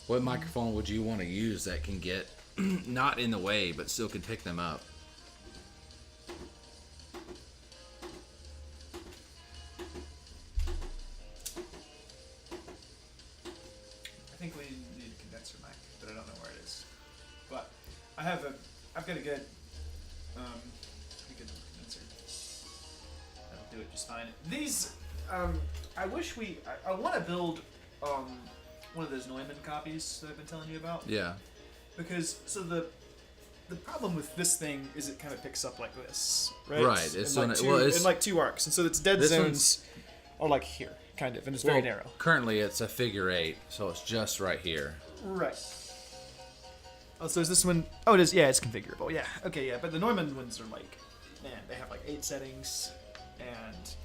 What microphone would you want to use that can get not in the way but still can pick them up? I think we need a condenser mic, but I don't know where it is. But I've got a good condenser. That'll do it just fine. These, I wish I want to build one of those Neumann copies that I've been telling you about. Yeah. Because the problem with this thing is it kind of picks up like this, right? Right, it's in, like on- two, well, it's- in like 2 arcs, and so it's dead This zones. or like here, kind of, and it's very narrow. Currently, it's a figure 8, so it's just right here. Right. Oh, so is this one? Oh, it is. Yeah, it's configurable. Yeah. Okay. Yeah, but the Neumann ones are like, man, they have like 8 settings, and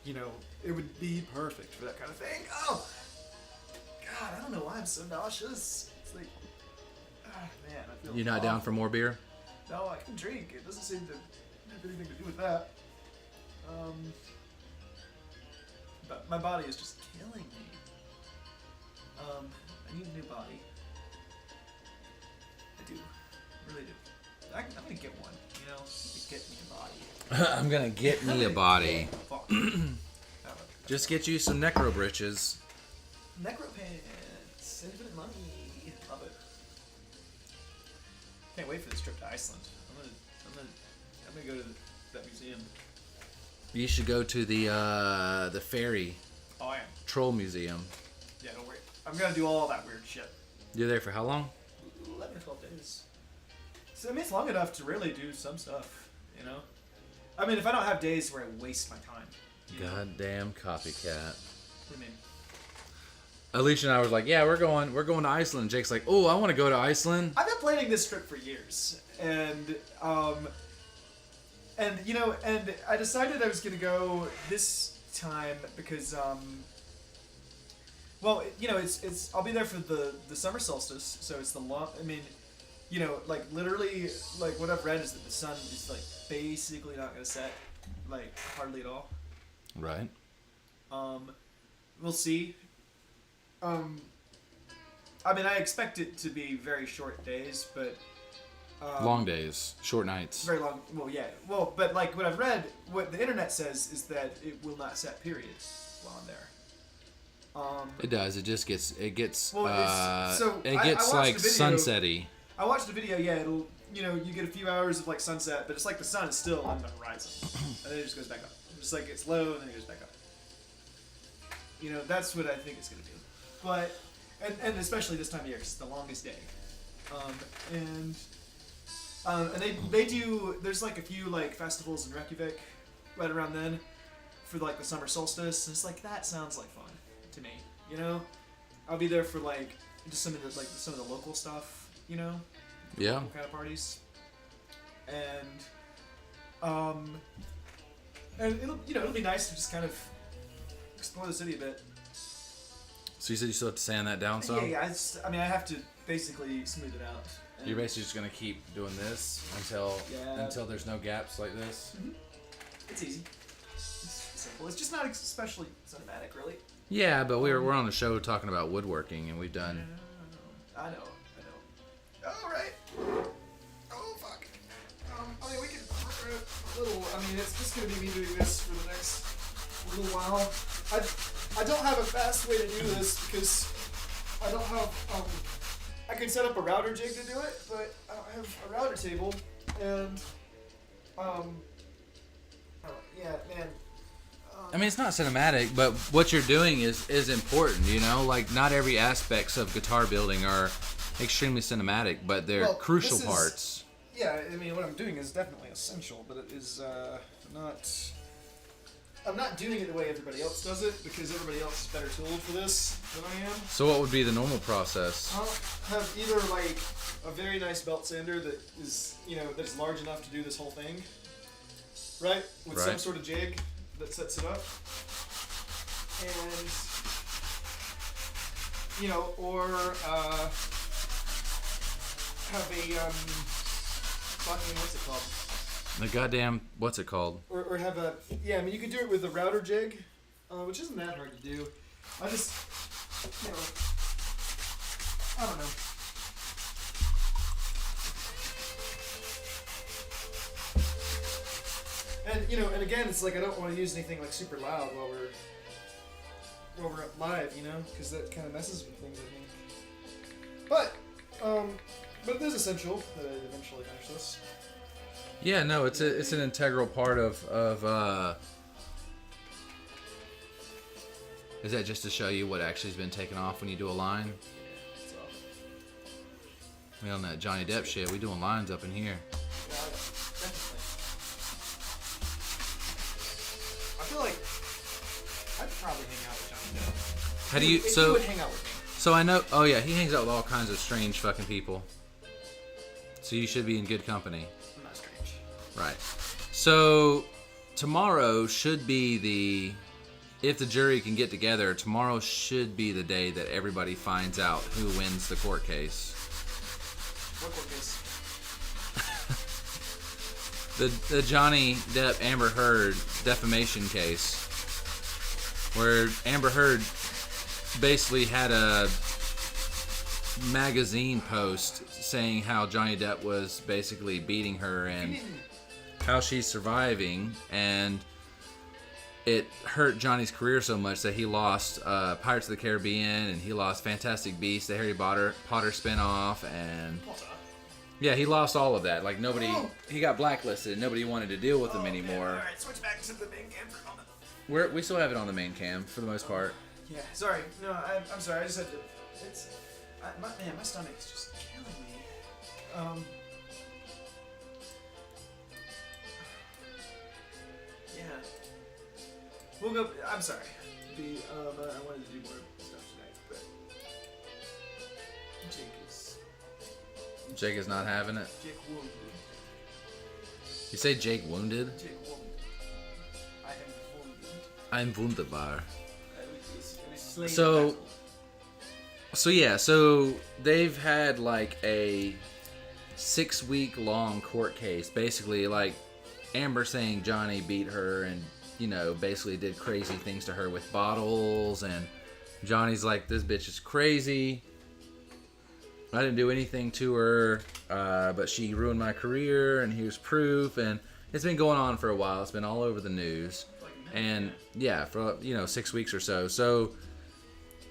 you know, it would be perfect for that kind of thing. Oh, God, I don't know why I'm so nauseous. It's like, man, I feel. You not down for more beer? No, I can drink. It doesn't seem to have anything to do with that. But my body is just killing me. I need a new body. I do. I really do. I'm gonna get one, you know? Get me a body. I'm gonna get me a body. Fuck. Just get you some necro britches. Necro pants. Infinite money. Love it. Can't wait for this trip to Iceland. I'm gonna go to that museum. You should go to the ferry Oh, I am. troll museum. Yeah, don't worry. I'm gonna do all that weird shit. You're there for how long? 11 or 12 days. So, I mean, it's long enough to really do some stuff, you know? I mean, if I don't have days where I waste my time. You know? Goddamn copycat. What do you mean? Alicia and I was like, yeah, we're going to Iceland. Jake's like, oh, I want to go to Iceland. I've been planning this trip for years, and you know, and I decided I was gonna go this time because well, you know, it's I'll be there for the summer solstice, so it's the long. I mean, you know, like literally, like what I've read is that the sun is like basically not gonna set, like hardly at all. Right. We'll see. I mean, I expect it to be very short days, but Long days, short nights. very long. Well, yeah. Well, but like what I've read, what the internet says is that it will not set. Period. While I'm there. It does. It just gets. Well, it I gets watched like a video- sunsetty. I watched the video. Yeah, it'll. You know, you get a few hours of like sunset, but it's like the sun is still on the horizon, and then it just goes back up. Just like it's low, and then it goes back up. You know, that's what I think it's gonna do. But and especially this time of year, 'cause it's the longest day. And they do. There's like a few like festivals in Reykjavik right around then for like the summer solstice. And it's like that sounds like fun to me. You know, I'll be there for like just some of the local stuff. You know, Yeah. local kind of parties. And it'll be nice to just kind of explore the city a bit. So you said you still have to sand that down some? Yeah. I mean, I have to basically smooth it out. And You're basically just gonna keep doing this until there's no gaps like this. It's easy. It's simple. It's just not especially cinematic, really. Yeah, but we're on the show talking about woodworking, and we've done. I know. All right. Oh fuck. I mean, we can a little. I mean, it's just gonna be me doing this for the next little while. I don't have a fast way to do this because I don't have. I could set up a router jig to do it, but I don't have a router table, and yeah, man. I mean, it's not cinematic, but what you're doing is important. You know, like not every aspects of guitar building are extremely cinematic, but they're Well, crucial this is- parts. Yeah, I mean, what I'm doing is definitely essential, but it is not. I'm not doing it the way everybody else does it because everybody else is better tooled for this than I am. So what would be the normal process? I'll have either like a very nice belt sander that is, you know, that's large enough to do this whole thing, right? With some Right. sort of jig that sets it up, and you know, or have a fucking what's it called? The goddamn what's it called? Or have a I mean you could do it with a router jig, which isn't that hard to do. I just you know I don't know. And you know, and again, it's like I don't want to use anything like super loud while we're live, you know, because that kind of messes with things. I think. But it is essential that I eventually finish this. Yeah, no, it's an integral part of. Is that just to show you what actually has been taken off when you do a line? So, We on that Johnny Depp shit. We doing lines up in here. yeah, definitely. I feel like hang out with Johnny Depp. How do you? If he So would hang out with me. so I know. Oh yeah, he hangs out with all kinds of strange fucking people. So you should be in good company. I'm not strange. Right. So tomorrow should be the. If the jury can get together, tomorrow should be the day that everybody finds out who wins the court case. What court case? The Johnny Depp Amber Heard defamation case, where Amber Heard basically had a magazine post saying how Johnny Depp was basically beating her and how she's surviving, and it hurt Johnny's career so much that he lost Pirates of the Caribbean, and he lost Fantastic Beasts, the Harry Potter spinoff, and yeah, he lost all of that. Like nobody, he got blacklisted, and nobody wanted to deal with him anymore. All right, switch back to the main cam for a moment. We still have it on the main cam for the most part. Yeah, sorry. No, I'm sorry. I just had to. My stomach's just killing me. Yeah. We'll go. I'm sorry. I wanted to do more stuff tonight, but Jake is not having it. Jake wounded. You say Jake wounded? Jake wounded. I am wounded. I'm wunderbar. I was slain. So yeah, so they've had like a 6-week long court case, basically like Amber saying Johnny beat her and, you know, basically did crazy things to her with bottles, and Johnny's like, this bitch is crazy. I didn't do anything to her, but she ruined my career, and here's proof, and it's been going on for a while. It's been all over the news, and yeah, for 6 weeks or so. So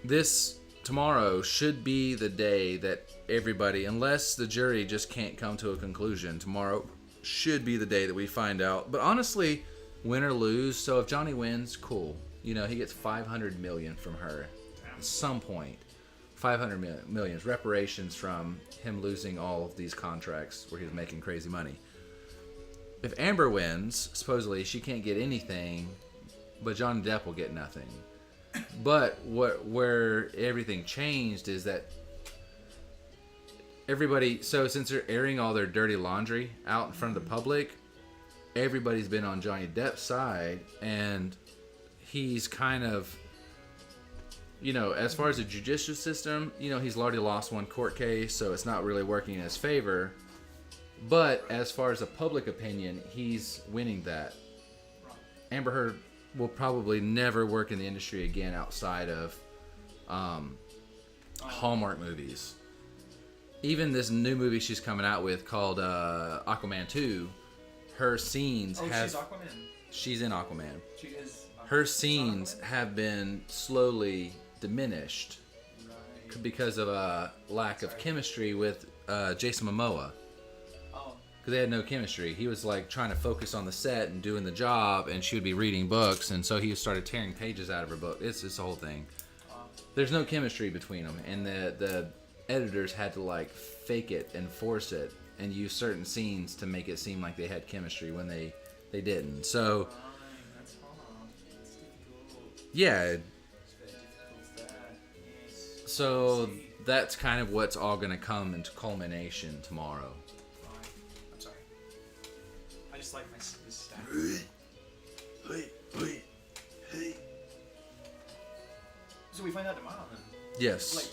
this tomorrow should be the day that everybody, unless the jury just can't come to a conclusion, tomorrow should be the day that we find out. But honestly, win or lose, so if Johnny wins, cool. You know, he gets $500 million from her at some point. $500 million reparations from him losing all of these contracts where he was making crazy money. If Amber wins, supposedly she can't get anything, but Johnny Depp will get nothing. But where everything changed is that everybody, so since they're airing all their dirty laundry out in front of the public, everybody's been on Johnny Depp's side, and he's kind of, you know, as far as the judicial system, you know, he's already lost one court case, so it's not really working in his favor. But as far as the public opinion, he's winning that. Amber Heard will probably never work in the industry again outside of Hallmark movies. Even this new movie she's coming out with called Aquaman 2, her scenes have... she's Aquaman. She's in Aquaman. She is. Her scenes have been slowly diminished because of a lack of chemistry with Jason Momoa. Because they had no chemistry. He was like trying to focus on the set and doing the job, and she would be reading books, and so he started tearing pages out of her book. It's the whole thing. There's no chemistry between them, and the editors had to like fake it and force it and use certain scenes to make it seem like they had chemistry when they didn't. So yeah. So that's kind of what's all going to come into culmination tomorrow. I'm sorry. I just like this stack. So we find out tomorrow then. Yes. Like,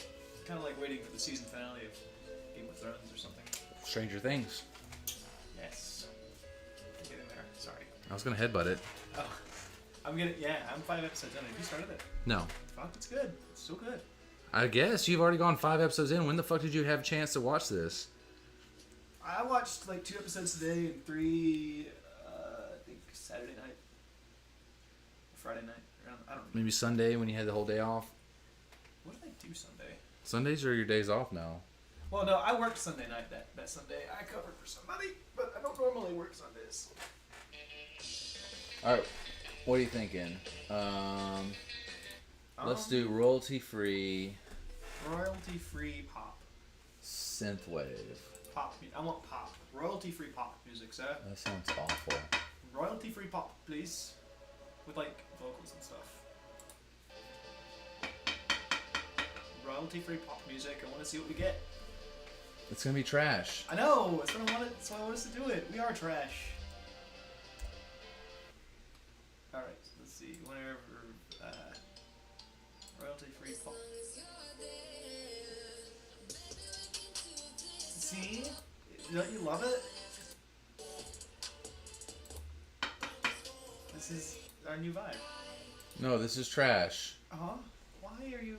kind of like waiting for the season finale of Game of Thrones or something. Stranger Things. Yes. Get in there. Sorry. I was going to headbutt it. Oh. I'm 5 episodes in. Have you started it? No. Fuck, it's good. It's so good. I guess you've already gone 5 episodes in. When the fuck did you have a chance to watch this? I watched like 2 episodes today and 3, I think Saturday night. Friday night. I don't know. Maybe Sunday when you had the whole day off? What did I do Sunday? Sundays are your days off now. Well, no, I worked Sunday night that Sunday. I covered for somebody, but I don't normally work Sundays. Alright, what are you thinking? Let's do royalty-free... Royalty-free pop. Synthwave. Pop. I want pop. Royalty-free pop music, sir. That sounds awful. Royalty-free pop, please. With, like, vocals and stuff. royalty-free pop music. I want to see what we get. It's gonna be trash. I know. That's what I wanted. That's why I want us to do it. We are trash. All right. So let's see. Whenever royalty-free pop. See? Don't you love it? This is our new vibe. No, this is trash. Why are you?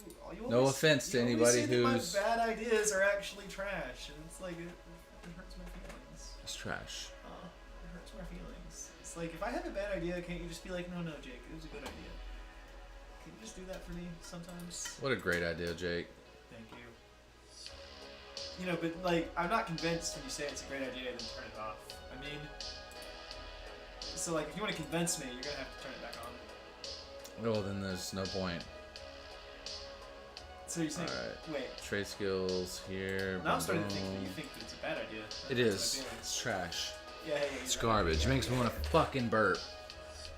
No always, offense to you always anybody say that who's- my bad ideas are actually trash, and it's like it hurts my feelings. It's trash. It hurts my feelings. It's like if I have a bad idea, can't you just be like, no, Jake, it was a good idea. Can you just do that for me sometimes? What a great idea, Jake. Thank you. You know, but like, I'm not convinced when you say it's a great idea, then turn it off. I mean, so like, if you want to convince me, you're gonna have to turn it back on. Well, then there's no point. So you're saying, Alright. wait. Trade skills here. Now I'm starting to boom. think that you think that it's a bad idea. It That's is. my feelings. It's trash. Yeah, yeah, It's yeah, garbage. yeah, It makes me yeah, want to fucking burp.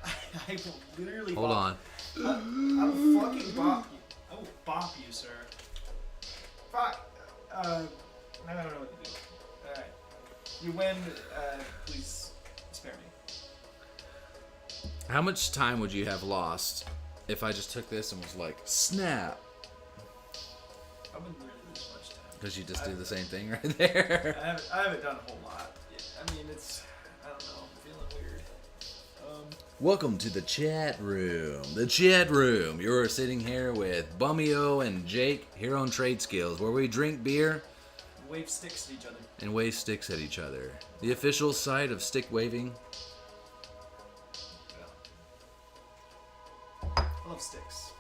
I will literally. Hold on. I will fucking bop you. I will bop you, sir. Fuck. I don't know what to do. Alright. You win. Please spare me. How much time would you have lost if I just took this and was like, snap? I wouldn't really lose much time. Because you just do the same thing right there. I haven't done a whole lot. I mean, it's. I don't know. I'm feeling weird. Welcome to the chat room. The chat room. You're sitting here with Bummyo and Jake here on Trade Skills, where we drink beer Wave sticks at each other. and wave sticks at each other. The official site of stick waving. I love sticks.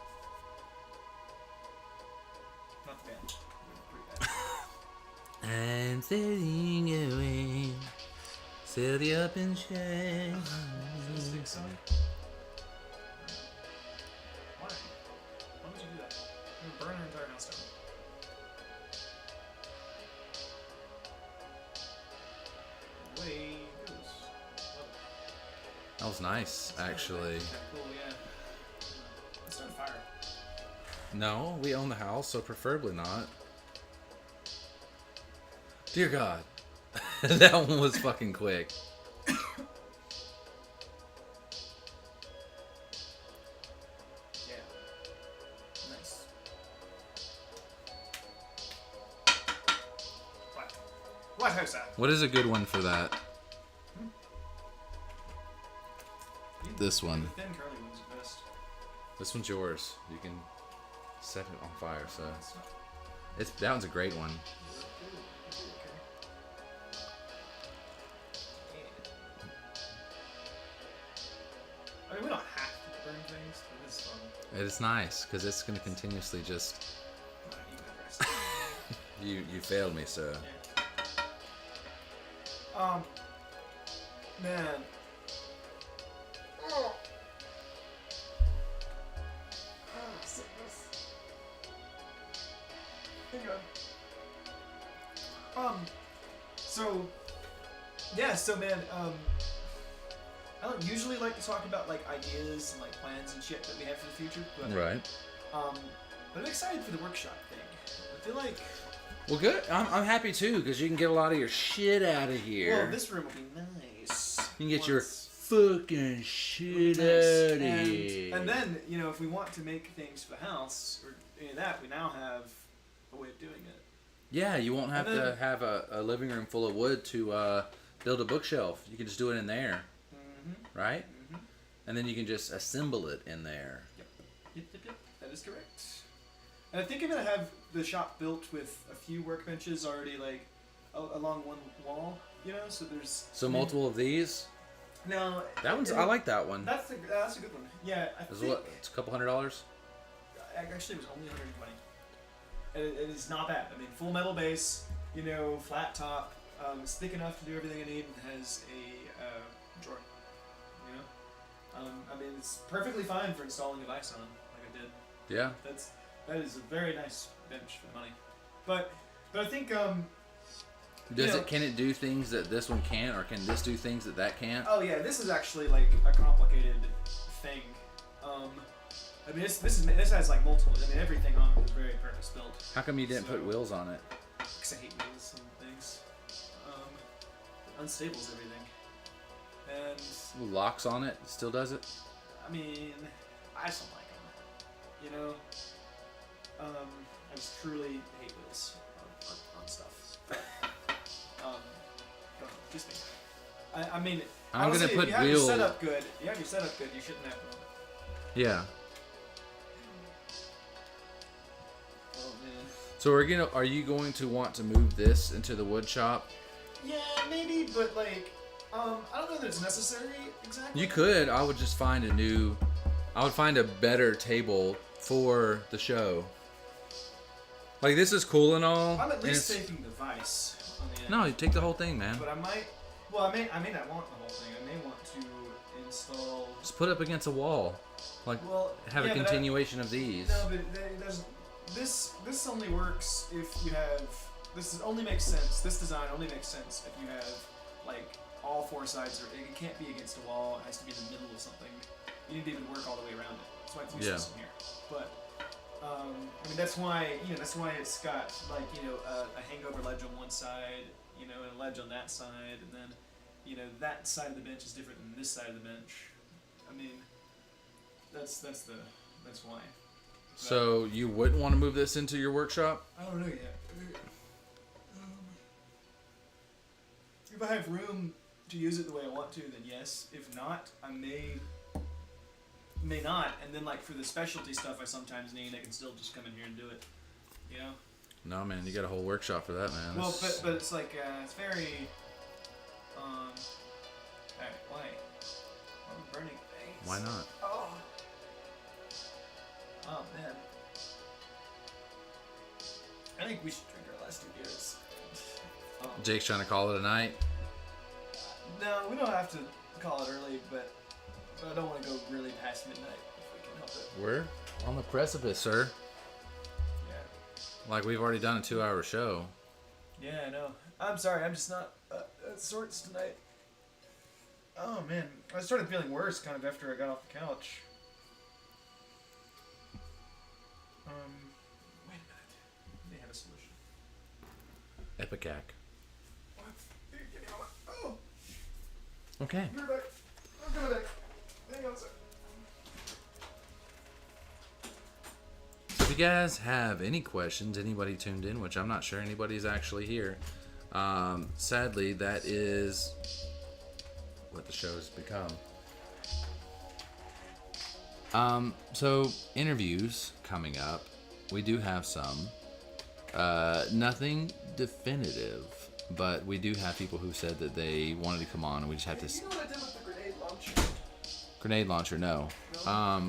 Not the band. Pretty bad. I'm sailing away, sail the open shade. The sticks suck. Why? Why would you do that? You're gonna burn our entire house down. Away it goes. Love it. That was nice, actually. Cool, yeah. Let's start a fire. No, we own the house, so preferably not. Dear God. That one was fucking quick. Yeah. Nice. What house that? What is a good one for that? This one. The thin curly one's the best. This one's yours. You can set it on fire, so. It's not- That one's a great one. I mean, we don't have to burn things, but it's fun. It is nice, because it's going to continuously just. You failed me, sir. Yeah. Man. Sickness. Hang on. So, yeah, so man, I don't usually like to talk about like ideas and like plans and shit that we have for the future, but Right. but I'm excited for the workshop thing. I feel like Well, good. I'm happy too, because you can get a lot of your shit out of here. well, this room will be nice. You can get your once. fucking shit Nice. out of and, here. and then, you know, if we want to make things for the house or any of that, we now have a way of doing it. Yeah, you won't have And then- to have a living room full of wood to build a bookshelf. You can just do it in there, Mm-hmm. right? Mm-hmm. And then you can just assemble it in there. Yep. That is correct. And I think I'm gonna have the shop built with a few workbenches already like along one wall, you know. So there's So multiple of these. No, That one's. I like that one. That's a good one. Yeah, I Is think what? It's a couple $100. actually it was only 120. It is not bad. I mean, full metal base, you know, flat top. It's thick enough to do everything I need, and has a drawer. You know, I mean, it's perfectly fine for installing a vise on, like I did. Yeah. That is a very nice bench for the money. But I think Does know- it? Can it do things that this one can't, or can this do things that can't? oh yeah, this is actually like a complicated thing. I mean, this has like multiple. I mean, everything on it is very purpose built. How come you didn't put wheels on it? Because I hate wheels and things. Unstable is everything. And Locks on it? Still does it? I mean, I just don't like them. You know, I just truly hate wheels on stuff. Don't know, just me. I mean, I'm honestly, gonna put if you have wheel. your setup good. You have your setup good. You shouldn't have them. Yeah. Oh man. So are you going to want to move this into the wood shop? Yeah, maybe, but like, I don't know that it's necessary exactly. You could. I would just find I would find a better table for the show. Like, this is cool and all. I'm at and least it's- taking the vice on the end. No, you take the whole thing, man. But I might. Well, I may not want the whole thing. I may want to install. Just put it up against a wall. Like, Well, have yeah, a but continuation of these. No, but there's this only works if you have. Only makes sense. This design only makes sense if you have like all four sides. It can't be against a wall. It has to be in the middle of something. You need to be able to work all the way around it. That's why it's useless in here. But I mean, that's why it's got like a hangover ledge on one side, and a ledge on that side, and then that side of the bench is different than this side of the bench. I mean, that's why. So you wouldn't want to move this into your workshop? I don't know yet. If I have room to use it the way I want to, then yes. If not, I may not. And then like for the specialty stuff I sometimes need, I can still just come in here and do it. You know? No, man. You got a whole workshop for that, man. Well, That's- but it's like it's very. Hey, why? I'm burning things. Why not? Oh. Oh man. I think we should drink our last 2 beers. Oh. Jake's trying to call it a night. No, we don't have to call it early, but I don't want to go really past midnight if we can help it. We're on the precipice, sir. Yeah. Like, we've already done a 2-hour show. Yeah, I know. I'm sorry, I'm just not at sorts tonight. Oh man, I started feeling worse kind of after I got off the couch. Wait a minute. They have a solution. Epicac. What? Here, give me a moment. Oh, Okay. you're back. I'm coming back. Hang on a sec. So if you guys have any questions, anybody tuned in, which I'm not sure anybody's actually here, sadly, that is what the show's become. So interviews coming up. We do have some. Nothing definitive, but we do have people who said that they wanted to come on, and we just have to. You know what I did with the grenade launcher? Grenade launcher, no.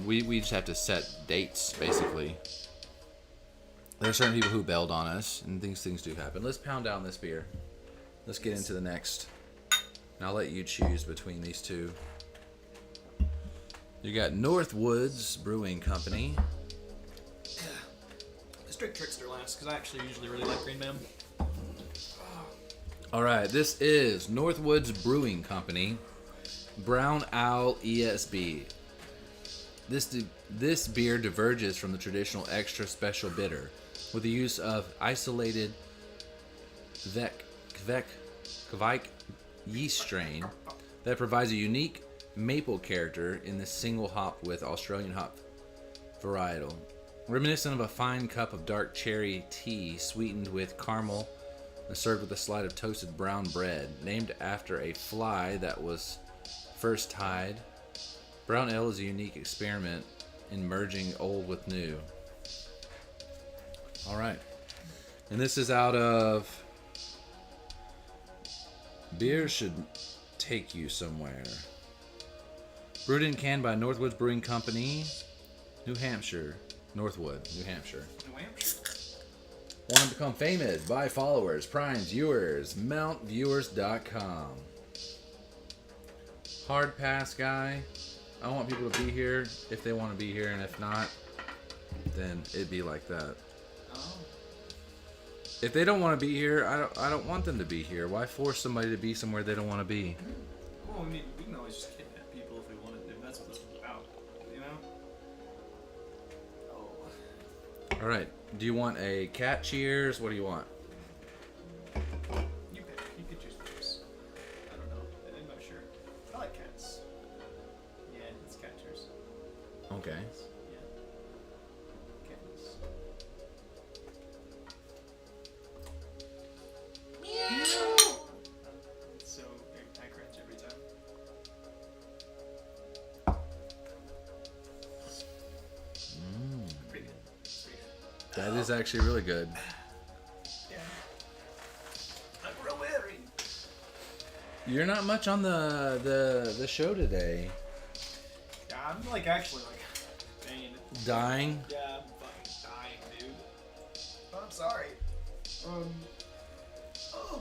We just have to set dates, basically. There are certain people who bailed on us, and things do happen. Let's pound down this beer. Let's get into the next. And I'll let you choose between these two. You got Northwoods Brewing Company. Let's drink Trickster last, because I actually usually really like Green Man. All right, this is Northwoods Brewing Company, Brown Owl ESB. This beer diverges from the traditional extra special bitter with the use of isolated Kvike yeast strain that provides a unique maple character in this single hop with Australian hop varietal. Reminiscent of a fine cup of dark cherry tea sweetened with caramel and served with a slide of toasted brown bread, named after a fly that was first tied. Brown Ale is a unique experiment in merging old with new. All right. And this is out of Beer Should Take You Somewhere. Brewed and canned by Northwoods Brewing Company, New Hampshire. Northwood, New Hampshire. New Hampshire. Want to become famous? Buy followers, primes, viewers, mountviewers.com. Hard pass guy. I want people to be here if they want to be here, and if not, then it'd be like that. Oh. If they don't want to be here, I don't want them to be here. Why force somebody to be somewhere they don't want to be? Well, I mean, we can always just kidnap people if we wanted to. That's what this was about, you know? All right. Do you want a cat cheers? What do you want? You pick. You could choose first. I don't know. I'm not sure. I like cats. Yeah, it's cat cheers. Okay. Yeah. Cats. So I cringe every time. Pretty good. Pretty good. That is actually really good. Yeah. I'm real weary. You're not much on the show today. Yeah, I'm like actually like pain. Dying. Yeah, I'm fucking dying, dude. I'm sorry. Oh,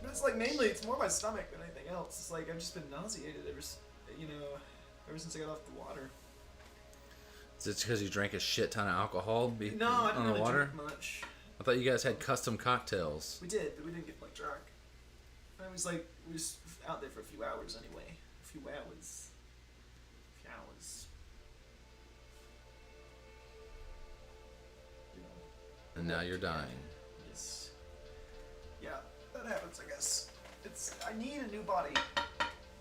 but it's like mainly it's more my stomach than anything else. It's like I've just been nauseated ever since I got off the water. Is it because you drank a shit ton of alcohol No, I didn't on really the water? drink much. I thought you guys had custom cocktails. We did, but we didn't get like drunk. I was like, we was out there for a few hours anyway. A few hours. You know. And now you're dying. Yes. Yeah, that happens, I guess. I need a new body.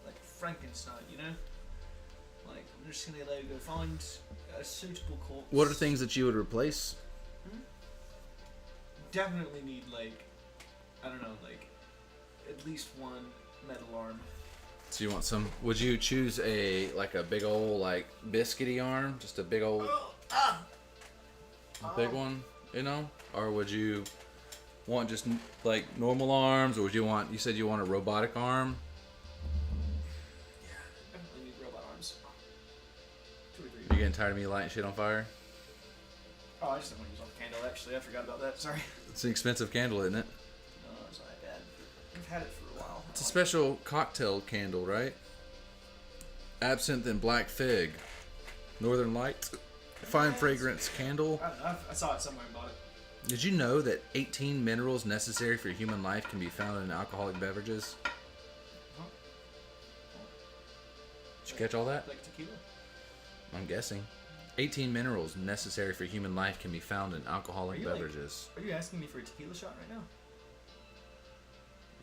Like Frankenstein, you know? Like, I'm just gonna like go find a suitable corpse. What are things that you would replace? Definitely need like, I don't know, like, at least one metal arm. So you want some? Would you choose a big old like biscuity arm, just a big old, a big one, you know? Or would you want just like normal arms, or would you want? You said you want a robotic arm. Yeah, definitely need robot arms. 2 or 3. You getting tired of me lighting shit on fire? Oh, I just didn't want to use all the candle, actually. I forgot about that. Sorry. It's an expensive candle, isn't it? No, it's not that bad. We've had it for a while. It's a special cocktail candle, right? Absinthe and black fig, Northern Lights, fine fragrance candle. I don't know. I saw it somewhere and bought it. Did you know that 18 minerals necessary for human life can be found in alcoholic beverages? Huh? Did you catch all that? Like tequila? I'm guessing. 18 minerals necessary for human life can be found in alcoholic Are you, like- beverages. Are you asking me for a tequila shot right now?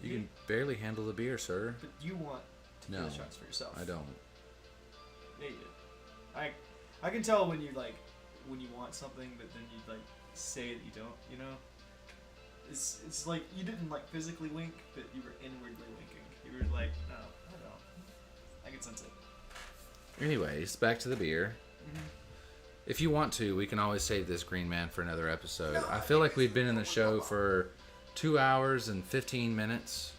You can barely handle the beer, sir. But you want tequila No, shots for yourself. I don't. Yeah, you do. I can tell when you want something, but then you like say that you don't. You know, it's like you didn't like physically wink, but you were inwardly winking. You were like, no, I don't. I can sense it. Anyways, back to the beer. Mm-hmm. If you want to, we can always save this Green Man for another episode. No, I feel like we've been in the show for 2 hours and 15 minutes.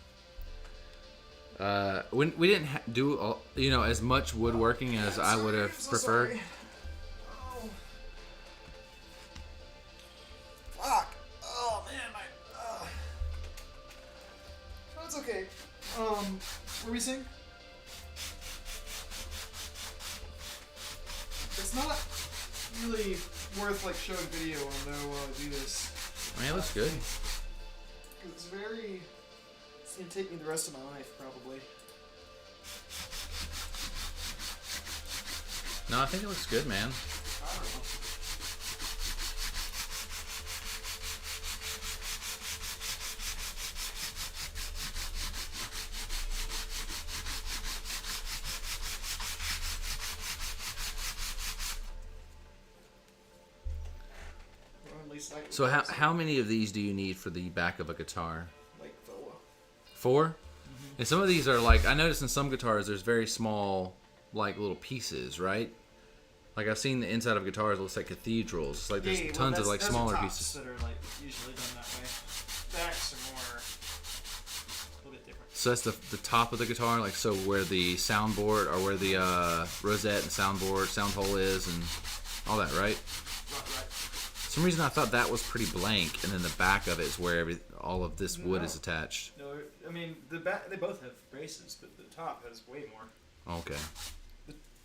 We didn't do as much woodworking as I would have preferred. Sorry. Oh. Fuck. Oh man, my. No, it's okay. What were we saying? It's not really worth like showing video on though while I do this. I mean, it looks good. It's very. It's gonna take me the rest of my life probably. No, I think it looks good, man. I don't know. Well, at least I- So how many of these do you need for the back of a guitar? Like 4. 4? And some of these are like, I noticed in some guitars there's very small, like little pieces, right? Like I've seen the inside of guitars, it looks like cathedrals. It's like there's tons of like those smaller are tops pieces. that are like usually done that way. Backs are more a little bit different. So that's the top of the guitar, like so where the soundboard or where the rosette and sound hole is and all that, right? Right. For some reason I thought that was pretty blank, and then the back of it is where all of this wood is attached. No, I mean the back. They both have braces, but the top has way more. Okay.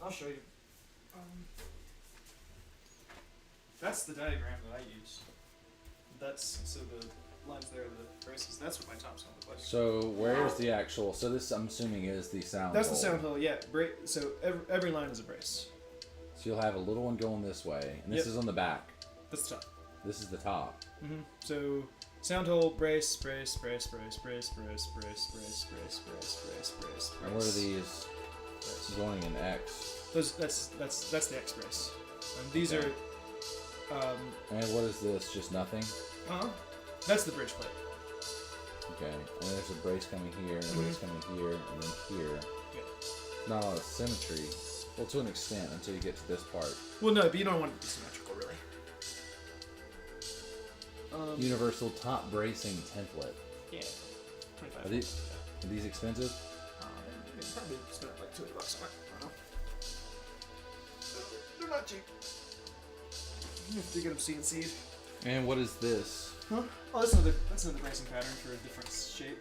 I'll show you. That's the diagram that I use. That's so the lines there are the braces. That's what my top's gonna look like. So where's the actual? So this I'm assuming is the sound. That's the hole. sound hole. Yeah. So every line is a brace. So you'll have a little one going this way, and this Yep. is on the back. That's the top. This is the top. So sound hole, brace, brace, brace, brace, brace, brace, brace, brace, brace, brace, brace, brace. And what are these going in X? That's the X brace. And these Okay. are And what is this? Just nothing? that's the bridge plate. Okay. And there's a brace coming here, and a brace coming here, and then here. Yeah. Not a lot of symmetry. Well, to an extent, until you get to this part. Well, no, but you don't want it to be symmetrical, really. Universal top bracing template. Yeah. 25. Are these expensive? Probably spent like $200 on it. I don't know. They're not cheap. You have to get them CNC'd. And what is this? Huh? Oh, that's another bracing pattern for a different shape.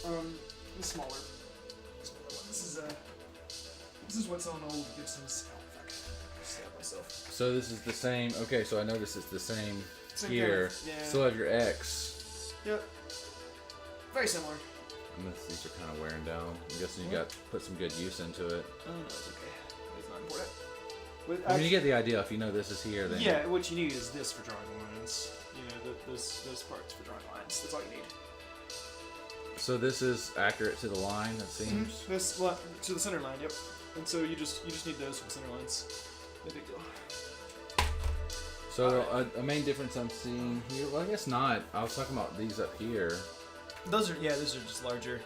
The smaller one. This is what's on old Gibson's. Oh fuck! I stabbed myself. So this is the same. Okay, so I notice it's the same, Same here. kind of- yeah. Still have your X. Yep. Very similar. And these are kind of wearing down. I'm guessing you got put some good use into it. Oh no, it's okay. It's not important. But I mean, you get the idea. If you know this is here, then yeah, what you need is this for drawing lines. You know, those parts for drawing lines. That's all you need. So this is accurate to the line. It seems. This to the center line. Yep. And so you just need those for the center lines. No big deal. So a main difference I'm seeing here. Well, I guess not. I was talking about these up here. Those are just larger,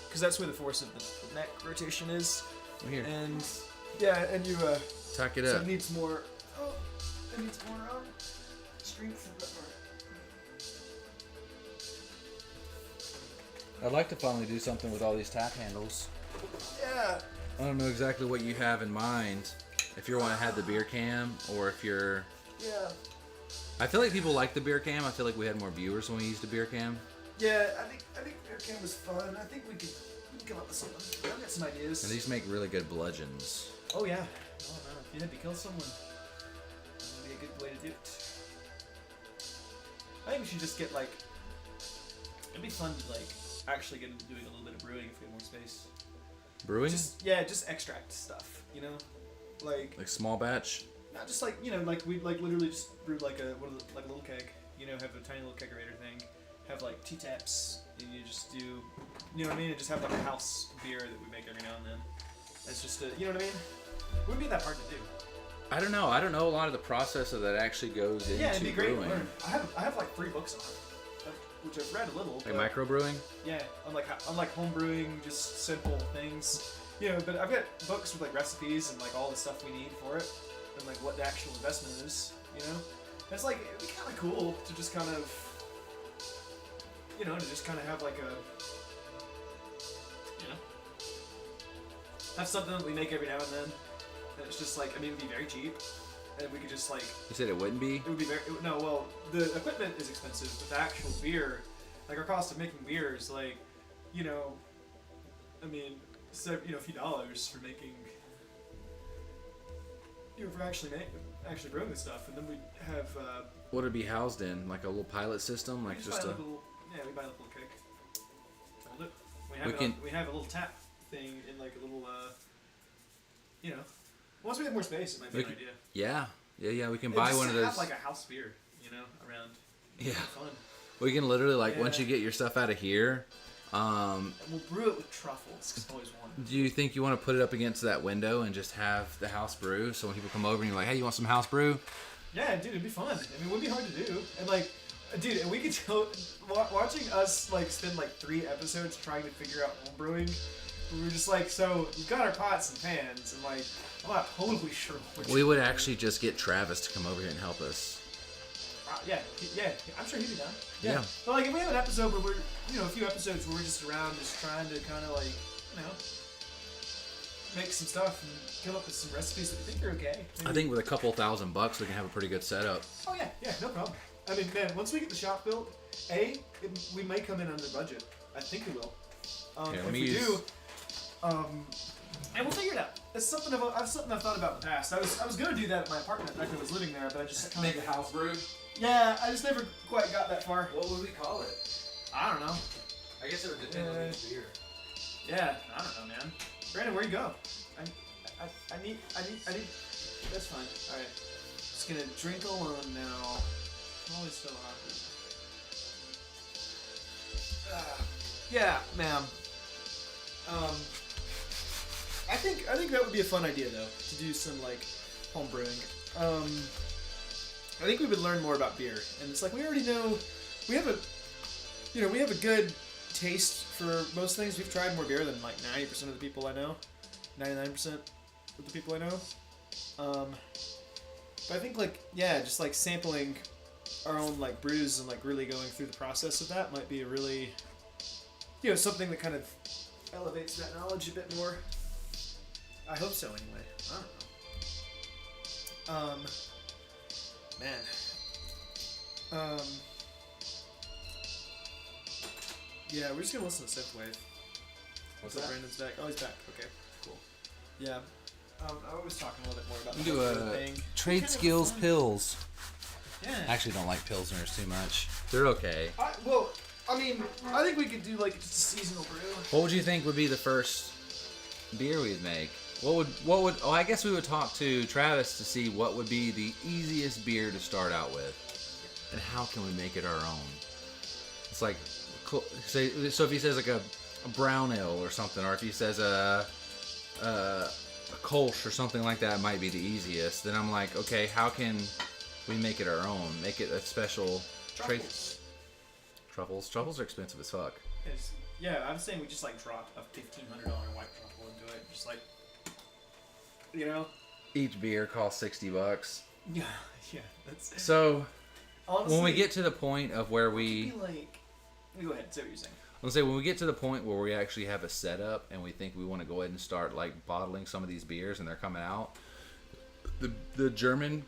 because that's where the force of the neck rotation is. Here, And yeah, and you tack it so up. it needs more. Oh, it needs more strength. I'd like to finally do something with all these tap handles. Yeah. I don't know exactly what you have in mind. If you want to have the beer cam, or if you're. Yeah. I feel like people like the beer cam. I feel like we had more viewers when we used the beer cam. Yeah, I think bear cam was fun. I think we could come up with something. I've got some ideas. And these make really good bludgeons. Oh yeah. Oh man, if you had to kill someone, that would be a good way to do it. I think we should just get like. It'd be fun to like actually get into doing a little bit of brewing if we had more space. Brewing? Just extract stuff. You know, like Small batch? not just like like we like literally just brew like a little keg. You know, have a tiny little kegerator thing. Have like tea taps, and you just do, you know what I mean? And just have like a house beer that we make every now and then. It's just a, you know what I mean? It wouldn't be that hard to do. I don't know. I don't know a lot of the process of that actually goes into Yeah, it'd be great to brewing. learn. I have like 3 books on it, which I've read a little. Like but micro brewing? yeah, on like home brewing, just simple things. You know, but I've got books with like recipes and like all the stuff we need for it, and like what the actual investment is. You know, and it's like it'd be kind of cool to just kind of. You know, to just kind of have like a, you know, have something that we make every now and then. And it's just like, I mean, it'd be very cheap. And we could just like, You said it wouldn't be? it would be very, no, well, the equipment is expensive, but the actual beer, like our cost of making beer is like, you know, I mean, a few dollars for making, for actually brewing this stuff. And then we have, What would it be housed in? Like a little pilot system? Like we just buy a. like a little, we buy like a little keg. Build it. We have a little tap thing in like a little, once we have more space, it might be an idea. Yeah. Yeah, we can And buy just one of to those. have like a house beer, around. Yeah. Fun. We can literally, like, once Yeah. you get your stuff out of here, And we'll brew it with truffles, 'cause I've always wanted. do you think you want to put it up against that window and just have the house brew? So when people come over and you're like, hey, you want some house brew? Yeah, dude, it'd be fun. I mean, it would be hard to do. And like, dude, and we could go, watching us like spend like 3 episodes trying to figure out home brewing. We were just like, so we've got our pots and pans, and like, I'm not totally sure which. We would actually just get Travis to come over here and help us. Yeah, I'm sure he'd be down. Yeah. But like, if we have an episode where we're, a few episodes where we're just around, just trying to kind of like, make some stuff and come up with some recipes that we think are okay. I think with a couple $1,000, we can have a pretty good setup. Oh yeah, no problem. I mean, man, once we get the shop built, we may come in under budget. I think we will. Okay, let if me we use- do, and we'll figure it out. It's something I've thought about in the past. I was gonna do that at my apartment after I was living there, but I just kind of, house brew? yeah, I just never quite got that far. What would we call it? I don't know. I guess it would depend on each beer. Yeah, I don't know, man. Brandon, where you go? I need. That's fine. All right. Just gonna drink alone now. Molly's still awkward. Yeah, ma'am. I think that would be a fun idea though, to do some like home brewing. I think we would learn more about beer, and it's like we already know we have a good taste for most things. We've tried more beer than like 90% of the people I know, 99% of the people I know. But I think like just like sampling our own like brews and like really going through the process of that might be a really something that kind of elevates that knowledge a bit more. I hope so anyway. I don't know. Man. Yeah, we're just gonna listen to Synthwave. What's So that? Brandon's back. Oh, he's back. Okay, cool. Yeah. I was talking a little bit more about We the do whole thing. trade Kind of skills fun. pills. Yeah. I actually don't like pilsners too much. They're okay. I think we could do like just a seasonal brew. What would you think would be the first beer we'd make? What would? Oh, I guess we would talk to Travis to see what would be the easiest beer to start out with, and how can we make it our own. It's like, say, so if he says like a brown ale or something, or if he says a Kolsch or something like that, might be the easiest. Then I'm like, okay, how can we make it our own? Make it a special trade. Truffles are expensive as fuck. Yeah, I'm saying we just like drop a $1,500 white truffle into it, just like, Each beer costs $60. Yeah, that's. So Honestly, when we get to the point of where it'd we, be like, go ahead, say what you're saying. let's say when we get to the point where we actually have a setup and we think we want to go ahead and start like bottling some of these beers and they're coming out, the German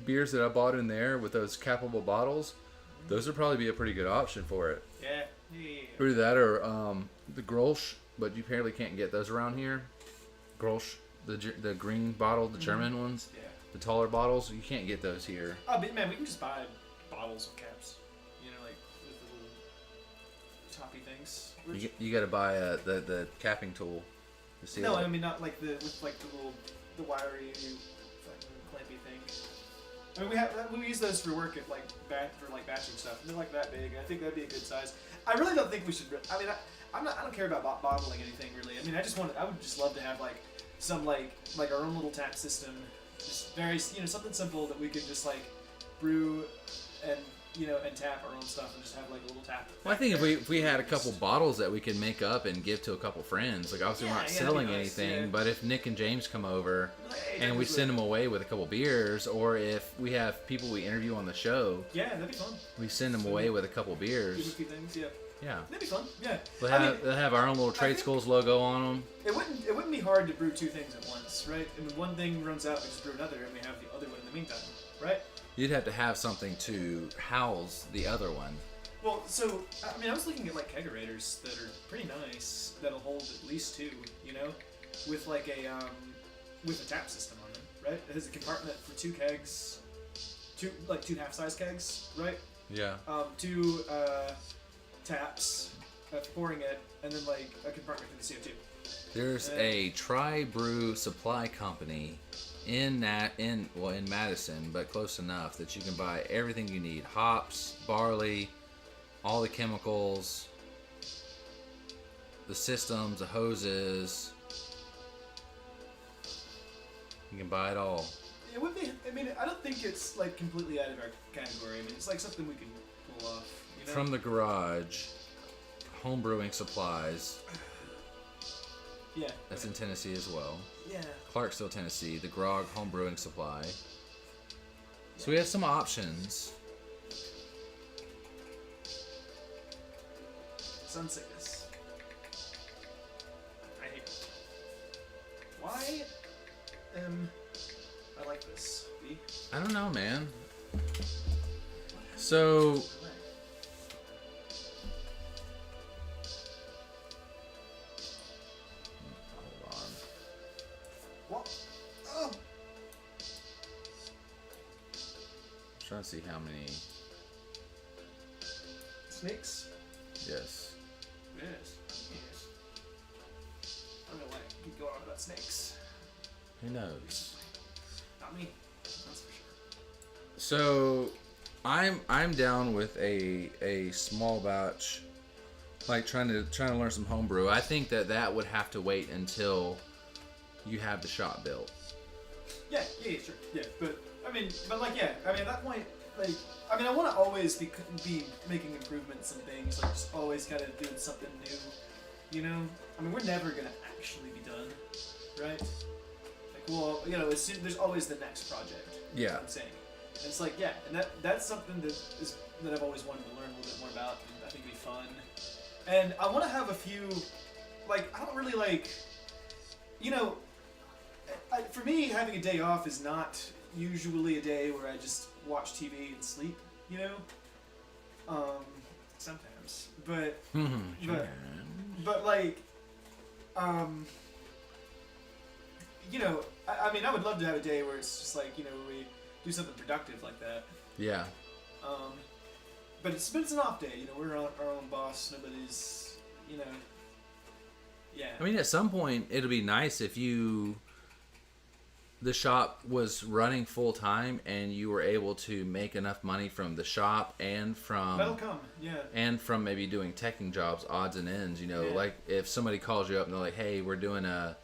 beers that I bought in there with those capable bottles, those would probably be a pretty good option for it. Yeah. Or that, or the Grolsch, but you apparently can't get those around here. Grolsch, the green bottle, the German ones, Yeah. the taller bottles, you can't get those here. Oh, but man, we can just buy bottles of caps. Like with the little toppy things. You got to buy the capping tool. To seal No, it. I mean not like with like the wiry fucking clampy thing. I mean we use those for work at like batching stuff. They're like that big. I think that'd be a good size. I really don't think we should. I mean I don't care about bottling anything really. I mean I would just love to have like some like our own little tap system. Just very something simple that we could just like brew and and tap our own stuff and just have like a little tap. Well, I think if we had a couple bottles that we could make up and give to a couple friends, like obviously we're not that'd be selling nice, anything, yeah. but if Nick and James come over Hey, and we that send was them away with a couple beers, or if we have people we interview on the show, yeah, that'd be fun. we send them away with a couple Give a beers. few things, yeah. Yeah. That'd be fun. Yeah. They'll I have, mean, they'll have our own little Trade think- Schools logo on them. it wouldn't be hard to brew two things at once, right? I mean, one thing runs out, we just brew another, and we have the other one in the meantime, right? You'd have to have something to house the other one. Well, so I mean, I was looking at like kegerators that are pretty nice that'll hold at least two, with like a tap system on them, right? It has a compartment for two kegs, two half-size kegs, right? Yeah. Two taps for pouring it, and then like a compartment for the CO2. There's a Tri-Brew supply company in Madison, but close enough that you can buy everything you need: hops, barley, all the chemicals, the systems, the hoses. You can buy it all. It would be. I mean, I don't think it's like completely out of our category. I mean, it's like something we can pull off. From the garage, home brewing supplies. Yeah. That's in Tennessee as well. Yeah. Clarksville, Tennessee, the Grog Home Brewing Supply. So we have some options. Sun sickness. I hate it. Why am I like this? B? I don't know, man. So hold on. What? Oh. I'm trying to see how many. Snakes? Yes. Yes. Yes. I don't know why I keep going on about snakes. Who knows? Not me. That's for sure. So I'm down with a small batch, like trying to learn some homebrew. I think that would have to wait until you have the shop built. Yeah, sure. Yeah, but I mean, at that point, like, I mean, I want to always be making improvements and things, like, just always kind of doing something new, you know? I mean, we're never gonna actually be done, right? Like, well, you know, there's always the next project. You know Yeah. what I'm saying. And it's like, yeah, and that's something that I've always wanted to learn a little bit more about, and I think it'd be fun. And I want to have a few, like, I don't really like, you know, for me, having a day off is not usually a day where I just watch TV and sleep, you know? Sometimes. But, but like, you know, I mean, I would love to have a day where it's just like, you know, we do something productive like that. Yeah. But it's an off day, you know, we're our own boss, nobody's, you know, yeah. I mean, at some point, it'll be nice if the shop was running full time and you were able to make enough money from the shop and That'll come, yeah. and from maybe doing teching jobs, odds and ends. You know, Yeah. like if somebody calls you up and they're like, "Hey, we're doing a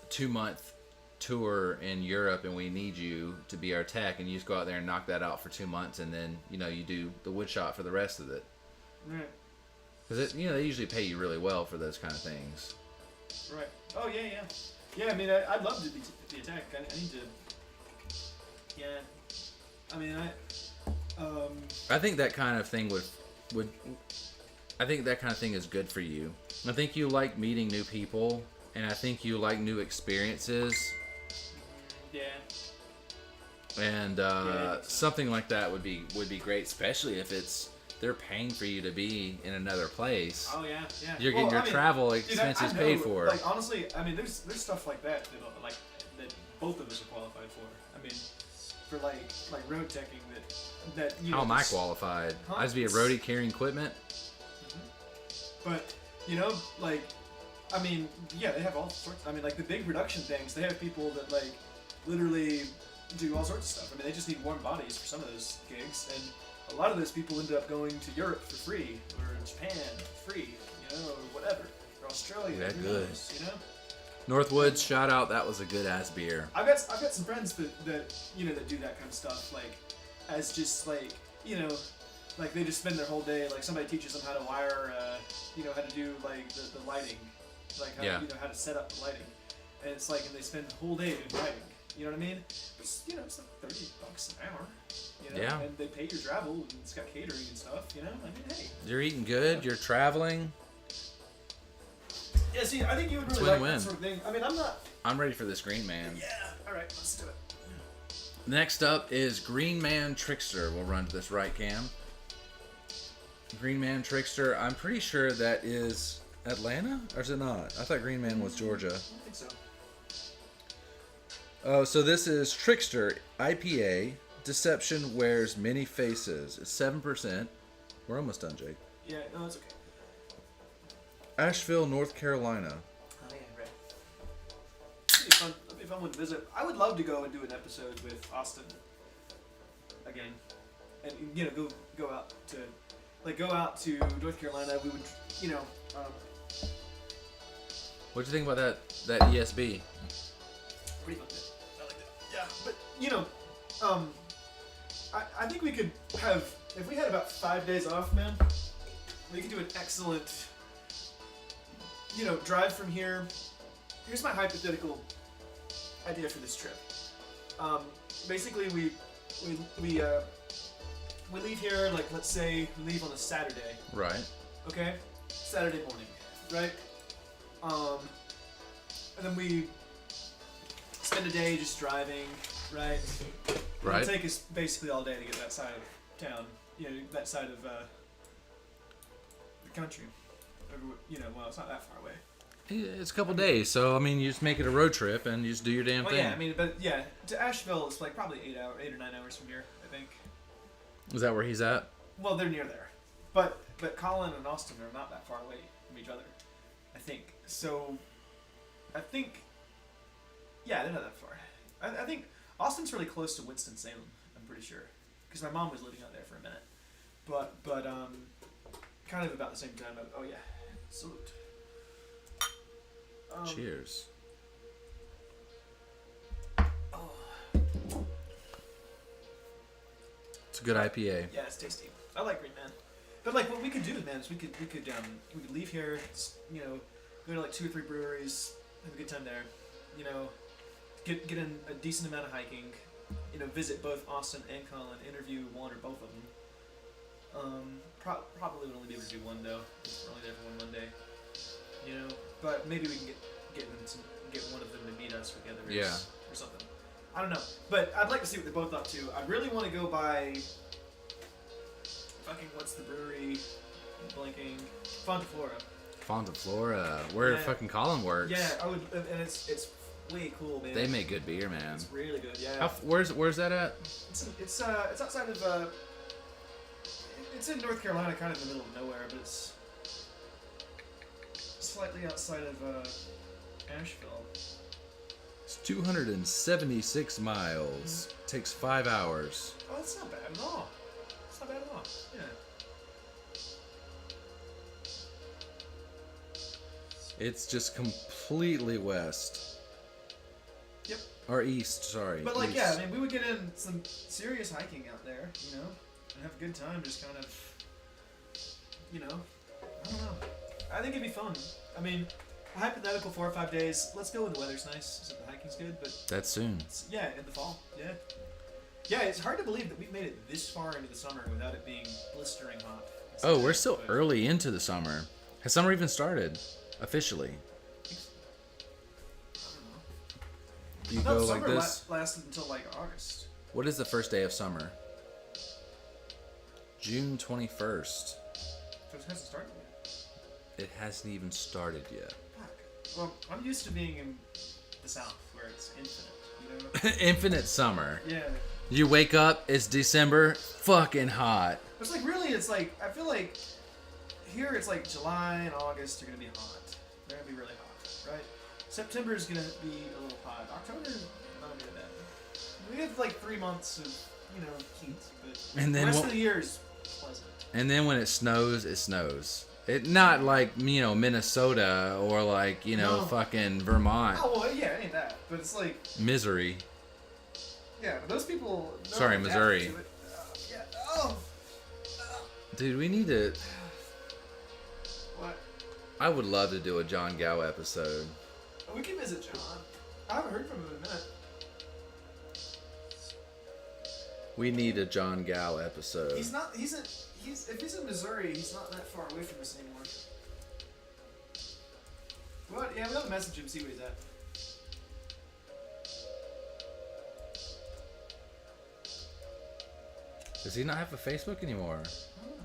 2-month tour in Europe and we need you to be our tech," and you just go out there and knock that out for 2 months, and then you know you do the wood shop for the rest of it. Right. Because you know they usually pay you really well for those kind of things. Right. Oh, yeah. Yeah, I mean, I'd love to be a tech. I need to. Yeah. I mean, I think that kind of thing would. I think that kind of thing is good for you. I think you like meeting new people, and I think you like new experiences, yeah. and Yeah, something like that would be great, especially if they're paying for you to be in another place. Oh, yeah. You're getting your travel expenses I paid know, for. Like, honestly, I mean, there's stuff like that that both of us are qualified for. I mean, for like road teching that you know. How am I just- qualified? Huh? I just be a roadie carrying equipment. But, you know, like, I mean, yeah, they have all sorts. I mean, like the big production things, they have people that like literally do all sorts of stuff. I mean, they just need warm bodies for some of those gigs, and a lot of those people ended up going to Europe for free, or Japan for free, you know, or whatever, or Australia. Yeah, who good. knows, you know. Northwoods, shout out. That was a good ass beer. I've got some friends that you know that do that kind of stuff, like as just like, you know, like they just spend their whole day, like somebody teaches them how to wire, you know, how to do like the lighting, like how Yeah. you know how to set up the lighting, and it's like, and they spend the whole day doing lighting. You know what I mean? It's, you know, it's like $30 an hour. You know, Yeah. and they pay your travel, and it's got catering and stuff. You know, I mean, hey. You're eating good. You're traveling. Yeah, see, I think you would It's really like win-win. that sort of thing. I mean, I'm not. I'm ready for this Green Man. Yeah. All right, let's do it. Next up is Green Man Trickster. We'll run to this right cam. Green Man Trickster. I'm pretty sure that is Atlanta, or is it not? I thought Green Man was Georgia. I don't think so. Oh, so this is Trickster IPA. Deception wears many faces. It's 7%. We're almost done, Jake. Yeah, no, it's okay. Asheville, North Carolina. Oh yeah, right. It'd be fun. It'd be a fun one to visit. I would love to go and do an episode with Austin again, and you know, go out to North Carolina. We would, you know, What'd you think about that ESB? pretty fun. I like that. Yeah, but you know, I think we could have, if we had about 5 days off, man, we could do an excellent, you know, drive from here. Here's my hypothetical idea for this trip. Basically, we leave here, like, let's say we leave on a Saturday, Right. okay? Saturday morning, right? And then we spend a day just driving, right? Right. It'll take us basically all day to get that side of town, you know, that side of the country. You know, well, it's not that far away. It's a couple days, so I mean, you just make it a road trip and you just do your damn Well, thing. yeah, I mean, but yeah, to Asheville it's like probably 8 or 9 hours from here, I think. Is that where he's at? Well, they're near there, but Colin and Austin are not that far away from each other, I think. So, I think, yeah, they're not that far. I think Austin's really close to Winston-Salem. I'm pretty sure, because my mom was living out there for a minute, but kind of about the same time. Oh yeah, salute. Cheers. Oh, It's a good IPA. yeah, it's tasty. I like Green Man. But like what we could do, man, is we could leave here, you know, go to like 2 or 3 breweries, have a good time there, you know, get in a decent amount of hiking, you know, visit both Austin and Colin, interview one or both of them. Probably would only be able to do one though. We're only there for one Monday, you know. But maybe we can get one of them to meet us together. Yeah. Or something. I don't know, but I'd like to see what they're both up to. I really want to go by. Fucking what's the brewery? I'm blanking. Fontaflora. Fontaflora, where Yeah. fucking Colin works. Yeah, I would, and it's way cool, man. They make good beer, man. It's really good. Yeah. Where's that at? It's outside of it's in North Carolina, kind of in the middle of nowhere, but it's slightly outside of Asheville. It's 276 miles. Takes 5 hours. Oh, that's not bad at all. It's not bad at all. Yeah. It's just completely west. Yep. Or east, sorry. But like, east. yeah, I mean, we would get in some serious hiking out there, you know, and have a good time. Just kind of, you know, I don't know. I think it'd be fun. I mean, a hypothetical 4 or 5 days. Let's go when the weather's nice, so the hiking's good. But That's soon. yeah, in the fall. Yeah. Yeah, it's hard to believe that we've made it this far into the summer without it being blistering hot. Oh, we're still But- early into the summer. Has summer even started? Officially. I don't know. You I go thought like summer this. lasted until like August. What is the first day of summer? June 21st. So it hasn't started yet. It hasn't even started yet. Fuck. Well, I'm used to being in the South where it's infinite, you know? Infinite summer. Yeah. You wake up, it's December, fucking hot. It's like really, it's like I feel like here it's like July and August are gonna be hot. They're gonna be really hot, right? September is gonna be a little hot. October not gonna be that. We have like 3 months of heat, but And then the rest what- of the year is pleasant. And then when it snows, it snows. It not like, Minnesota or like, No. fucking Vermont. Oh well, yeah, it ain't that, but it's like Misery. yeah, but those people. know Sorry, how to Missouri. adapt to it. Yeah. Oh. Dude, we need to. What? I would love to do a John Gow episode. We can visit John. I haven't heard from him in a minute. We need a John Gow episode. He's not. If he's in Missouri, he's not that far away from us anymore. What? Yeah, we'll have to message him, see where he's at. Does he not have a Facebook anymore? I don't know.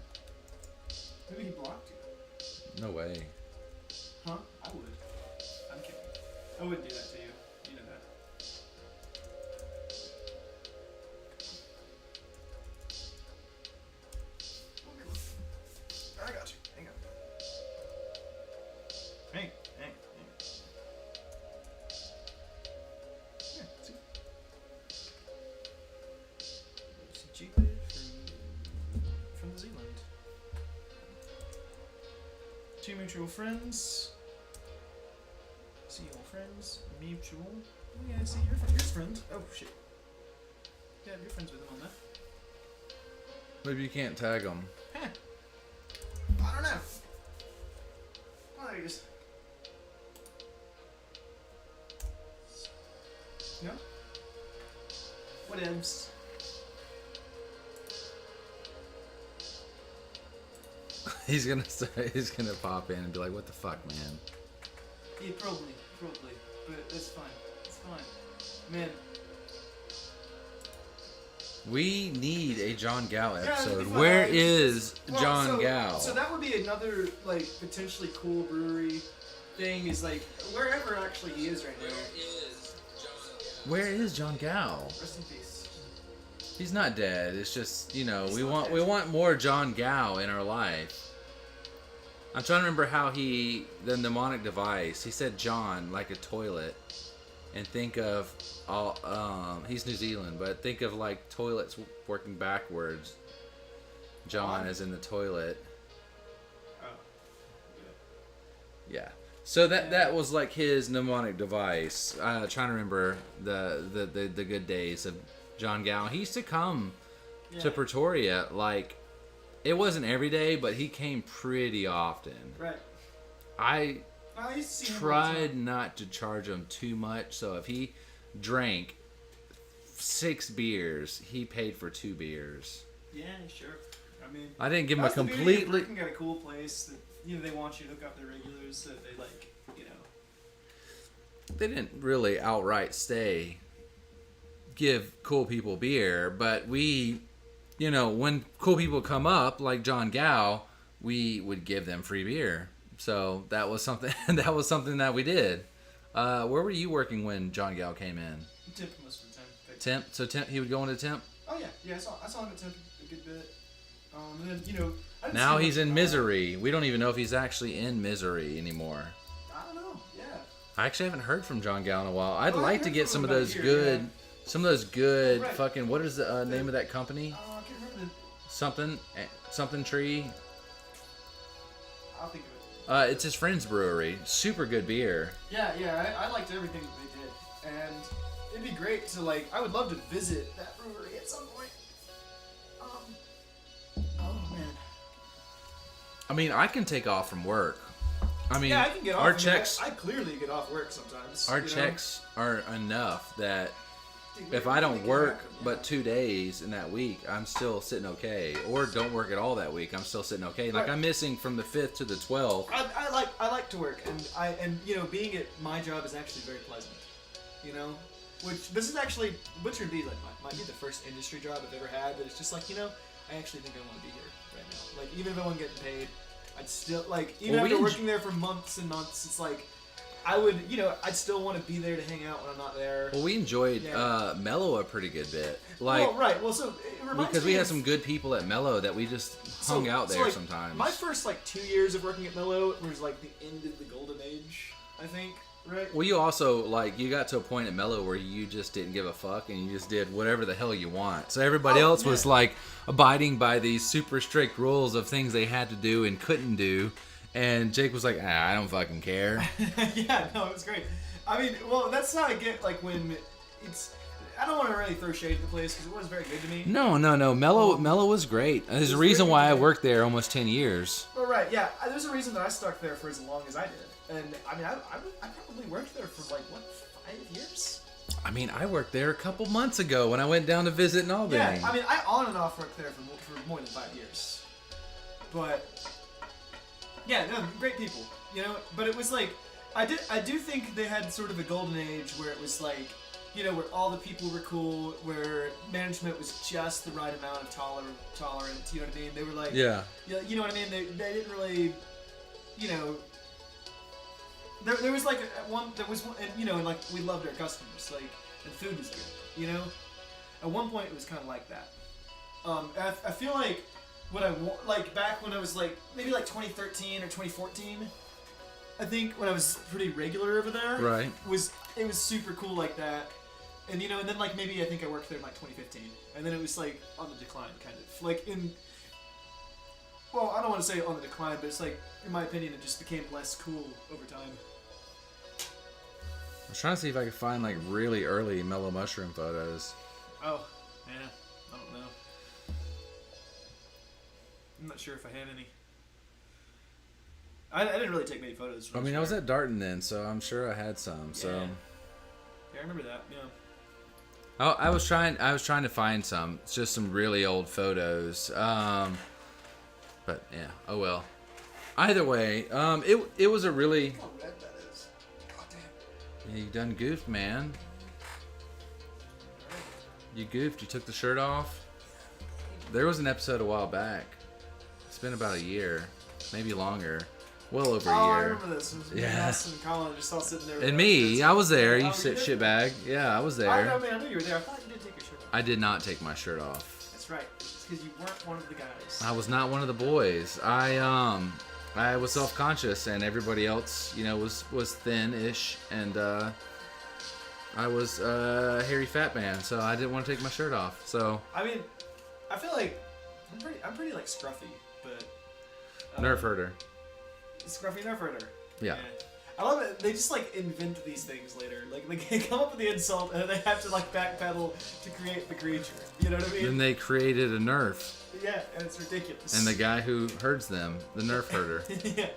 Maybe he blocked you. No way. Huh? I would. I'm kidding. I wouldn't do that to you. You know that. I got you. Hang on. Hang. Yeah, see? It's cheaper from New Zealand. 2 mutual friends. See all friends. Mutual. Oh yeah, I see your friend. Oh shit. Yeah, you're friends with him on that. Maybe you can't tag him. Huh. I don't know. Oh, there he is. No? What else? He's gonna pop in and be like, "What the fuck, man?" Yeah, probably. But that's fine. It's fine. Man. We need a John Gow that'd be episode. fun. Where is Well, John Gow? So that would be another, like, potentially cool brewery thing is, like, wherever actually he is right now. Where is John Gow? Rest in peace. He's not dead. It's just, we not want dead. more John Gow in our life. I'm trying to remember how the mnemonic device. He said John like a toilet. and think of all. He's New Zealand, but think of like toilets working backwards. John is in the toilet. Oh. Yeah. So that was like his mnemonic device. Trying to remember the good days of John Gow. He used to come to Pretoria like it wasn't every day, but he came pretty often. Right. I used to see him all the time. tried not to charge him too much, so if he drank 6 beers, he paid for 2 beers. Yeah, sure. I mean, I didn't give him a that's the beauty of completely. working at a cool place that they want you to hook up their regulars, so they like They didn't really outright give cool people beer, but we, when cool people come up like John Gow, we would give them free beer. So that was something. That was something that we did. Where were you working when John Gow came in? Temp most of the time. Temp. So Temp. He would go into Temp. Oh yeah. I saw him at Temp a good bit. And then I didn't Now see he's much in about- Misery. We don't even know if he's actually in Misery anymore. I don't know. Yeah. I actually haven't heard from John Gow in a while. I'd Oh, I like to heard get from some him of about a those year, good, yeah. some of those good Right. fucking. What is the name of that company? I can't remember Something Tree. I'll think of it. It's his friend's brewery. Super good beer. Yeah. I liked everything that they did, and it'd be great to I would love to visit that brewery at some point. Oh man. I mean, I can take off from work. I mean, Yeah, I can get off. our I mean, checks, I clearly get off work sometimes. our you know? checks are enough that Dude, if we I can don't make it work happen, yeah. but 2 days in that week, I'm still sitting okay. Or don't work at all that week, I'm still sitting okay. Like Right. I'm missing from the 5th to the 12th. I like to work, and being at my job is actually very pleasant. Which this is actually Butcher and Bee might be the first industry job I've ever had, but it's just I actually think I want to be here right now. Even if I wasn't getting paid, I'd still even Well, we after working there for months and months, it's I would I'd still want to be there to hang out when I'm not there. Well, we enjoyed Yeah. Mellow a pretty good bit. Well, right. Well, so it reminds Because me we had of- some good people at Mellow that we just hung out there sometimes. My first 2 years of working at Mellow was the end of the golden age, I think. Right. Well, you also you got to a point at Mellow where you just didn't give a fuck and you just did whatever the hell you want. So everybody Oh, else was yeah. abiding by these super strict rules of things they had to do and couldn't do. And Jake was like, I don't fucking care. Yeah, no, it was great. I mean, well, that's how I get when it's. I don't want to really throw shade at the place because it was very good to me. No. Mellow was great. There's a was reason very why I good. worked there almost 10 years. But right, yeah, there's a reason that I stuck there for as long as I did, and I mean, I probably worked there for 5 years. I mean, I worked there a couple months ago when I went down to visit in Albany. Yeah, I mean, I on and off worked there for more than 5 years, but yeah, no, great people, But it was I do think they had sort of a golden age where it was where all the people were cool, where management was just the right amount of tolerant. You know what I mean? They were Yeah. you know what I mean? They didn't really, There was and we loved our customers, and food was good, At one point it was kind of like that. I feel back when I was maybe 2013 or 2014, I think when I was pretty regular over there, Right. it was super cool like that, and and then maybe I think I worked there in 2015, and then it was on the decline kind of well, I don't want to say on the decline, but it's in my opinion it just became less cool over time. I was trying to see if I could find really early Mellow Mushroom photos. Oh, yeah, I don't know. I'm not sure if I had any. I didn't really take many photos. I mean, I was at Darton then, so I'm sure I had some. So Yeah, I remember that. Yeah. I was trying to find some, just some really old photos. But yeah, oh well. Either way, it was a really. How red that is. God damn. Yeah, you done goofed, man. You goofed. You took the shirt off. There was an episode a while back. It's been about a year, maybe longer. Well over a Oh, I year. remember this. It was me, Yeah. Austin, and Colin just all sitting there. with And our me, shirts I was there. off. You Oh, sit did? shitbag. Yeah, I was I there. know, man. I knew you were there. I thought you did take your shirt off. I did not take my shirt off. That's right. It's because you weren't one of the guys. I was not one of the boys. I was self-conscious, and everybody else, was thin-ish, and I was hairy fat man, so I didn't want to take my shirt off. So I mean, I feel like I'm pretty like scruffy, but nerf herder. scruffy nerf herder. Yeah. I love it. They just like invent these things later. Like they come up with the insult and then they have to like backpedal to create the creature. You know what I mean? Then they created a nerf, Yeah, and it's ridiculous. and the guy who herds them, the nerf herder. yeah.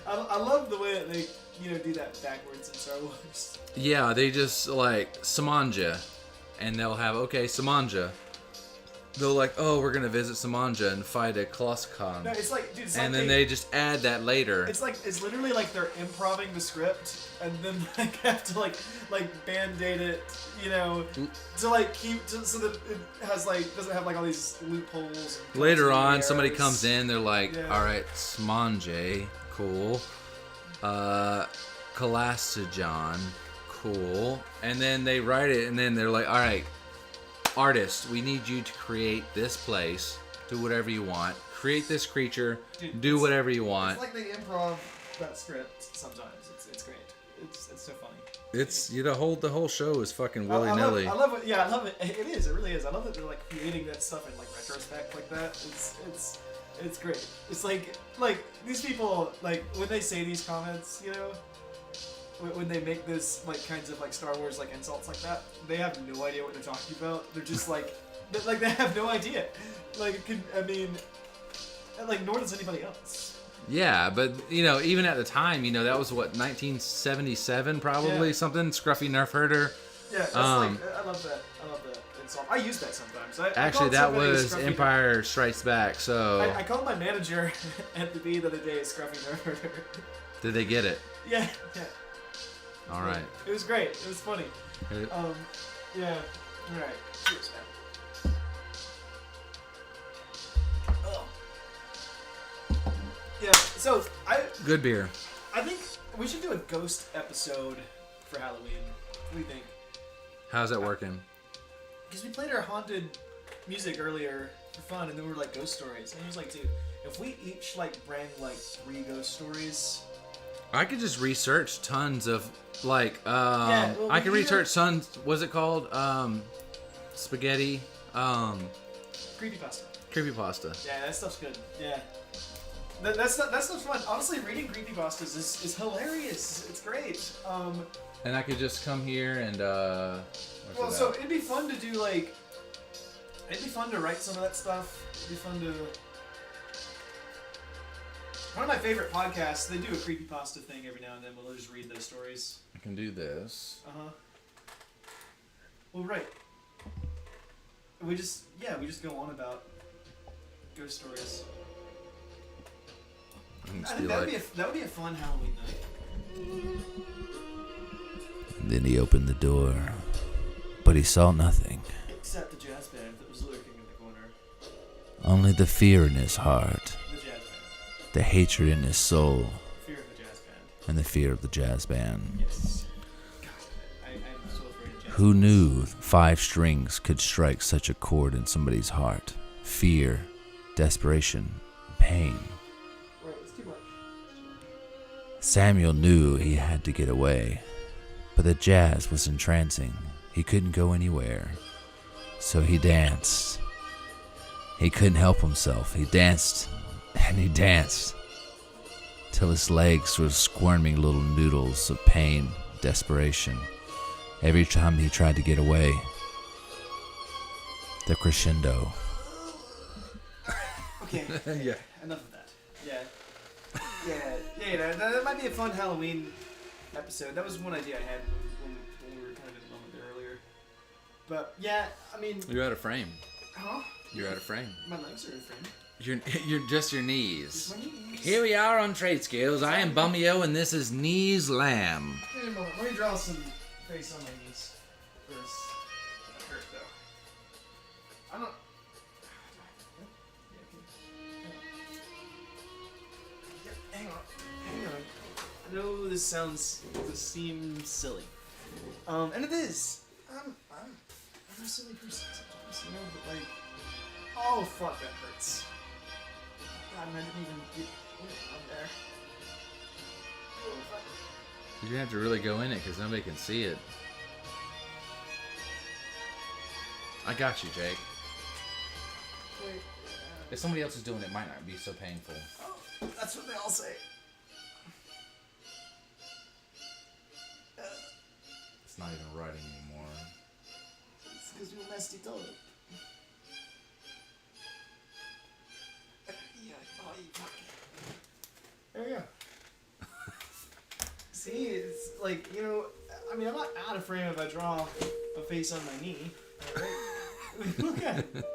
I love the way that they do that backwards in Star Wars. Yeah, they just like Samanja, and they'll have Samanja. They'll like, oh, we're gonna visit Samanja and fight a Kloskon. No, it's like, dude, it's And like then they just add that later. it's literally like they're improving the script and then like have to like band-aid it, to like keep so that it has like doesn't have like all these loopholes. And Later on, continuity somebody errors. comes in, they're like, Yeah. all right, Smanje, cool. Kalastajan, cool. And then they write it, and then they're like, all right, artist, we need you to create this place, do whatever you want, create this creature, Dude, do whatever you want. It's like they improv that script sometimes. It's great. It's so funny. It's the whole show is fucking I willy nilly. love it. Yeah, I love it. It is. It really is. I love that they're like creating that stuff in like retrospect like that. It's great. It's like these people like when they say these comments, when they make this like kinds of like Star Wars like insults like that, they have no idea what they're talking about. They're just like they have no idea. Like nor does anybody else. Yeah, but even at the time, that was what 1977 probably Yeah. something. Scruffy nerf herder. Yeah, that's I love that. I love that insult. I use that sometimes. I Actually, called that somebody was Scruffy Empire Strikes Back. So I called my manager at the B the other day Scruffy Nerd. did they get it? Yeah. All right. It was great. It was funny. It- Yeah. All right. Cheers, man. Oh. Yeah. So Good beer. I think we should do a ghost episode for Halloween. What do you think? How's that working? Because we played our haunted music earlier for fun, and then we were like ghost stories, and he was like, dude, if we each like bring like 3 ghost stories. I could just research tons of like well, I could we research tons. What's it called? Spaghetti. Creepypasta. Creepypasta. Yeah, that stuff's good. Yeah. That stuff's fun. Honestly, reading creepypastas is hilarious. It's great. And I could just come here and Well, so it'd be fun to do like. It'd be fun to write some of that stuff. It'd be fun to. One of my favorite podcasts, they do a creepypasta thing every now and then. We'll just read those stories. I can do this. Well, right. We just go on about ghost stories. I can I just think be that like, would be a fun Halloween night. Then he opened the door, but he saw nothing, Except the jazz band that was lurking in the corner. only the fear in his heart, The jazz band. the hatred in his soul, Fear of the jazz band. and the fear of the jazz band. Yes. God, I'm so afraid of jazz. Who knew 5 strings could strike such a chord in somebody's heart? Fear, desperation, pain. Right, it's too much. Samuel knew he had to get away, but the jazz was entrancing. He couldn't go anywhere, so he danced. He couldn't help himself. He danced, and he danced, till his legs were squirming little noodles of pain, desperation. Every time he tried to get away, the crescendo. Okay. Yeah. Enough of that. Yeah. That might be a fun Halloween episode. That was one idea I had when we were kind of in the moment there earlier. But yeah, I mean, you're out of frame. huh? You're out of frame. My legs are in frame. You're just your knees. My knees. Here we are on Trade Skills. I am Bummyo, and this is Knees Lamb. Wait a moment. Let me draw some face on my knees first. That hurt though. I don't. Yeah, hang on. I know this seems silly. And it is. I'm a silly person sometimes, but like, oh fuck, that hurts. God, man, I didn't even get on there. Oh, fuck. You're gonna have to really go in it because nobody can see it. I got you, Jake. Wait. If somebody else is doing it, it might not be so painful. Oh, that's what they all say. It's not even writing anymore. It's because you messed it up. There we go. See, it's like, you know, I mean, I'm not out of frame if I draw a face on my knee. Alright? Look at it.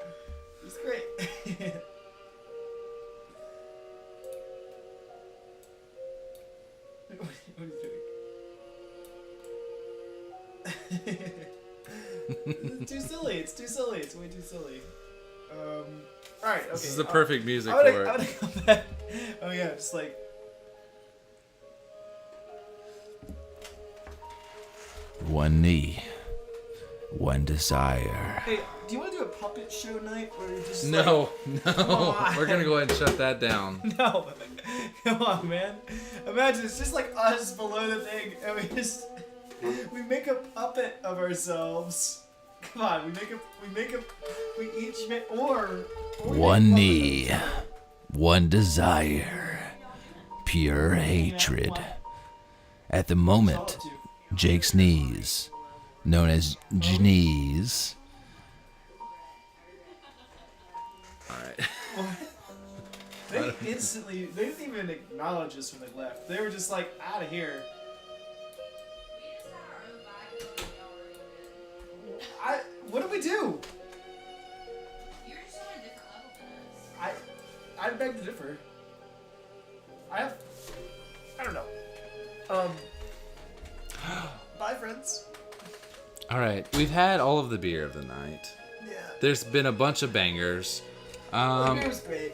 It's great. What are you doing? It's too silly. It's too silly. It's way too silly. Alright, okay. This is the perfect music I for it. wanna go back. Oh yeah, just like. One knee, one desire. Hey, do you want to do a puppet show night where you just No, no. on. We're gonna go ahead and shut that down. like, no, come on, man. Imagine it's just like us below the thing, and we make a puppet of ourselves. Come on, we each make or we One make knee, puppets. one desire, pure hatred. At the moment, Jake's knees, known as Jnees, Alright. They instantly, they didn't even acknowledge us when they left. They were just like, out of here. What did we do? You're just on a different level than us. I beg to differ. I don't know. Bye, friends. Alright, we've had all of the beer of the night. Yeah. There's been a bunch of bangers. The beer was great.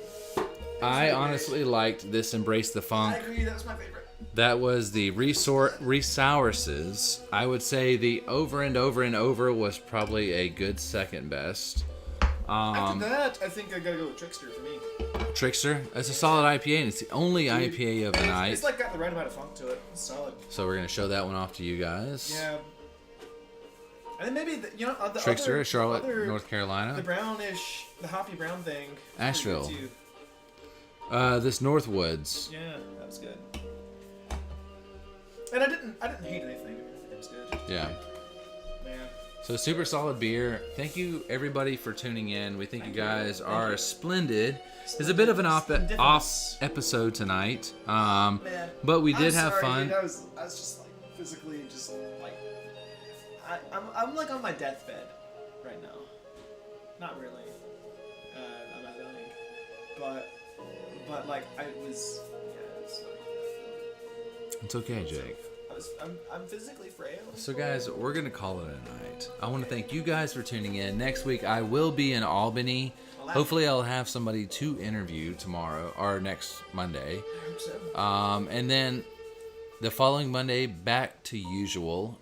I honestly liked this Embrace the I Funk. agree, that was my favorite. That was the Resources. I would say the Over and Over and Over was probably a good second best. After that, I think I gotta go with Trickster for me. Trickster, it's a solid IPA, and it's the only IPA of the And night. It's like got the right amount of funk to it. It's solid. So we're gonna show that one off to you guys. Yeah. And then maybe, the Trickster, other, Charlotte, other, North Carolina. The brownish, the hoppy brown thing. was pretty Asheville. good, too. This Northwoods. Yeah, that was good. And I didn't hate anything. I mean, I think it was good. Yeah. Yeah. So super solid beer. Thank you everybody for tuning in. We think you guys are splendid. It's a bit of an off episode tonight, but we did I'm have sorry, fun. Dude, I was just like physically just like I'm like on my deathbed right now. Not really. I'm not dying, but like I was. Yeah, it's like, It's okay, Jake. I'm physically frail. So guys, we're gonna call it a night. I want to thank you guys for tuning in. Next week I will be in Albany. Hopefully I'll have somebody to interview tomorrow or next Monday. I hope so. And then the following Monday back to usual.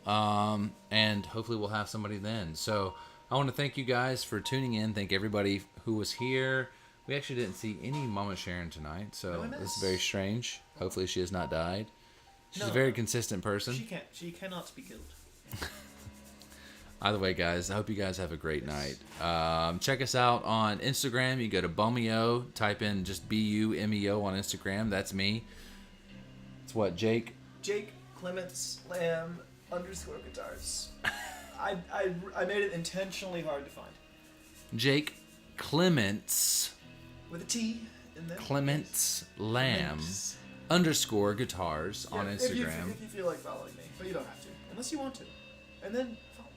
And hopefully we'll have somebody then. So I want to thank you guys for tuning in. Thank everybody who was here. We actually didn't see any Mama Sharon tonight, so this is very strange. Hopefully she has not died. She's a very consistent person. She cannot be killed. Either way, guys, I hope you guys have a great night. Check us out on Instagram. You go to Bumeo, type in just BUMEO on Instagram. That's me. It's what, Jake? Jake Clements Lamb _ guitars. I made it intentionally hard to find. Jake Clements With a T in there. Clements Lamb Clements. _ guitars on Yeah, Instagram. If you feel like following me, but you don't have to, unless you want to. And then,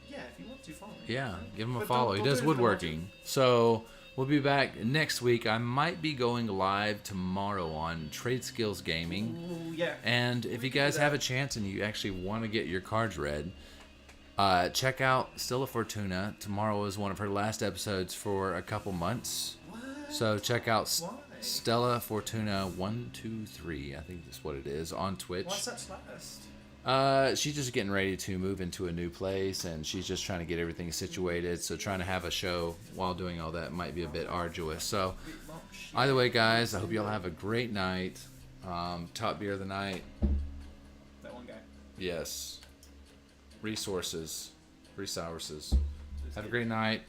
yeah, if you want to follow me. Yeah, give him a But follow. don't He does do it if you don't want woodworking. So we'll be back next week. I might be going live tomorrow on Trade Skills Gaming. Ooh, yeah. And if you guys have a chance and you actually want to get your cards read, check out Stella Fortuna. Tomorrow is one of her last episodes for a couple months. What? So check out Why? Stella Fortuna 123. I think that's what it is on Twitch. What's that last? She's just getting ready to move into a new place, and she's just trying to get everything situated. So trying to have a show while doing all that might be a bit arduous. So either way, guys, I hope y'all have a great night. Top beer of the night. That one guy. Yes. Resources. Have a great night.